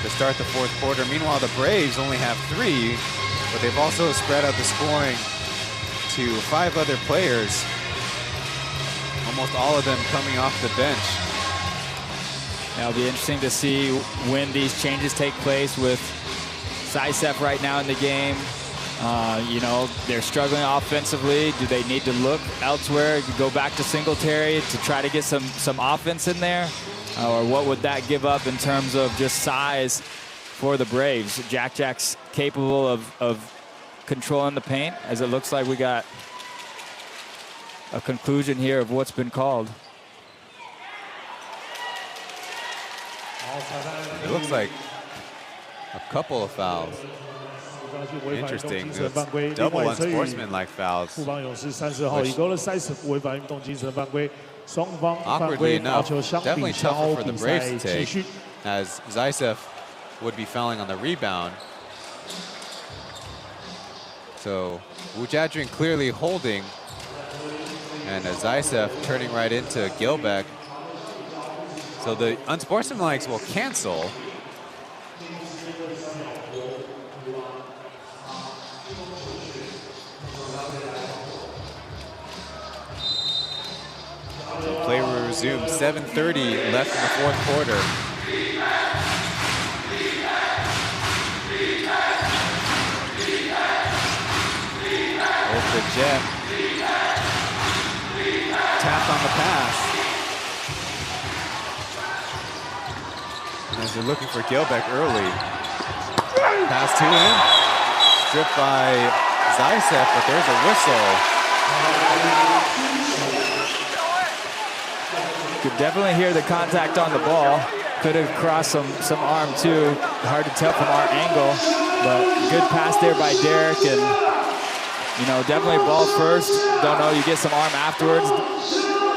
to start the fourth quarter. Meanwhile, the Braves only have 3, but they've also spread out the scoring to 5 other players, almost all of them coming off the bench.
Now it'll be interesting to see when these changes take place with Zaitsev right now in the game. You know, they're struggling offensively. Do they need to look elsewhere? Go back to Singletary to try to get some offense in there? Or what would that give up in terms of just size for the Braves? Jack's capable of controlling the paint, as it looks like we got a conclusion here of what's been called.
It looks like a couple of fouls. Interesting. Double unsportsmanlike fouls. Awkwardly enough, definitely tougher for the Braves to take, as Zaitsev would be fouling on the rebound. So Wu Jiajun clearly holding, and Zaisev turning right into Gilbeck. So the unsportsmanlikes will cancel. Play will resume. 7:30 left in the fourth quarter. There's the Jet. Tapped on the pass. As they're looking for Gilbeck early. Pass to him. Stripped by Zaisev, but there's a whistle.
Could definitely hear the contact on the ball. Could have crossed some arm too. Hard to tell from our angle, but good pass there by Derek, and you know, definitely ball first. Don't know, you get some arm afterwards.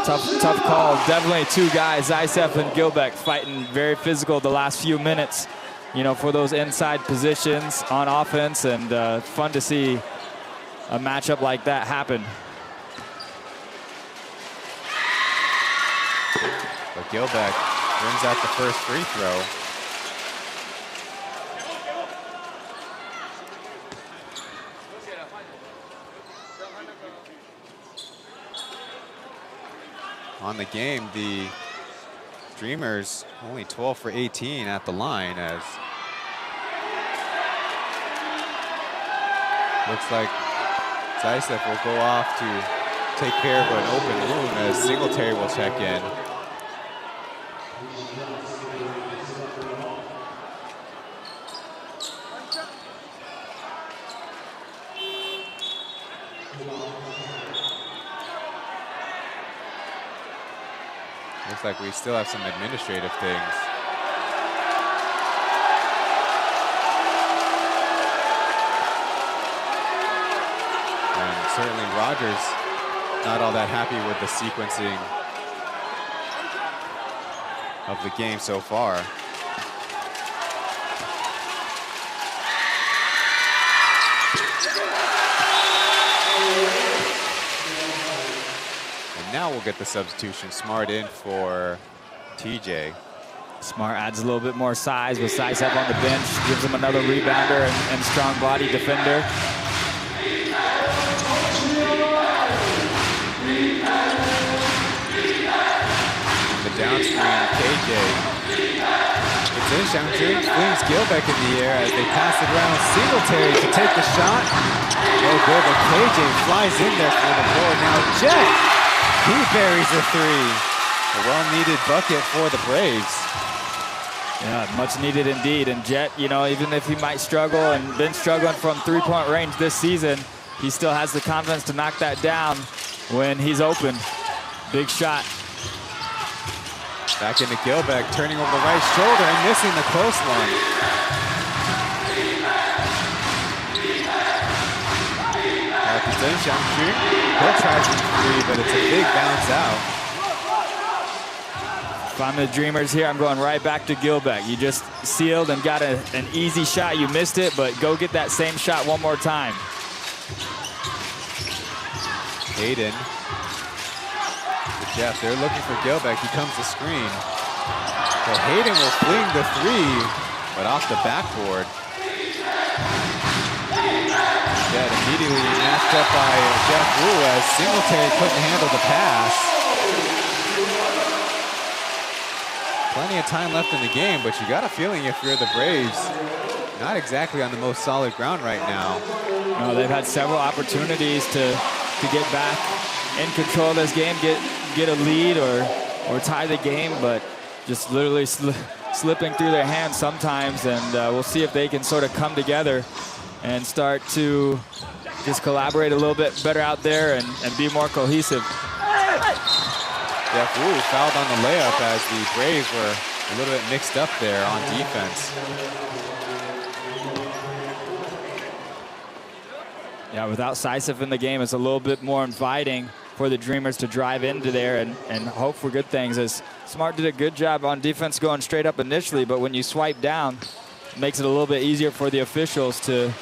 Tough call. Definitely two guys, Zaisev and Gilbeck, fighting very physical the last few minutes, you know, for those inside positions on offense, and fun to see a matchup like that happen.
But Gilbeck brings out the first free throw. On the game, the Dreamers only 12 for 18 at the line, as looks like Zaisev will go off to take care of an open room as Singletary will check in. Looks like we still have some administrative things. And certainly Rogers not all that happy with the sequencing of the game so far. Now we'll get the substitution. Smart in for TJ.
Smart adds a little bit more size with Zaisev on the bench, gives him another rebounder and strong body defender.
The down screen, KJ. It's in, Xiangqun flings Gilbeck in the air as they pass it around. Singletary to take the shot. No good, but KJ flies in there for the board. Now Jet. He buries a three. A well-needed bucket for the Braves.
Yeah, much needed indeed. And Jet, you know, even if he might struggle and been struggling from three-point range this season, he still has the confidence to knock that down when he's open. Big shot.
Back into Gilbeck, turning over the right shoulder and missing the close one. He'll try from three, but it's a big bounce out.
If I'm the Dreamers here, I'm going right back to Gilbeck. You just sealed and got an easy shot. You missed it, but go get that same shot one more time.
Hayden. Jeff, they're looking for Gilbeck. He comes to screen. So Hayden will fling the three, but off the backboard. Jet immediately matched up by Jeff Wu as Singletary couldn't handle the pass. Plenty of time left in the game, but you got a feeling if you're the Braves, not exactly on the most solid ground right now.
No, they've had several opportunities to get back in control of this game, get a lead or tie the game, but just literally slipping through their hands sometimes, and we'll see if they can sort of come together and start to just collaborate a little bit better out there and be more cohesive.
Jeff Wu fouled on the layup as the Braves were a little bit mixed up there on defense.
Yeah, without Zaisev in the game, it's a little bit more inviting for the Dreamers to drive into there and hope for good things. As Smart did a good job on defense going straight up initially, but when you swipe down, makes it a little bit easier for the officials to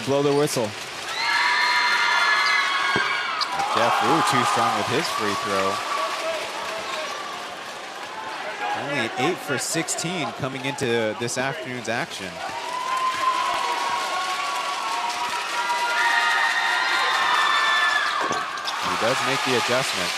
blow the whistle.
Jeff Wu too strong with his free throw. Only 8 for 16 coming into this afternoon's action. He does make the adjustment.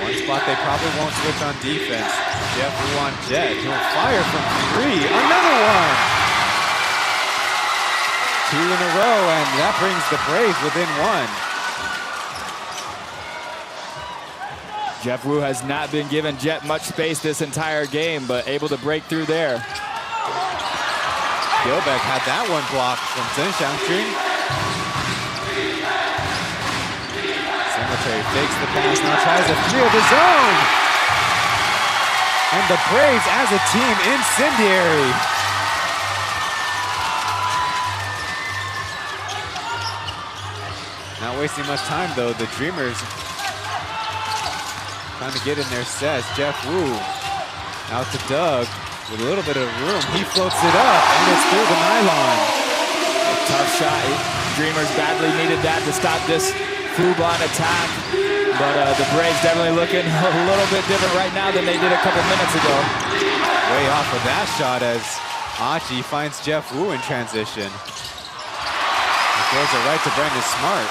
One spot they probably won't switch on defense. Jeff Wu on Jet. He'll fire from 3. Another one! 2 in a row, and that brings the Braves within 1.
Jeff Wu has not been given Jet much space this entire game, but able to break through there.
Gilbeck had that one blocked from Chen Xiangqun. Singletary fakes the pass, now tries a 3 of his own. And the Braves, as a team, incendiary. Not wasting much time, though. The Dreamers trying to get in their sets. Jeff Wu out to Doug with a little bit of room. He floats it up, and it's through the nylon.
A tough shot. Dreamers badly needed that to stop this Fubon attack. But the Braves definitely looking a little bit different right now than they did a couple minutes ago.
Way off of that shot as Achi finds Jeff Wu in transition. He throws it right to Brandon Smart.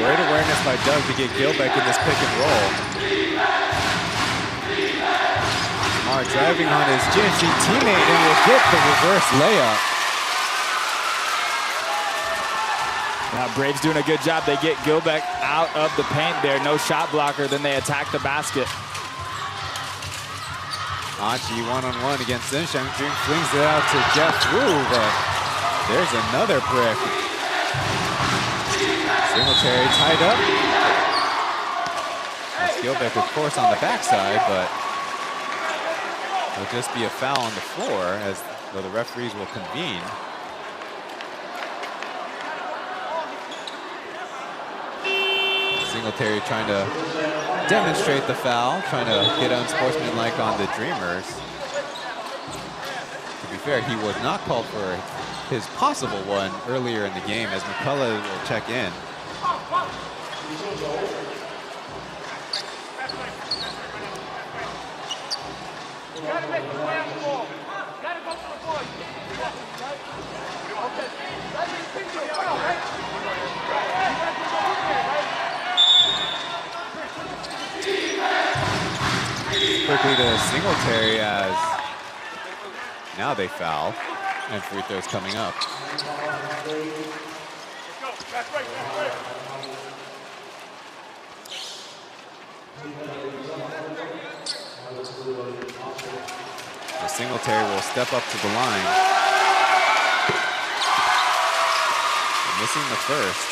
Great awareness by Doug to get Gilbeck in this pick and roll. Smart driving on his GNC teammate and will get the reverse layup.
Now Braves doing a good job. They get Gilbeck out of the paint there. No shot blocker. Then they attack the basket.
Achi one-on-one against Chen Xiangqun, flings it out to Jeff Wu, but there's another brick. Singletary tied up. That's Gilbeck, of course, on the backside, but it'll just be a foul on the floor as though the referees will convene. Singletary trying to demonstrate the foul, trying to get unsportsmanlike on the Dreamers. To be fair, he was not called for his possible one earlier in the game as McCullough will check in. Quickly to Singletary as now they foul and free throws coming up. So Singletary will step up to the line. Missing the first.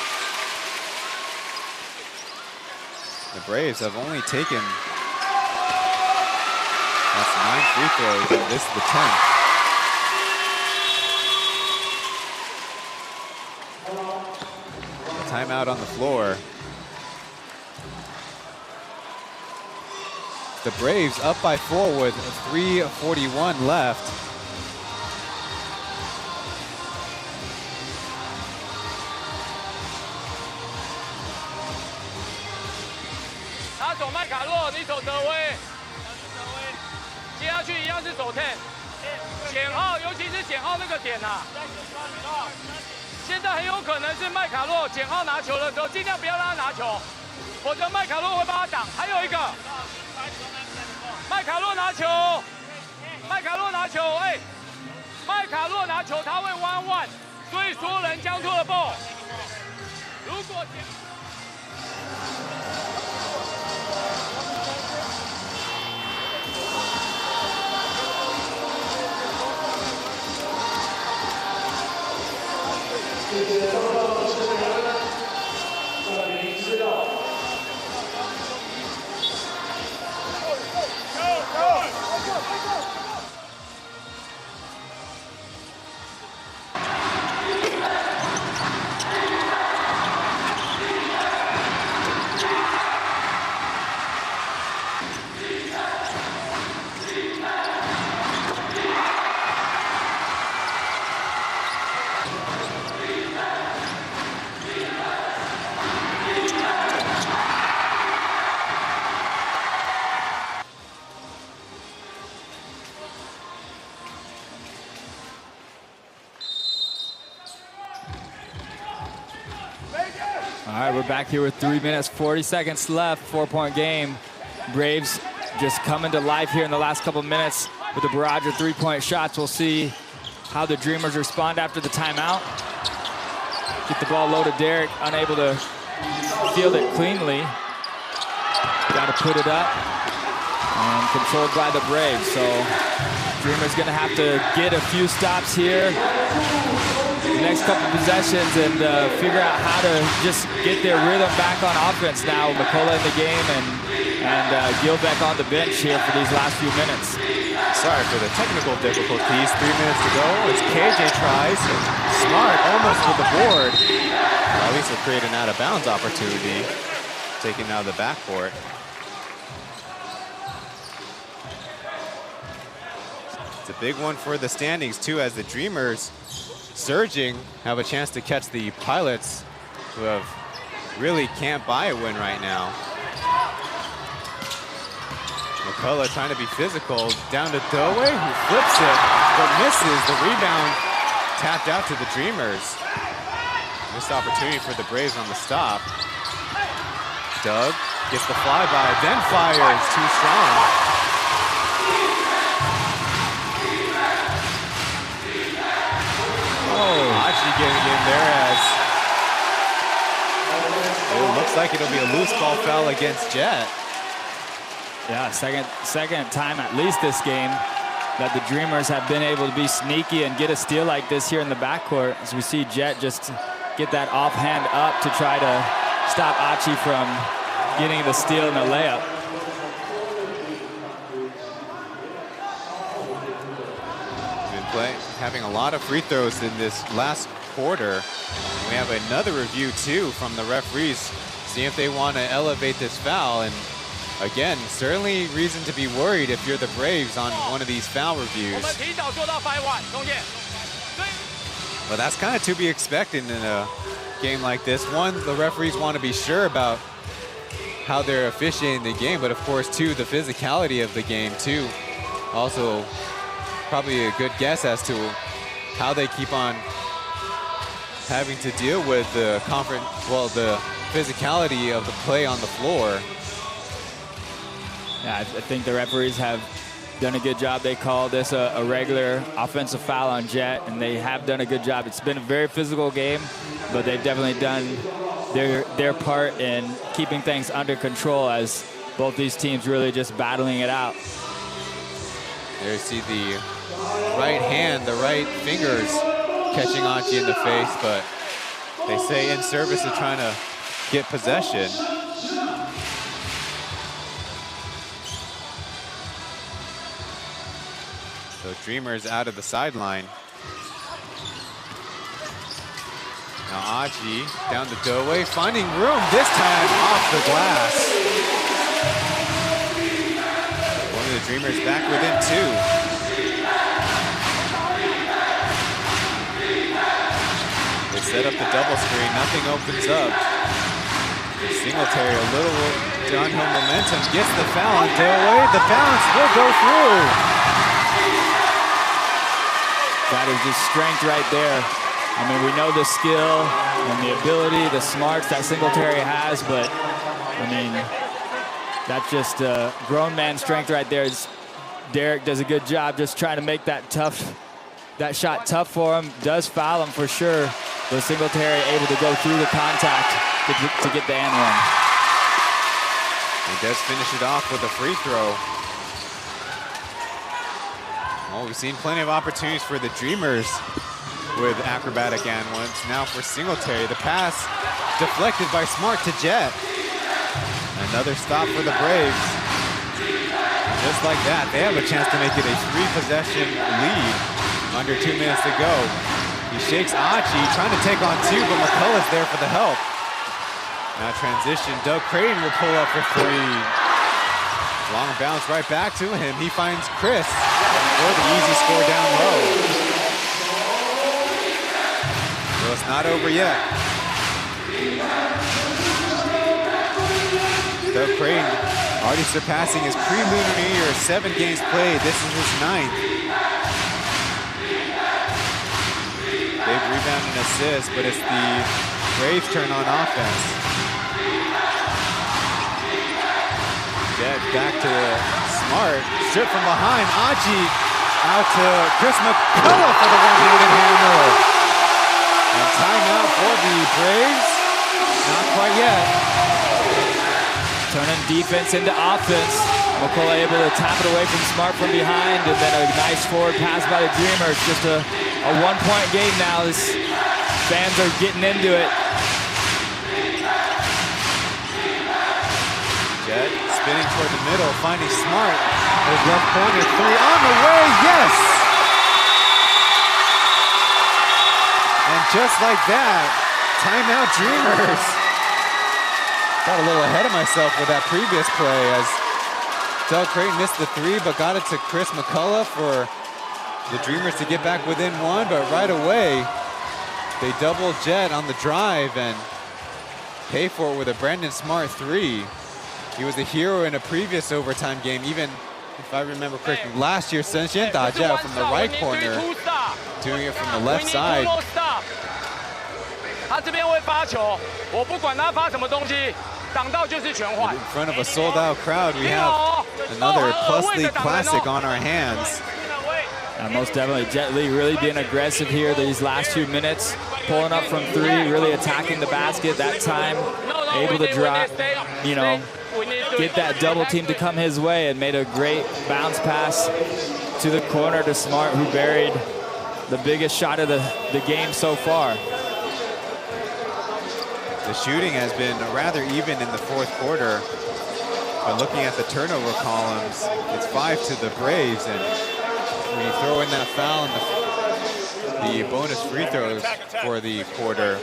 The Braves have only taken, that's 9 free throws, and this is the 10th. A timeout on the floor. The Braves up by 4 with 3:41 left.
他走麦卡洛，你走德威。接下去一样是走 10， 减号，尤其是减号那个点啊。现在很有可能是麦卡洛减号拿球的时候，尽量不要让他拿球，否则麦卡洛会帮他挡。还有一个，麦卡洛拿球，麦卡洛拿球，哎，麦卡洛拿球他会弯弯，所以所有人交错了 ball。如果
All right, we're back here with 3 minutes, 40 seconds left, 4-point game. Braves just coming to life here in the last couple minutes with a barrage of 3-point shots. We'll see how the Dreamers respond after the timeout. Get the ball low to Derek, unable to field it cleanly. Got to put it up and controlled by the Braves. So Dreamers gonna have to get a few stops here the next couple possessions and figure out how to just get their rhythm back on offense now. McCullough in the game and Gilbeck on the bench here for these last few minutes.
Sorry for the technical difficulties. 3 minutes to go as KJ tries. Smart almost with the board. Well, at least will create an out-of-bounds opportunity. Taken out of the backcourt. It's a big one for the standings, too, as the Dreamers surging have a chance to catch the Pilots, who have really can't buy a win right now. McCullough trying to be physical, down to Doway, who flips it, but misses. The rebound tapped out to the Dreamers. Missed opportunity for the Braves on the stop. Doug gets the flyby, then fires, too strong. Oh, Achi getting in there as it looks like it'll be a loose ball foul against Jet.
Yeah, second time at least this game that the Dreamers have been able to be sneaky and get a steal like this here in the backcourt. As we see Jet just get that offhand up to try to stop Achi from getting the steal and the layup.
Having a lot of free throws in this last quarter. We have another review too from the referees, see if they want to elevate this foul. And again, certainly reason to be worried if you're the Braves on one of these foul reviews. But that's kind of to be expected in a game like this. One, the referees want to be sure about how they're officiating the game, but of course, two, the physicality of the game too. Also, probably a good guess as to how they keep on having to deal with the the physicality of the play on the floor.
Yeah, I think the referees have done a good job. They call this a regular offensive foul on Jet, and they have done a good job. It's been a very physical game, but they've definitely done their part in keeping things under control as both these teams really just battling it out.
There you see the right hand, the right fingers catching Achi in the face, but they say in service of trying to get possession. So Dreamers out of the sideline. Now Achi down the doorway, finding room, this time off the glass. One of the Dreamers back within two. Set up the double screen, nothing opens up. Singletary, a little downhill momentum, gets the foul on Dewey. The bounce will go through.
That is just strength right there. I mean, we know the skill and the ability, the smarts that Singletary has, but I mean, that's just grown man strength right there. Derek does a good job just trying to make that shot tough for him. Does foul him for sure. But Singletary able to go through the contact to get the and one.
He does finish it off with a free throw. Well, we've seen plenty of opportunities for the Dreamers with acrobatic and ones. Now for Singletary, the pass deflected by Smart to Jet. Another stop for the Braves. Just like that, they have a chance to make it a 3-possession lead. Under 2 minutes to go. He shakes Achi, trying to take on two, but McCullough's there for the help. Now transition, Doug Creighton will pull up for 3. Long bounce right back to him. He finds Chris for the easy score down low. Well, it's not over yet. Doug Creighton already surpassing his pre-Lunar New Year, 7 games played. This is his 9th. Big rebound and assist, but it's the Braves turn on offense. Jet back to Smart. Strip from behind. Aji out to Chris McCullough for the one-handed hammer. And timeout for the Braves. Not quite yet.
Turning defense into offense. McCullough able to tap it away from Smart from behind, and then a nice forward pass by the Dreamers. Just a one-point game now. This fans are getting into it.
Jet spinning toward the middle, finding Smart. His left corner three on the way, yes! And just like that, timeout Dreamers. Got a little ahead of myself with that previous play as Del Creighton missed the three, but got it to Chris McCullough for the Dreamers to get back within one, but right away, they double Jet on the drive and pay for it with a Brandon Smart three. He was a hero in a previous overtime game, even if I remember correctly, last year, Chen Jet from the right corner, doing it from the left side. In front of a sold-out crowd, we have another Plus League Classic on our hands.
Most definitely, Jet Li really being aggressive here these last 2 minutes, pulling up from three, really attacking the basket that time, able to drop, you know, get that double team to come his way, and made a great bounce pass to the corner to Smart, who buried the biggest shot of the game so far.
The shooting has been rather even in the fourth quarter, but looking at the turnover columns, it's 5 to the Braves, and when you throw in that foul and the bonus free throws for the quarter,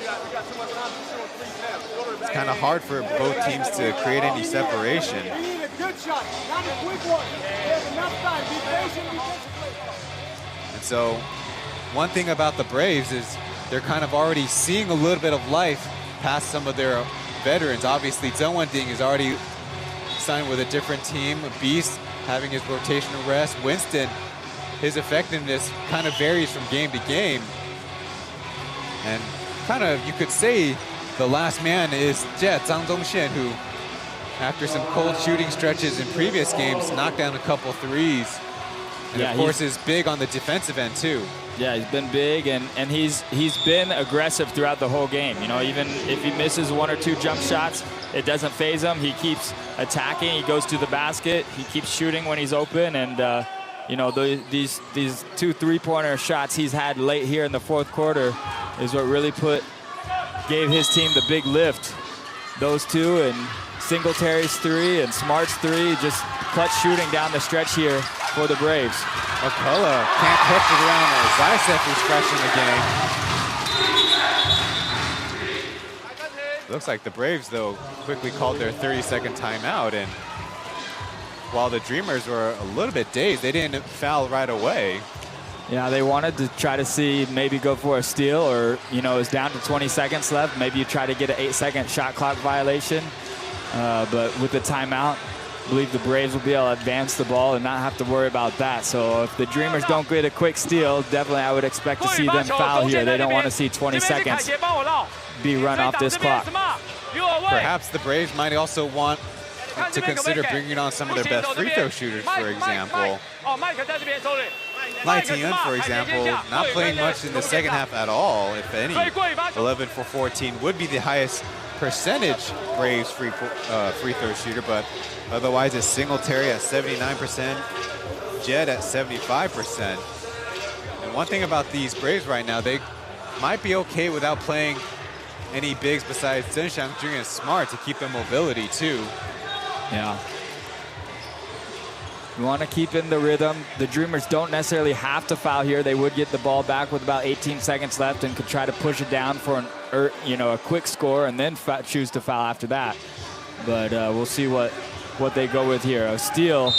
it's kind of hard for both teams to create any separation. And so, one thing about the Braves is they're kind of already seeing a little bit of life past some of their veterans. Obviously, Zheng Ding is already signed with a different team. Beast having his rotational rest. Winston, his effectiveness kind of varies from game to game. And kind of, you could say, the last man is Jet, Zhang Dongxian, who, after some cold shooting stretches in previous games, knocked down a couple threes. And of course, is big on the defensive end, too.
Yeah, he's been big, and he's been aggressive throughout the whole game. You know, even if he misses 1 or 2 jump shots, it doesn't faze him. He keeps attacking. He goes to the basket. He keeps shooting when he's open, and you know, these 2 3-pointer shots he's had late here in the fourth quarter is what really gave his team the big lift. Those 2 and Singletary's 3 and Smart's 3, just clutch shooting down the stretch here for the Braves.
McCullough can't catch it around as Zysef who's crushing the game. Looks like the Braves, though, quickly called their 30-second timeout, and while the Dreamers were a little bit dazed, they didn't foul right away.
Yeah, they wanted to try to see, maybe go for a steal, or, you know, it's down to 20 seconds left. Maybe you try to get an 8-second shot clock violation. But with the timeout, I believe the Braves will be able to advance the ball and not have to worry about that. So if the Dreamers don't get a quick steal, definitely I would expect to see them foul here. They don't want to see 20 seconds be run off this clock.
Perhaps the Braves might also want to consider bringing on some of their best free throw shooters, for example. Lai Tingyun, for example, not playing much in the second half at all, if any. 11 for 14 would be the highest percentage Braves free throw shooter, but otherwise it's Singletary at 79%, Jet at 75%. And one thing about these Braves right now, they might be okay without playing any bigs besides Zheng Xiangjun and Smart to keep their mobility too.
Yeah. You want to keep in the rhythm. The Dreamers don't necessarily have to foul here. They would get the ball back with about 18 seconds left and could try to push it down for a quick score and then choose to foul after that. But we'll see what they go with here. A steal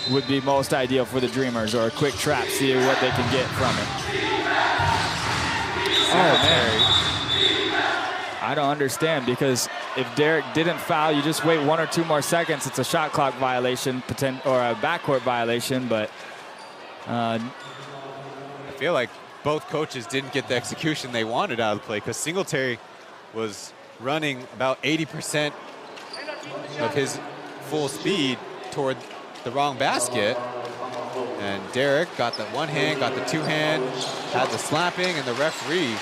would be most ideal for the Dreamers, or a quick trap, see what they can get from it. Oh, man. I don't understand, because if Derek didn't foul, you just wait 1 or 2 more seconds. It's a shot clock violation, or a backcourt violation, but
I feel like both coaches didn't get the execution they wanted out of the play, because Singletary was running about 80% of his full speed toward the wrong basket. And Derek got the one hand, got the two hand, had the slapping, and the referee,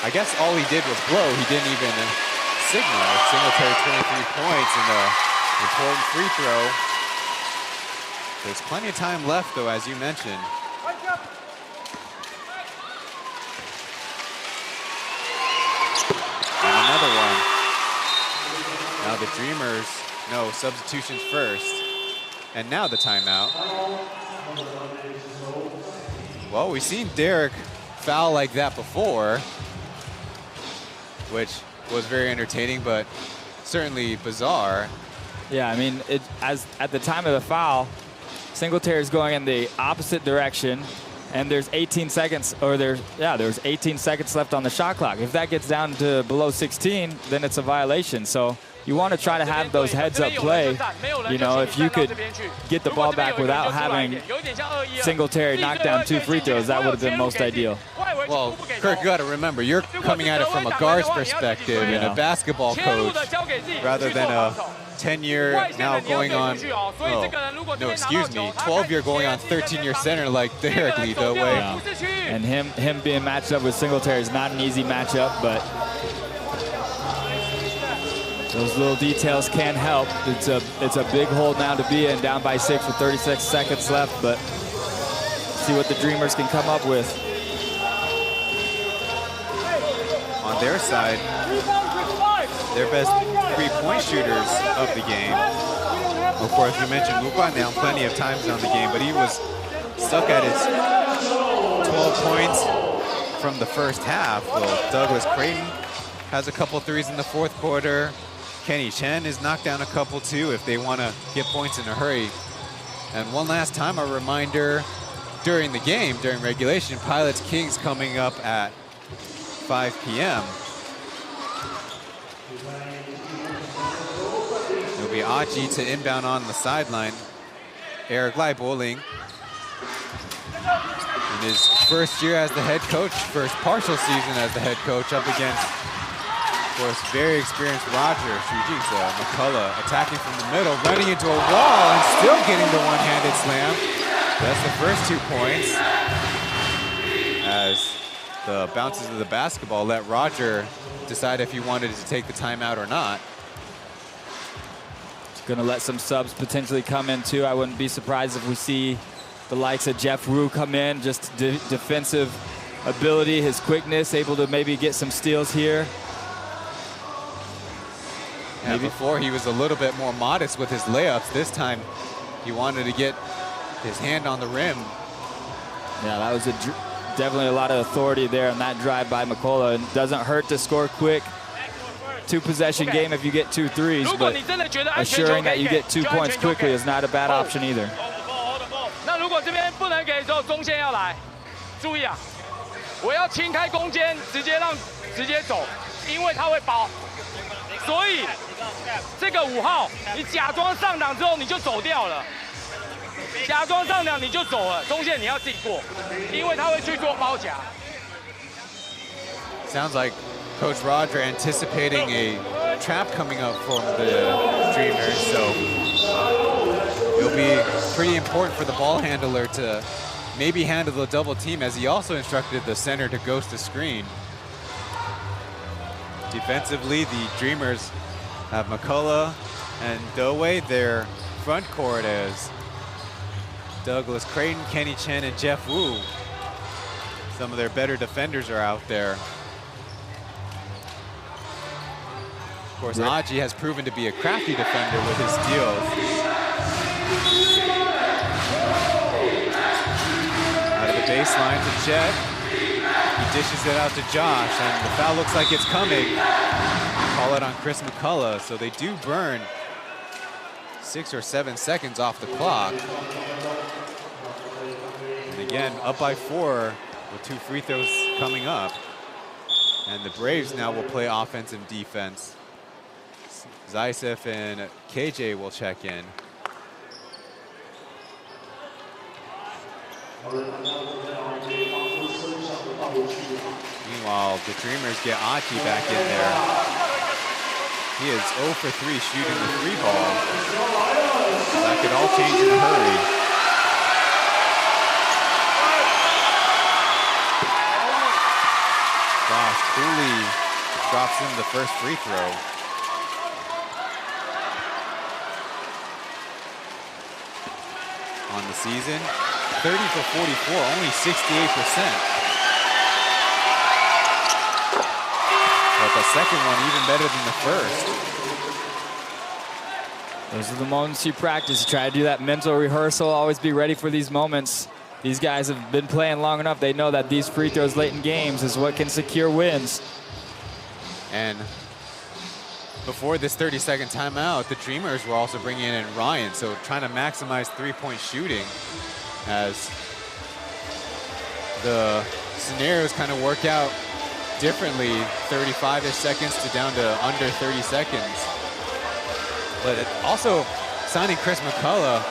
I guess all he did was blow. He didn't even signal. Singletary 23 points and an important free throw. There's plenty of time left, though, as you mentioned. And another one. Now the Dreamers, no, substitutions first. And now the timeout. Well, we've seen Derek foul like that before, which was very entertaining, but certainly bizarre.
Yeah, I mean, at the time of the foul, Singletary is going in the opposite direction, and there's 18 seconds, or there's 18 seconds left on the shot clock. If that gets down to below 16, then it's a violation. So you want to try to have those heads-up play. You know, if you could get the ball back without having Singletary knock down 2 free throws, that would have been most ideal.
Well, Kirk, you got to remember, you're coming at it from a guard's perspective and a basketball coach, rather than a 10-year now going on, 12-year going on 13-year center like Derek Lee, though.
Yeah. And him being matched up with Singletary is not an easy matchup, but those little details can help. It's a big hole now to be in, down by 6 with 36 seconds left, but see what the Dreamers can come up with.
On their side, their best three-point shooters of the game. Of course, we mentioned Mukwan down plenty of times on the game, but he was stuck at his 12 points from the first half. Well, Douglas Creighton has a couple threes in the fourth quarter. Kenny Chen has knocked down a couple too if they want to get points in a hurry. And one last time, a reminder during the game, during regulation, Pilots Kings coming up at 5 p.m. It'll be Aji to inbound on the sideline. Eric Lai Bowling. In his first year as the head coach, first partial season as the head coach, up against, of course, very experienced Roger Shujitsa. McCullough attacking from the middle, running into a wall and still getting the one-handed slam. That's the first 2 points. As the bounces of the basketball let Roger decide if he wanted to take the timeout or not.
It's going to let some subs potentially come in too. I wouldn't be surprised if we see the likes of Jeff Wu come in, just defensive ability, his quickness, able to maybe get some steals here.
Yeah, before he was a little bit more modest with his layups. This time he wanted to get his hand on the rim.
Yeah, that was definitely a lot of authority there on that drive by McCullough. It doesn't hurt to score quick. 2-possession game if you get 2 threes, but assuring that you get 2 points quickly is not a bad option either.
那如果这边不能给的时候，中线要来，注意啊！我要清开攻坚，直接走，因为他会包。所以这个5号，你假装上档之后你就走掉了，假装上档你就走了，中线你要自己过，因为他会去做包夹。
Sounds like Coach Roger anticipating a trap coming up from the Dreamers, so it'll be pretty important for the ball handler to maybe handle the double team, as he also instructed the center to ghost the screen. Defensively, the Dreamers have McCullough and Dowei. Their front court as Douglas Creighton, Kenny Chen, and Jeff Wu. Some of their better defenders are out there. Of course, Aji has proven to be a crafty defender with his steals. Out of the baseline to Jet. He dishes it out to Josh, and the foul looks like it's coming. Call it on Chris McCullough, so they do burn 6 or 7 seconds off the clock. And again, up by 4 with 2 free throws coming up. And the Braves now will play offense and defense. Zaisef and KJ will check in. Meanwhile, the Dreamers get Achi back in there. He is 0 for 3 shooting the 3-ball. That could all change in a hurry. Gosh, Cooley drops in the first free throw. On the season, 30 for 44, only 68%. But the second one even better than the first.
Those are the moments you practice. You try to do that mental rehearsal, always be ready for these moments. These guys have been playing long enough. They know that these free throws late in games is what can secure wins.
And before this 30-second timeout, the Dreamers were also bringing in Ryan, so trying to maximize three-point shooting as the scenarios kind of work out differently, 35-ish seconds to down to under 30 seconds. But it also, signing Chris McCullough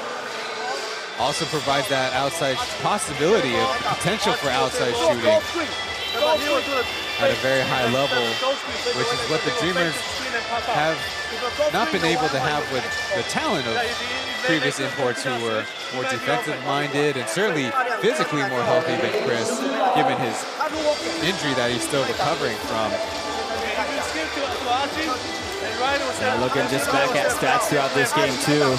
also provides that outside possibility of potential for outside shooting at a very high level, which is what the Dreamers have not been able to have with the talent of previous imports who were more defensive-minded and certainly physically more healthy than Chris, given his injury that he's still recovering from.
Looking just back at stats throughout this game too.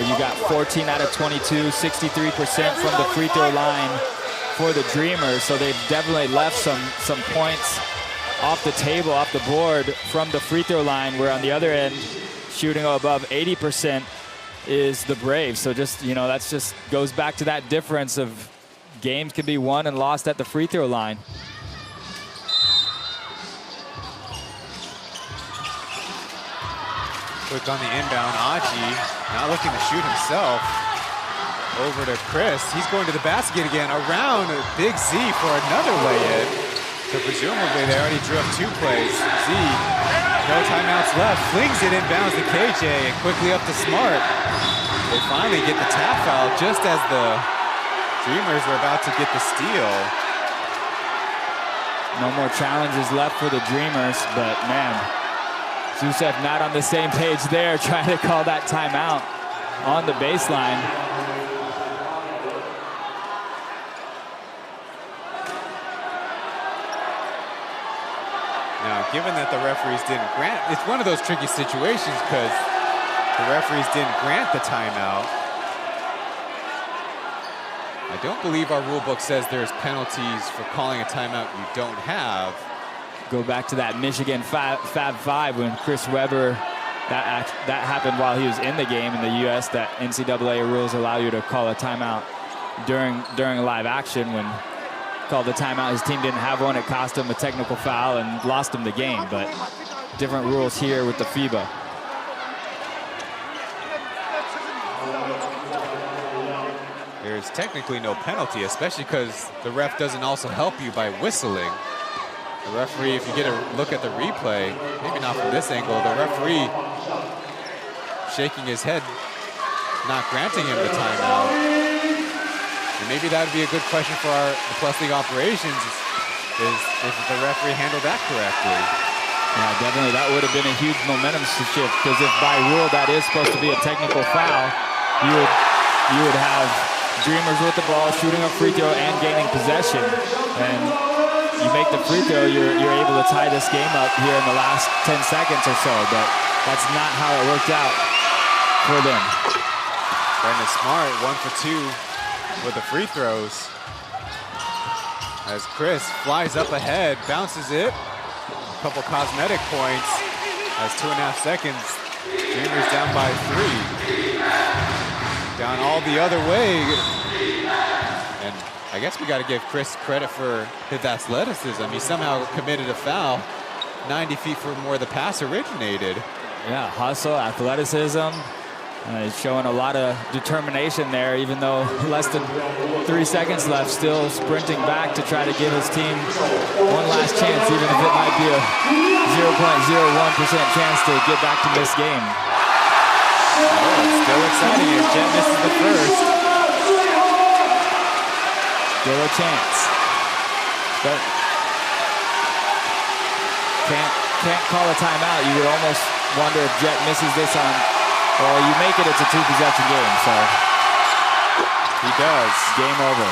You got 14 out of 22, 63% from the free throw line for the Dreamers. So they've definitely left some points off the table, off the board from the free throw line, where on the other end, shooting above 80% is the Braves. So just, you know, that's just goes back to that difference of games can be won and lost at the free throw line.
Quick on the inbound, Achi not looking to shoot himself. Over to Chris, he's going to the basket again, around Big Z for another lay-in. So presumably they already drew up 2 plays. Z, no timeouts left, flings it inbounds to KJ and quickly up to Smart. They finally get the tap foul just as the Dreamers were about to get the steal.
No more challenges left for the Dreamers, but man, Zusef not on the same page there, trying to call that timeout on the baseline.
Now, given that the referees didn't grant, it's one of those tricky situations because the referees didn't grant the timeout. I don't believe our rule book says there's penalties for calling a timeout you don't have.
Go back to that Michigan Fab 5 when Chris Webber, that happened while he was in the game in the US, that NCAA rules allow you to call a timeout during live action. When called the timeout, his team didn't have one, it cost him a technical foul and lost him the game, but different rules here with the FIBA.
There's technically no penalty, especially because the ref doesn't also help you by whistling. The referee, if you get a look at the replay, maybe not from this angle, the referee shaking his head, not granting him the timeout. And maybe that would be a good question for the Plus League operations, is if the referee handled that correctly.
Yeah, definitely, that would have been a huge momentum shift, because if by rule that is supposed to be a technical foul, you would have Dreamers with the ball, shooting a free throw and gaining possession. And you make the free throw, you're able to tie this game up here in the last 10 seconds or so, but that's not how it worked out for them.
Brandon Smart, 1 for 2 with the free throws. As Chris flies up ahead, bounces it. A couple cosmetic points. As 2.5 seconds, Dreamers down by 3. Down all the other way. And I guess we got to give Chris credit for his athleticism. He somehow committed a foul 90 feet from where the pass originated.
Yeah, hustle, athleticism. He's showing a lot of determination there, even though less than 3 seconds left, still sprinting back to try to give his team one last chance, even if it might be a 0.01% chance to get back to this game.
Oh, it's still exciting as Chen misses the first.
Still a chance. But can't call a timeout. You would almost wonder if Jet misses this on, or you make it, it's a 2-possession game. So
He does.
game over.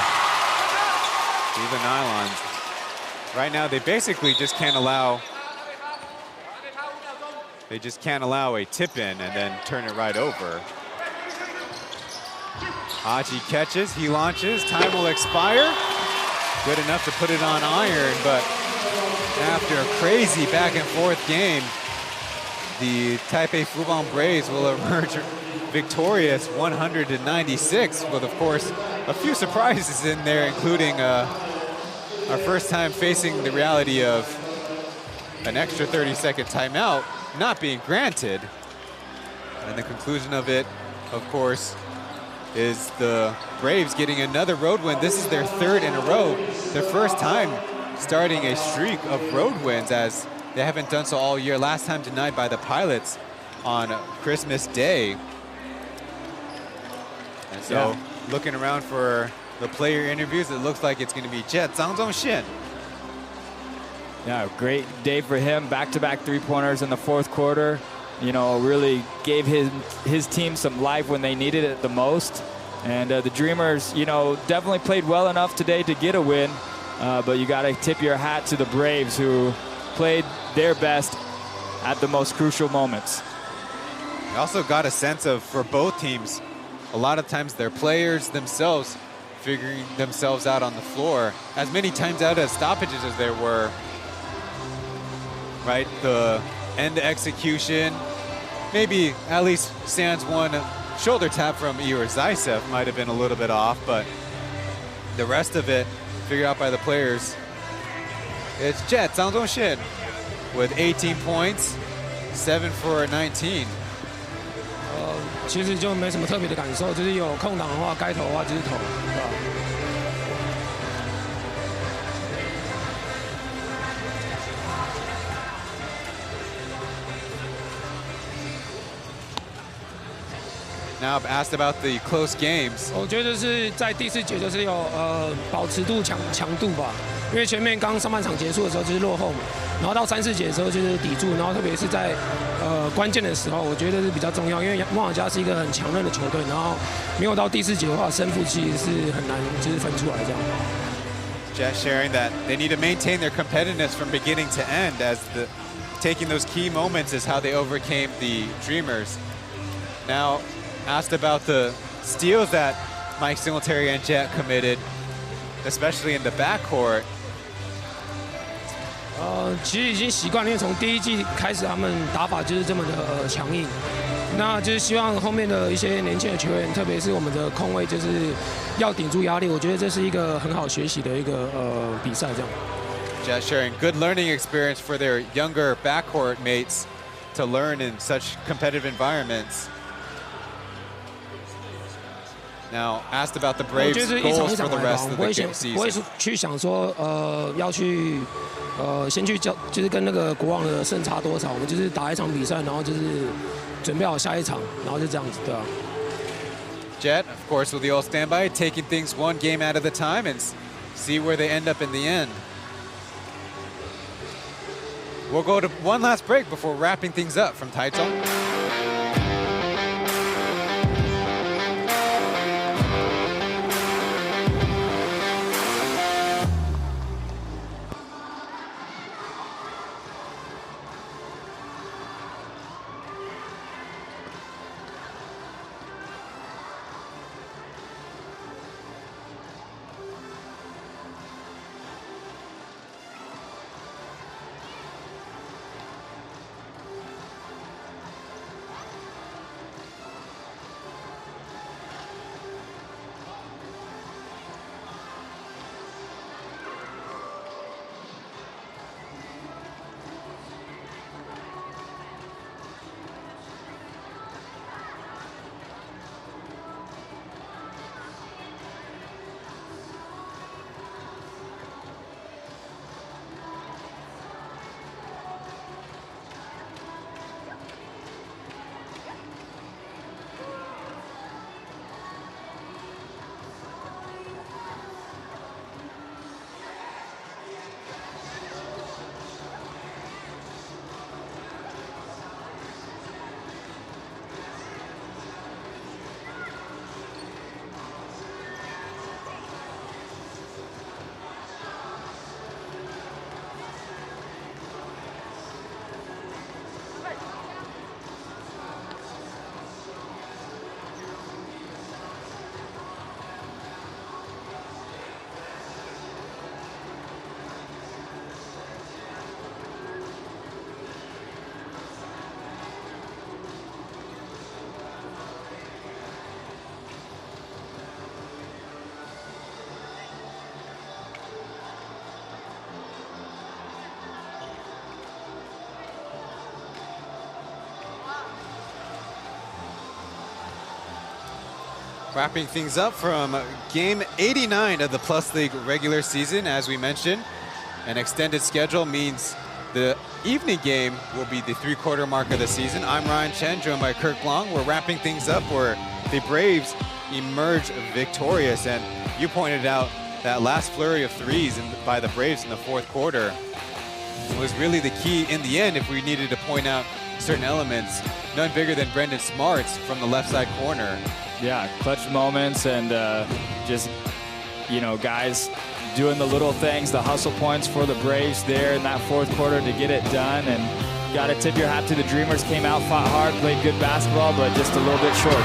See the nylons. Right now, they basically just can't allow. They just can't allow a tip in and then turn it right over. Haji catches, he launches, time will expire. Good enough to put it on iron, but after a crazy back and forth game, the Taipei Fubon Braves will emerge victorious 100-96, with of course a few surprises in there, including our first time facing the reality of an extra 30-second timeout not being granted. And the conclusion of it, of course, is the Braves getting another road win. This is their third in a row. Their first time starting a streak of road wins, as they haven't done so all year. Last time denied by the Pilots on Christmas Day. And so looking around for the player interviews, it looks like it's going to be Jet Zhang Zhongxin.
Yeah, great day for him. Back-to-back three-pointers in the fourth quarter. You know, really gave his team some life when they needed it the most. And the Dreamers, you know, definitely played well enough today to get a win. But you got to tip your hat to the Braves, who played their best at the most crucial moments.
I also got a sense of, for both teams, a lot of times their players themselves figuring themselves out on the floor. As many times out as stoppages as there were, right? The end execution, maybe at least sans one shoulder tap from Igor Zaysev might have been a little bit off, but the rest of it figured out by the players. It's Jet Zhang Zhongxin with 18 points, 7 for 19.
其实就没什么特别的感受，就是有空档的话，该投的话就是投，对吧？
Now asked about the close games.
我觉得是在第4节就是有保持度强度吧，因为前面刚上半场结束的时候就是落后嘛，然后到3、4节的时候就是抵住，然后特别是在关键的时候，我觉得是比较重要，因为梦想家是一个很强韧的球队，然后没有到第4节的话，胜负其实是很难就是分出来这样。
Just sharing that they need to maintain their competitiveness from beginning to end, as taking those key moments is how they overcame the Dreamers. Now, asked about the steals that Mike Singletary and Jet committed, especially in the backcourt.
其实已经习惯，因为从第1季开始他们打法就是这么的强硬，那就是希望后面的一些年轻的球员，特别是我们的控卫，就是要顶住压力。我觉得这是一个很好学习的一个比赛，这样。
Jet sharing good learning experience for their younger backcourt mates to learn in such competitive environments. Now, asked about the Braves' goals for the rest of the season.
不会去想说要去先去就是跟那个国王的胜差多少，我们就是打一场比赛，然后就是准备好下一场，然后就这样子，对吧？
Jet, of course, with the old standby, taking things one game at a time and see where they end up in the end. We'll go to one last break before wrapping things up from Taichung. Wrapping things up from game 89 of the Plus League regular season, as we mentioned. An extended schedule means the evening game will be the three-quarter mark of the season. I'm Ryan Chen, joined by Kirk Long. We're wrapping things up where the Braves emerge victorious. And you pointed out that last flurry of threes by the Braves in the fourth quarter was really the key in the end. If we needed to point out certain elements, none bigger than Brendan Smarts from the left side corner.
Yeah, clutch moments and just, you know, guys doing the little things, the hustle points for the Braves there in that fourth quarter to get it done. And got to tip your hat to the Dreamers. Came out, fought hard, played good basketball, but just a little bit short.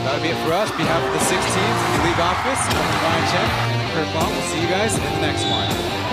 That'll be it for us. On behalf of the 6 teams in the league office, I'm Ryan Chen and Kirk Long. We'll see you guys in the next one.